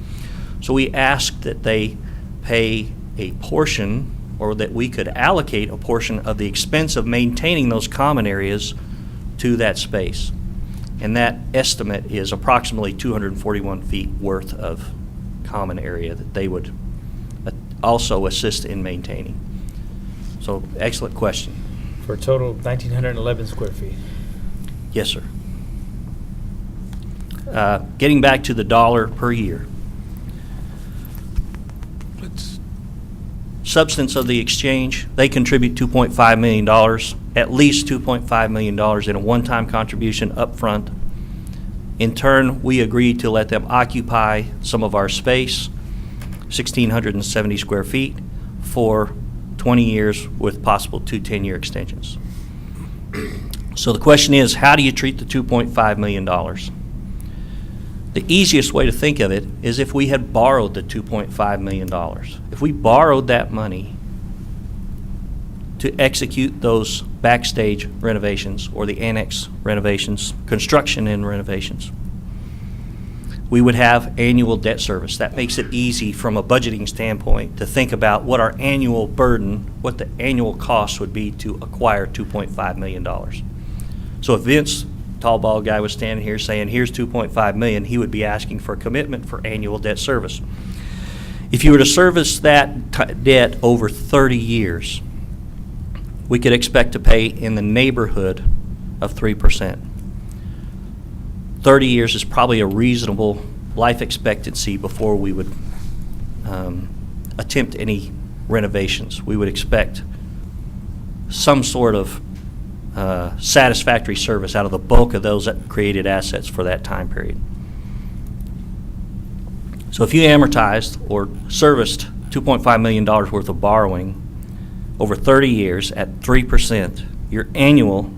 So we ask that they pay a portion, or that we could allocate a portion of the expense of maintaining those common areas to that space. And that estimate is approximately 241 feet worth of common area that they would also assist in maintaining. So, excellent question. For a total of 1,911 square feet. Yes, sir. Getting back to the dollar per year. Substance of the exchange, they contribute $2.5 million, at least $2.5 million in a one-time contribution up front. In turn, we agreed to let them occupy some of our space, 1,670 square feet, for 20 years with possible 2 10-year extensions. So the question is, how do you treat the $2.5 million? The easiest way to think of it is if we had borrowed the $2.5 million. If we borrowed that money to execute those backstage renovations or the annex renovations, construction and renovations, we would have annual debt service. That makes it easy from a budgeting standpoint to think about what our annual burden, what the annual cost would be to acquire $2.5 million. So if Vince, tall bald guy, was standing here saying, here's $2.5 million, he would be asking for a commitment for annual debt service. If you were to service that debt over 30 years, we could expect to pay in the neighborhood of 3%. 30 years is probably a reasonable life expectancy before we would attempt any renovations. We would expect some sort of satisfactory service out of the bulk of those created assets for that time period. So if you amortized or serviced $2.5 million worth of borrowing over 30 years at 3%, your annual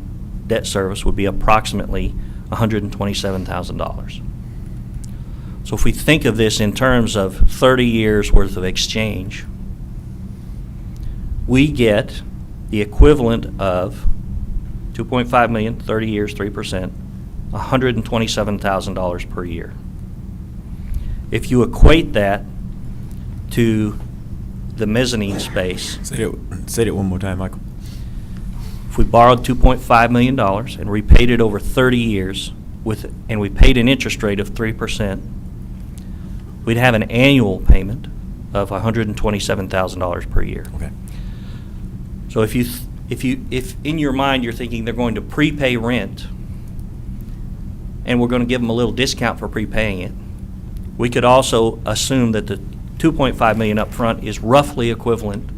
debt service would be approximately $127,000. So if we think of this in terms of 30 years worth of exchange, we get the equivalent of $2.5 million, 30 years, 3%, $127,000 per year. If you equate that to the mezzanine space. Say it one more time, Michael. If we borrowed $2.5 million and repaid it over 30 years and we paid an interest rate of 3%, we'd have an annual payment of $127,000 per year. Okay. So if in your mind you're thinking they're going to prepay rent and we're going to give them a little discount for prepaying it, we could also assume that the $2.5 million up front is roughly equivalent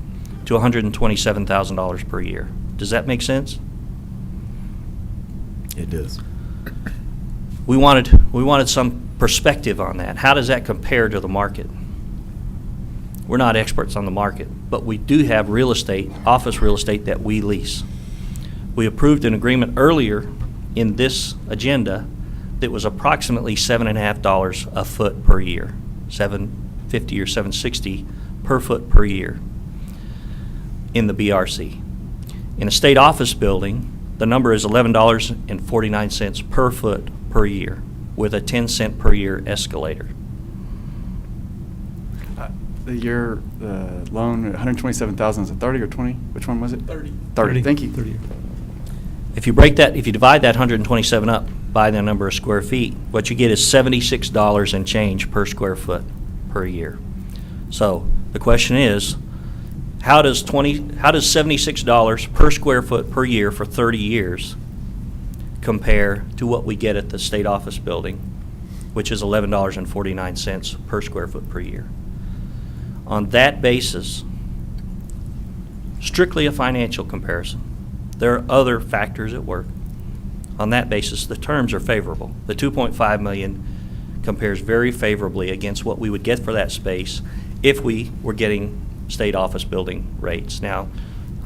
to $127,000 per year. Does that make sense? It does. We wanted some perspective on that. How does that compare to the market? We're not experts on the market, but we do have real estate, office real estate that we lease. We approved an agreement earlier in this agenda that was approximately $7.50 a foot per year, $7.50 or $7.60 per foot per year in the BRC. In a state office building, the number is $11.49 per foot per year with a 10-cent per year escalator. Your loan, 127,000, is it 30 or 20? Which one was it? 30. 30, thank you. 30. If you divide that 127 up by the number of square feet, what you get is $76 and change per square foot per year. So the question is, how does $76 per square foot per year for 30 years compare to what we get at the state office building, which is $11.49 per square foot per year? On that basis, strictly a financial comparison, there are other factors at work. On that basis, the terms are favorable. The $2.5 million compares very favorably against what we would get for that space if we were getting state office building rates. Now,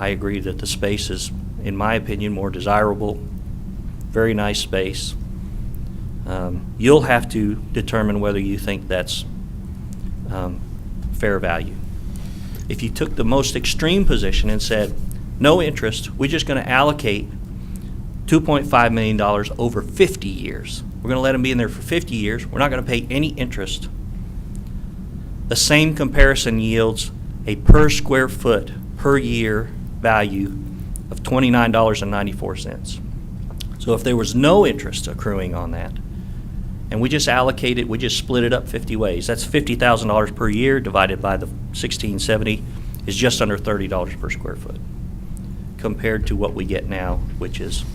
I agree that the space is, in my opinion, more desirable, very nice space. You'll have to determine whether you think that's fair value. If you took the most extreme position and said, no interest, we're just going to allocate $2.5 million over 50 years. We're going to let them be in there for 50 years. We're not going to pay any interest. The same comparison yields a per square foot per year value of $29.94. So if there was no interest accruing on that, and we just allocated, we just split it up 50 ways, that's $50,000 per year divided by the 1670 is just under $30 per square foot, compared to what we get now, which is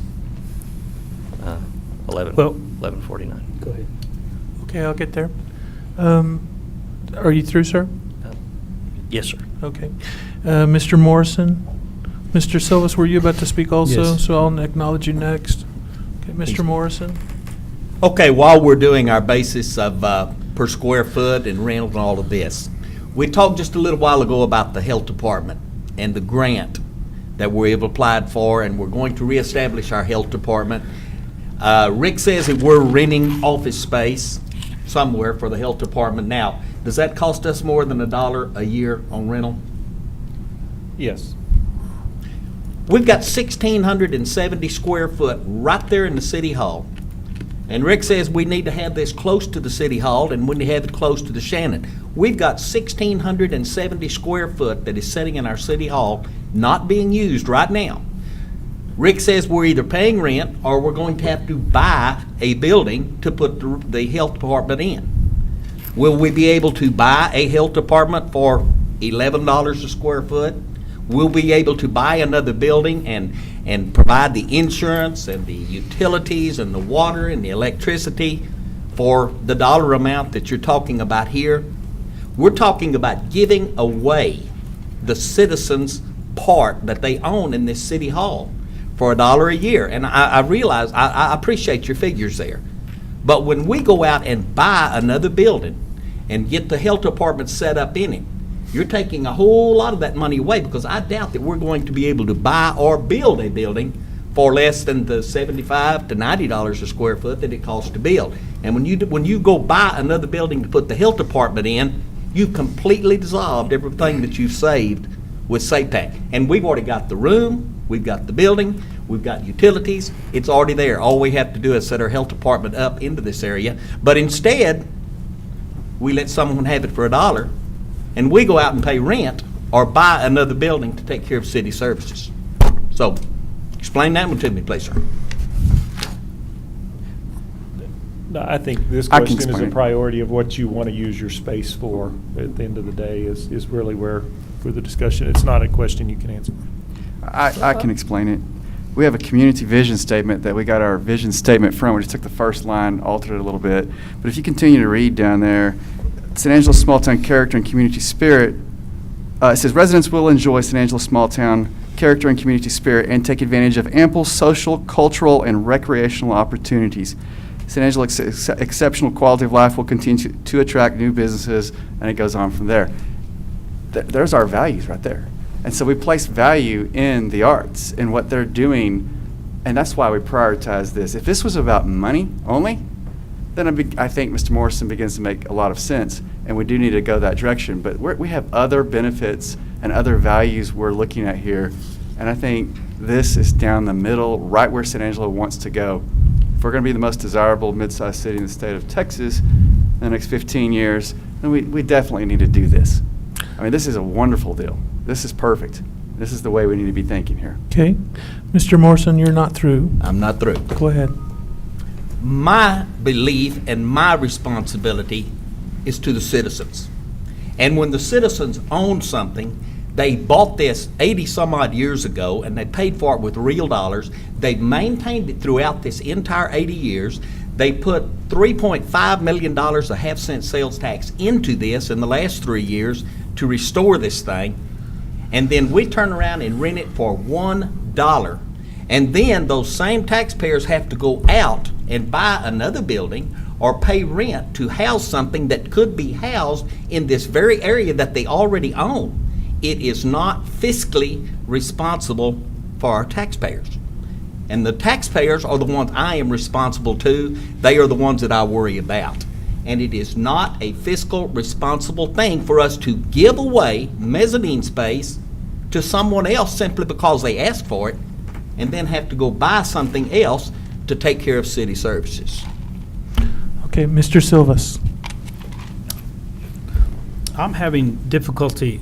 $11.49. Go ahead. Okay, I'll get there. Are you through, sir? Yes, sir. Okay. Mr. Morrison? Mr. Silvas, were you about to speak also? Yes. So I'll acknowledge you next. Okay, Mr. Morrison? Okay, while we're doing our basis of per square foot and rental and all of this, we talked just a little while ago about the health department and the grant that we've applied for, and we're going to reestablish our health department. Rick says that we're renting office space somewhere for the health department now. Does that cost us more than $1 a year on rental? Yes. We've got 1,670 square foot right there in the city hall. And Rick says we need to have this close to the city hall, and we need to have it close to the Shannon. We've got 1,670 square foot that is sitting in our city hall, not being used right now. Rick says we're either paying rent or we're going to have to buy a building to put the health department in. Will we be able to buy a health department for $11 a square foot? Will we be able to buy another building and provide the insurance and the utilities and the water and the electricity for the dollar amount that you're talking about here? We're talking about giving away the citizens' part that they own in this city hall for $1 a year. And I realize, I appreciate your figures there. But when we go out and buy another building and get the health department set up in it, you're taking a whole lot of that money away, because I doubt that we're going to be able to buy or build a building for less than the $75 to $90 a square foot that it costs to build. And when you go buy another building to put the health department in, you've completely dissolved everything that you've saved with SAPAC. And we've already got the room, we've got the building, we've got utilities, it's already there. All we have to do is set our health department up into this area. But instead, we let someone have it for $1, and we go out and pay rent or buy another building to take care of city services. So, explain that one to me, please, sir. No, I think this I can question is explain a it. priority of what you want to use your space for at the end of the day is really where the discussion, it's not a question you can answer. I can explain it. We have a community vision statement that we got our vision statement from. We just took the first line, altered it a little bit. But if you continue to read down there, San Angelo's small town character and community spirit, it says residents will enjoy San Angelo's small town character and community spirit and take advantage of ample social, cultural, and recreational opportunities. San Angelo's exceptional quality of life will continue to attract new businesses, and it goes on from there. There's our values right there. And so we place value in the arts and what they're doing, and that's why we prioritize this. If this was about money only, then I think Mr. Morrison begins to make a lot of sense, and we do need to go that direction. But we have other benefits and other values we're looking at here, and I think this is down the middle, right where San Angelo wants to go. If we're going to be the most desirable mid-sized city in the state of Texas in the next 15 years, then we definitely need to do this. I mean, this is a wonderful deal. This is perfect. This is the way we need to be thinking here. Okay. Mr. Morrison, you're not through. I'm not through. Go ahead. My belief and my responsibility is to the citizens. And when the citizens own something, they bought this 80-some-odd years ago, and they paid for it with real dollars. They've maintained it throughout this entire 80 years. They put $3.5 million of half-cent sales tax into this in the last 3 years to restore this thing. And then we turn around and rent it for $1. And then those same taxpayers have to go out and buy another building or pay rent to house something that could be housed in this very area that they already own. It is not fiscally responsible for our taxpayers. And the taxpayers are the ones I am responsible to. They are the ones that I worry about. And it is not a fiscal responsible thing for us to give away mezzanine space to someone else simply because they asked for it, and then have to go buy something else to take care of city services. Okay, Mr. Silvas. I'm having difficulty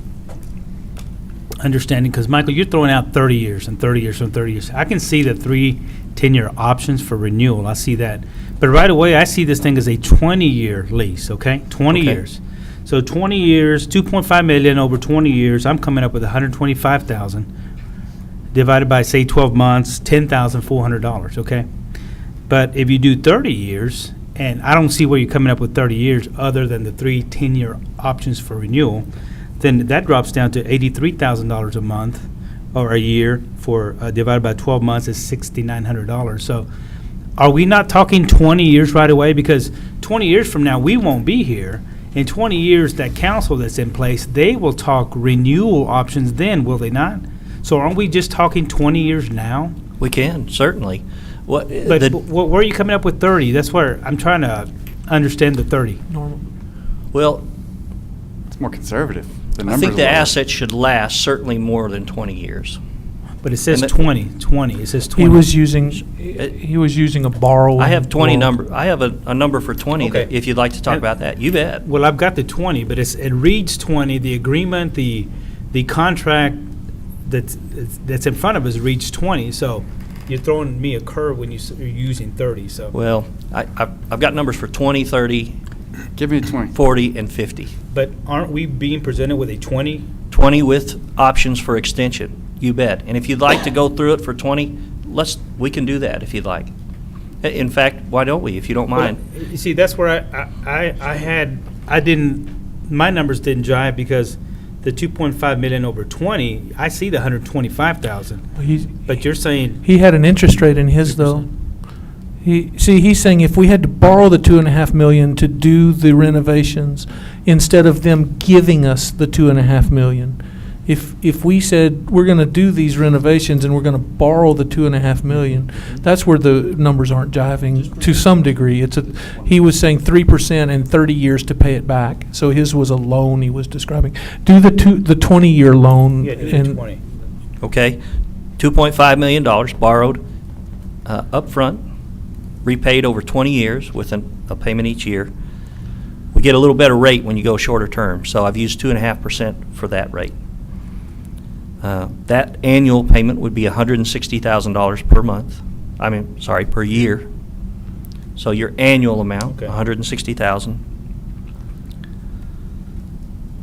understanding, because Michael, you're throwing out 30 years and 30 years and 30 years. I can see the 3 10-year options for renewal. I see that. But right away, I see this thing as a 20-year lease, okay? 20 years. So 20 years, 2.5 million over 20 years, I'm coming up with $125,000 divided by, say, 12 months, $10,400, okay? But if you do 30 years, and I don't see where you're coming up with 30 years other than the 3 10-year options for renewal, then that drops down to $83,000 a month or a year for divided by 12 months is $6,900. So are we not talking 20 years right away? Because 20 years from now, we won't be here. In 20 years, that council that's in place, they will talk renewal options then, will they not? So aren't we just talking 20 years now? We can, certainly. But where are you coming up with 30? That's where I'm trying to understand the 30. Normal. Well, It's more conservative. The I numbers think the are lower. assets should last certainly more than 20 years. But it says And 20. It says 20. He was using a borrowing. I have 20 or- number. I have a number for 20. Okay. If you'd like to talk about that, you bet. Well, I've got the 20, but it reads 20. The agreement, the contract that's in front of us reads 20. So you're throwing me a curve when you're using 30. So Well, I've got numbers for 20, 30, Give me a 20. 40, and 50. But aren't we being presented with a 20? 20 with options for extension. You bet. And if you'd like to go through it for 20, we can do that if you'd like. In fact, why don't we, if you don't mind? Well, you see, that's where my numbers didn't jive because the 2.5 million over 20, I see the 125,000. But you're saying He had an interest rate in his, though. He's saying if we had to borrow the $2.5 million to do the renovations, instead of them giving us the $2.5 million, if we said we're going to do these renovations and we're going to borrow the $2.5 million, that's where the numbers aren't jiving to some degree. He was saying 3% and 30 years to pay it back. So his was a loan he was describing. Do the 20-year loan. Yeah, do the 20. Okay, $2.5 million borrowed up front, repaid over 20 years with a payment each year. We get a little better rate when you go shorter term, so I've used 2.5% for that rate. That annual payment would be $160,000 per month. Per year. So your annual amount, Okay. $160,000.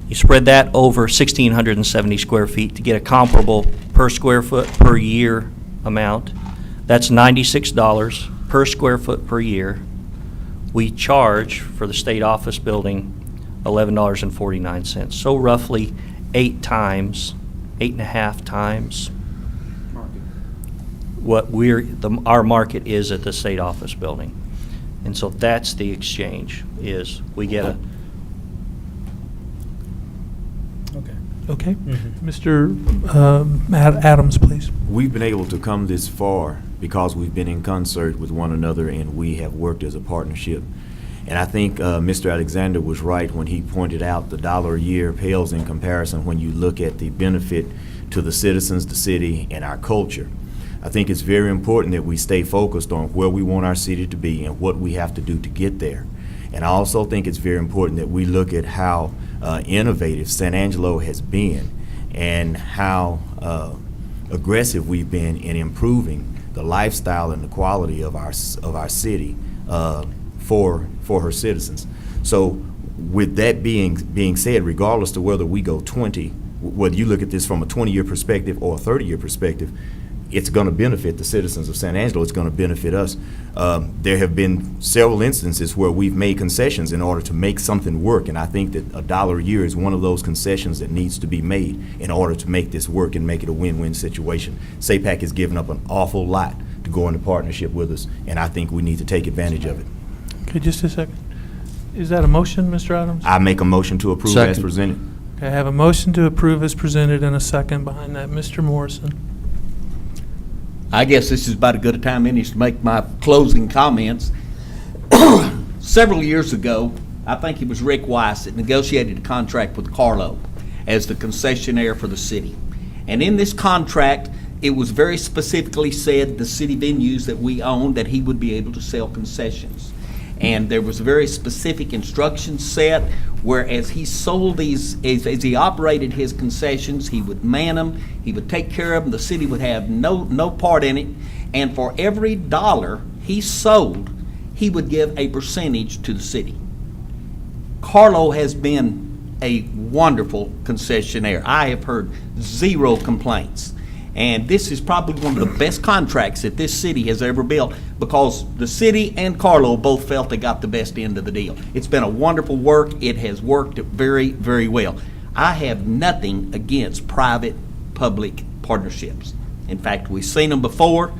You spread that over 1,670 square feet to get a comparable per square foot per year amount. That's $96 per square foot per year. We charge for the state office building $11.49. So roughly 8.5 times what our market is at the state office building. And so that's the exchange, is we get a Okay. Mhm. Mr. Adams, please. We've been able to come this far because we've been in concert with one another and we have worked as a partnership. And I think Mr. Alexander was right when he pointed out the dollar a year pales in comparison when you look at the benefit to the citizens, the city, and our culture. I think it's very important that we stay focused on where we want our city to be and what we have to do to get there. And I also think it's very important that we look at how innovative San Angelo has been and how aggressive we've been in improving the lifestyle and the quality of our city for her citizens. So with that being said, regardless of whether we go 20, whether you look at this from a 20-year perspective or a 30-year perspective, it's going to benefit the citizens of San Angelo. It's going to benefit us. There have been several instances where we've made concessions in order to make something work, and I think that $1 a year is one of those concessions that needs to be made in order to make this work and make it a win-win situation. SAPAC has given up an awful lot to go into partnership with us, and I think we need to take advantage of it. Okay, just a second. Is that a motion, Mr. Adams? I make a motion to approve as presented. Okay, I have a motion to approve as presented and a second behind that. Mr. Morrison. I guess this is about as good a time any to make my closing comments. Several years ago, I think it was Rick Weiss that negotiated a contract with Carlo as the concessionaire for the city. And in this contract, it was very specifically said the city venues that we own, that he would be able to sell concessions. And there was a very specific instruction set where as he sold these, as he operated his concessions, he would man them, he would take care of them, the city would have no part in it, and for every dollar he sold, he would give a percentage to the city. Carlo has been a wonderful concessionaire. I have heard zero complaints. And this is probably one of the best contracts that this city has ever built, because the city and Carlo both felt they got the best end of the deal. It's been a wonderful work. It has worked very, very well. I have nothing against private-public partnerships. In fact, we've seen them before.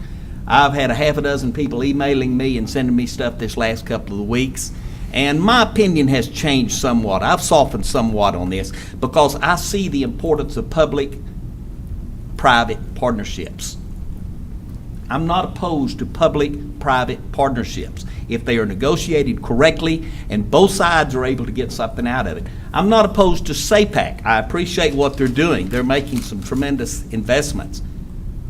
I've had a half a dozen people emailing me and sending me stuff this last couple of weeks. And my opinion has changed somewhat. I've softened somewhat on this because I see the importance of public-private partnerships. I'm not opposed to public-private partnerships if they are negotiated correctly and both sides are able to get something out of it. I'm not opposed to SAPAC. I appreciate what they're doing. They're making some tremendous investments.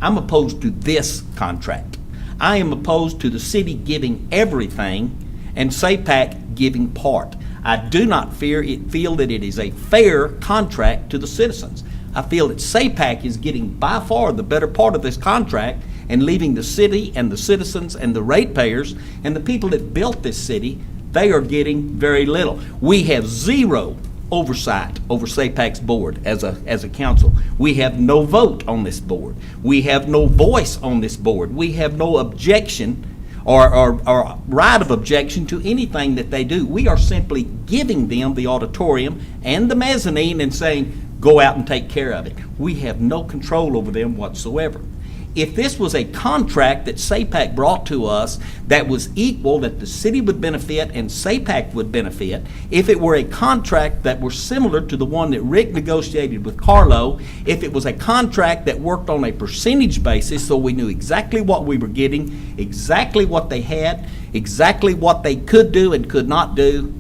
I'm opposed to this contract. I am opposed to the city giving everything and SAPAC giving part. I do not feel that it is a fair contract to the citizens. I feel that SAPAC is getting by far the better part of this contract and leaving the city and the citizens and the ratepayers and the people that built this city, they are getting very little. We have zero oversight over SAPAC's board as a council. We have no vote on this board. We have no voice on this board. We have no objection or right of objection to anything that they do. We are simply giving them the auditorium and the mezzanine and saying, go out and take care of it. We have no control over them whatsoever. If this was a contract that SAPAC brought to us that was equal, that the city would benefit and SAPAC would benefit, if it were a contract that were similar to the one that Rick negotiated with Carlo, if it was a contract that worked on a percentage basis so we knew exactly what we were getting, exactly what they had, exactly what they could do and could not do,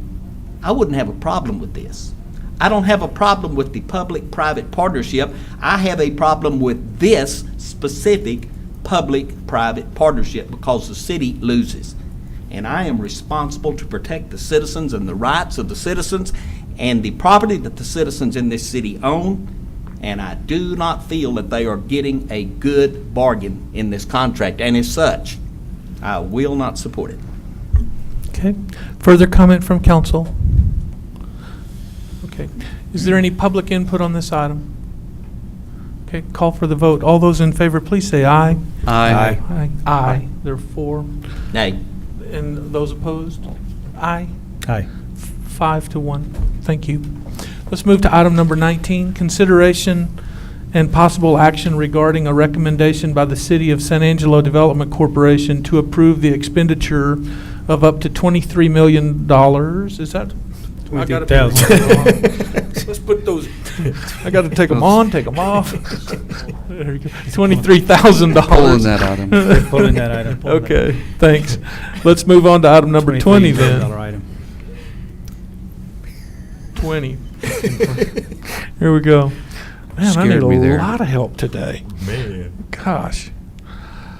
I wouldn't have a problem with this. I don't have a problem with the public-private partnership. I have a problem with this specific public-private partnership because the city loses. And I am responsible to protect the citizens and the rights of the citizens and the property that the citizens in this city own. And I do not feel that they are getting a good bargain in this contract. And as such, I will not support it. Okay. Further comment from council? Okay. Is there any public input on this item? Okay, call for the vote. All those in favor, please say aye. Aye. Aye. Aye. There are 4. Nay. And those opposed? Aye. Aye. 5-1. Thank you. Let's move to item number 19, consideration and possible action regarding a recommendation by the City of San Angelo Development Corporation to approve the expenditure of up to $23 million. Is that? I gotta put those on. Let's put those. I got to take them on, take them off. There you go. $23,000. Pulling that item. Pulling that item. Okay, thanks. Let's move on to item number 20 then. Item. 20. Here we go. Man, I Scared need me a there. lot of help today. Man. Gosh.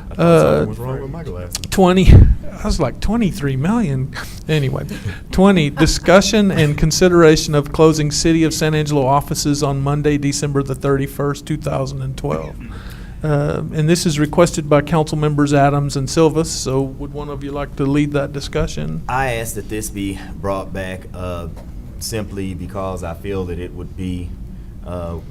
What's wrong with my glasses? 20. I was like 23 million. Anyway, 20, discussion and consideration of closing City of San Angelo offices on Monday, December the 31st, 2012. And this is requested by council members Adams and Silvas. So would one of you like to lead that discussion? I ask that this be brought back. simply because I feel that it would be, I'm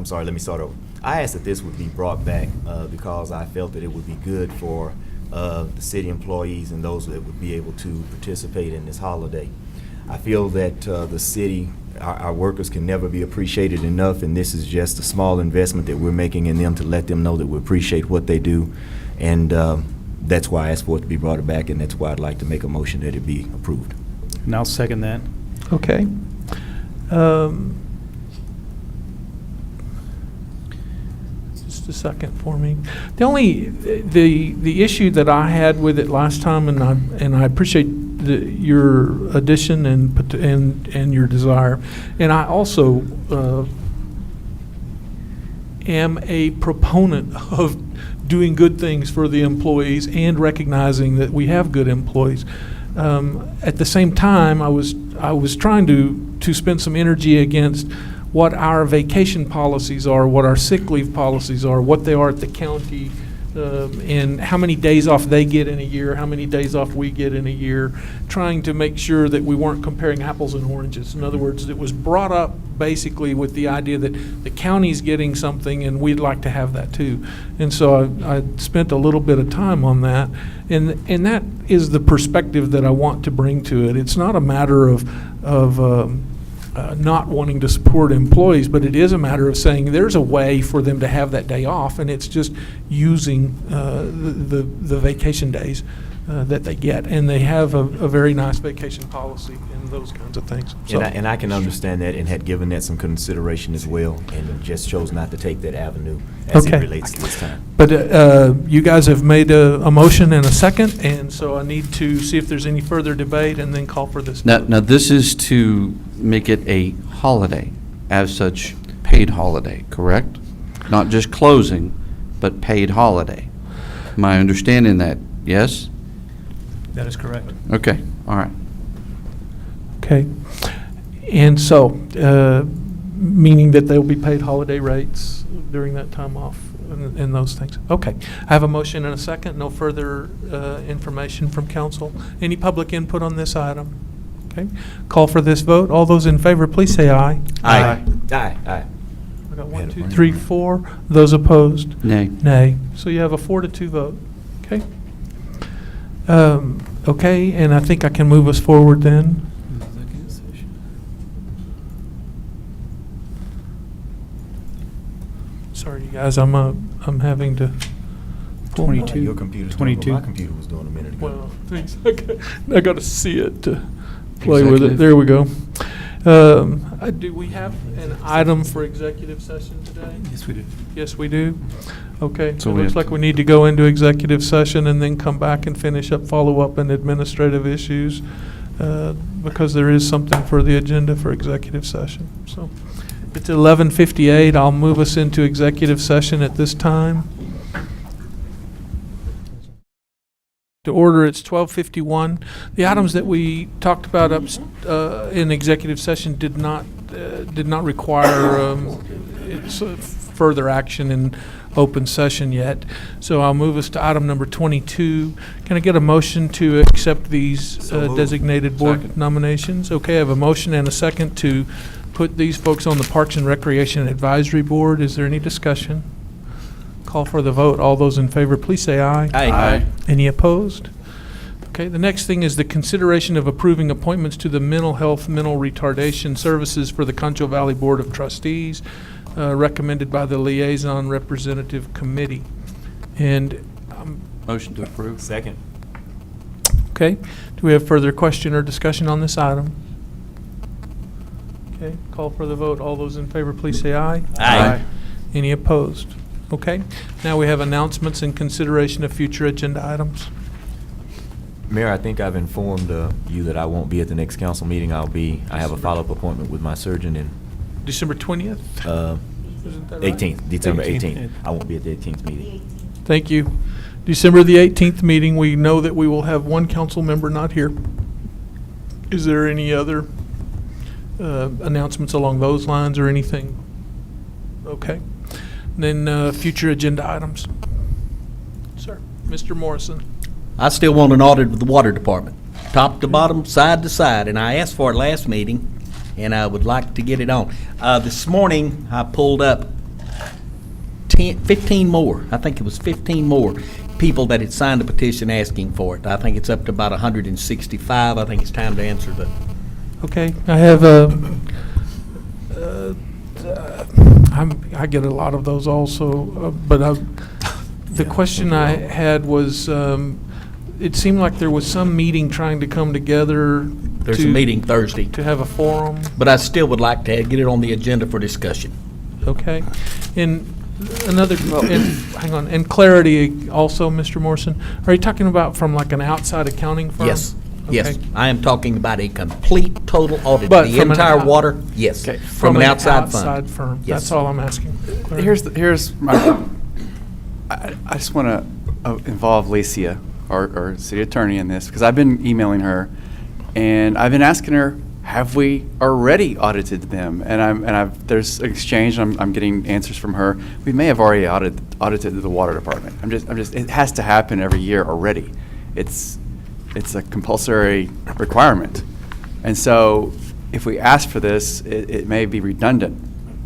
sorry, let me start over. I asked that this would be brought back because I felt that it would be good for the city employees and those that would be able to participate in this holiday. I feel that the city, our workers can never be appreciated enough, and this is just a small investment that we're making in them to let them know that we appreciate what they do. And that's why I asked for it to be brought back, and that's why I'd like to make a motion that it be approved. And I'll second that. Okay. Just a second for me. The issue that I had with it last time, and I appreciate your addition and your desire, and I also am a proponent of doing good things for the employees and recognizing that we have good employees. At the same time, I was trying to spend some energy against what our vacation policies are, what our sick leave policies are, what they are at the county, and how many days off they get in a year, how many days off we get in a year, trying to make sure that we weren't comparing apples and oranges. In other words, it was brought up basically with the idea that the county's getting something and we'd like to have that too. And so I spent a little bit of time on that, and that is the perspective that I want to bring to it. It's not a matter of not wanting to support employees, but it is a matter of saying there's a way for them to have that day off, and it's just using the vacation days that they get. And they have a very nice vacation policy and those kinds of things. So, And I can understand that and had given that some consideration as well, and just chose not to take that avenue as it Okay. relates to this time. But you guys have made a motion and a second, and so I need to see if there's any further debate and then call for this. Now, this is to make it a holiday, as such, paid holiday, correct? Not just closing, but paid holiday. Am I understanding that? Yes? That is correct. Okay, all right. Okay. And so, meaning that they'll be paid holiday rates during that time off and those things. Okay. I have a motion and a second. No further information from council. Any public input on this item? Okay. Call for this vote. All those in favor, please say aye. Aye. Aye. Aye. I got 1, 2, 3, 4. Those opposed? Nay. Nay. So you have a 4-2 vote. Okay. Okay, and I think I can move us forward then. Sorry, you guys, I'm having to pull my- 22. Your computer's doing 22. what my computer was doing a minute ago. Well, thanks. I got to see it to play with it. There we go. Do we have an item for executive session today? Yes, we do. Yes, we do. Okay, So it we looks have like to- we need to go into executive session and then come back and finish up follow-up and administrative issues, because there is something for the agenda for executive session. So it's 11:58. I'll move us into executive session at this time. To order, it's 12:51. The items that we talked about in executive session did not require further action in open session yet. So I'll move us to item number 22. Can I get a motion to accept these So moved. designated board nominations? Okay, I have a motion and a second to put these folks on the Parks and Recreation Advisory Board. Is there any discussion? Call for the vote. All those in favor, please say aye. Aye. Any opposed? Okay, the next thing is the consideration of approving appointments to the Mental Health, Mental Retardation Services for the Concho Valley Board of Trustees, recommended by the Liaison Representative Committee. And, Motion to approve. Second. okay, do we have further question or discussion on this item? Okay, call for the vote. All those in favor, please say aye. Aye. Any opposed? Okay, now we have announcements and consideration of future agenda items. Mayor, I think I've informed you that I won't be at the next council meeting. I have a follow-up appointment with my surgeon in December 20th? Isn't that right? 18th, December 18th. 18th. I won't be at the 18th meeting. Thank you. December the 18th meeting, we know that we will have one council member not here. Is there any other announcements along those lines or anything? Okay. Then future agenda items. Sir, Mr. Morrison. I still want an audit of the water department. top to bottom, side to side, and I asked for it last meeting, and I would like to get it on. This morning, I pulled up 15 more, I think it was 15 more people that had signed a petition asking for it. I think it's up to about 165. I think it's time to answer the. Okay, I have I get a lot of those also, but the question I had was, it seemed like there was some meeting trying to come together. There's a meeting Thursday. To have a forum. But I still would like to get it on the agenda for discussion. Okay. And another, hang on, and clarity also, Mr. Morrison, are you talking about from like an outside accounting firm? Yes, Okay. yes. I am talking about a complete, total audit. But The from an entire out- water, yes. Okay, From an outside fund. outside firm. Yes. That's all I'm asking. Here's my, I just want to involve Licia, our city attorney, in this, because I've been emailing her, and I've been asking her, have we already audited them? And there's an exchange, I'm getting answers from her. We may have already audited the water department. It has to happen every year already. It's a compulsory requirement. And so if we ask for this, it may be redundant.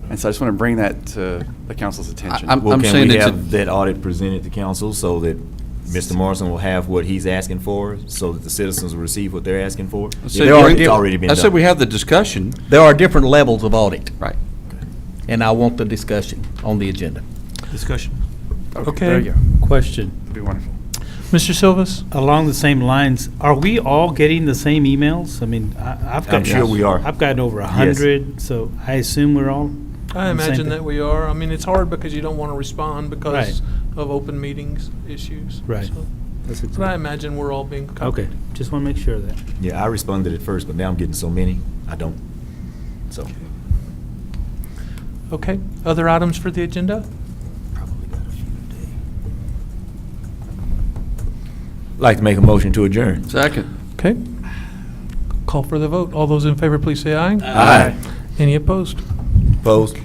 And so I just want to bring that to the council's attention. Well, can saying we it's a- have that audit presented to council so that Mr. Morrison will have what he's asking for, so that the citizens will receive what they're asking for? So It's already been I done. said we have the discussion. There are different levels of audit, Right. and I want the discussion on the agenda. Discussion. Okay. There you go. Question. It'd be wonderful. Mr. Silvas? Along the same lines, are we all getting the same emails? I mean, I've got. I'm sure we are. I've gotten over 100, so I assume we're all. I on the same imagine page? that we are. I mean, it's hard because you don't want to respond because Right. of open meetings issues. Right. So- That's But I imagine we're all being covered. Okay, just want to make sure of that. Yeah, I responded at first, but now I'm getting so many, I don't. So, Okay, other items for the agenda? I'd like to make a motion to adjourn. Second. Okay. Call for the vote. All those in favor, please say aye. Aye. Any opposed? Opposed?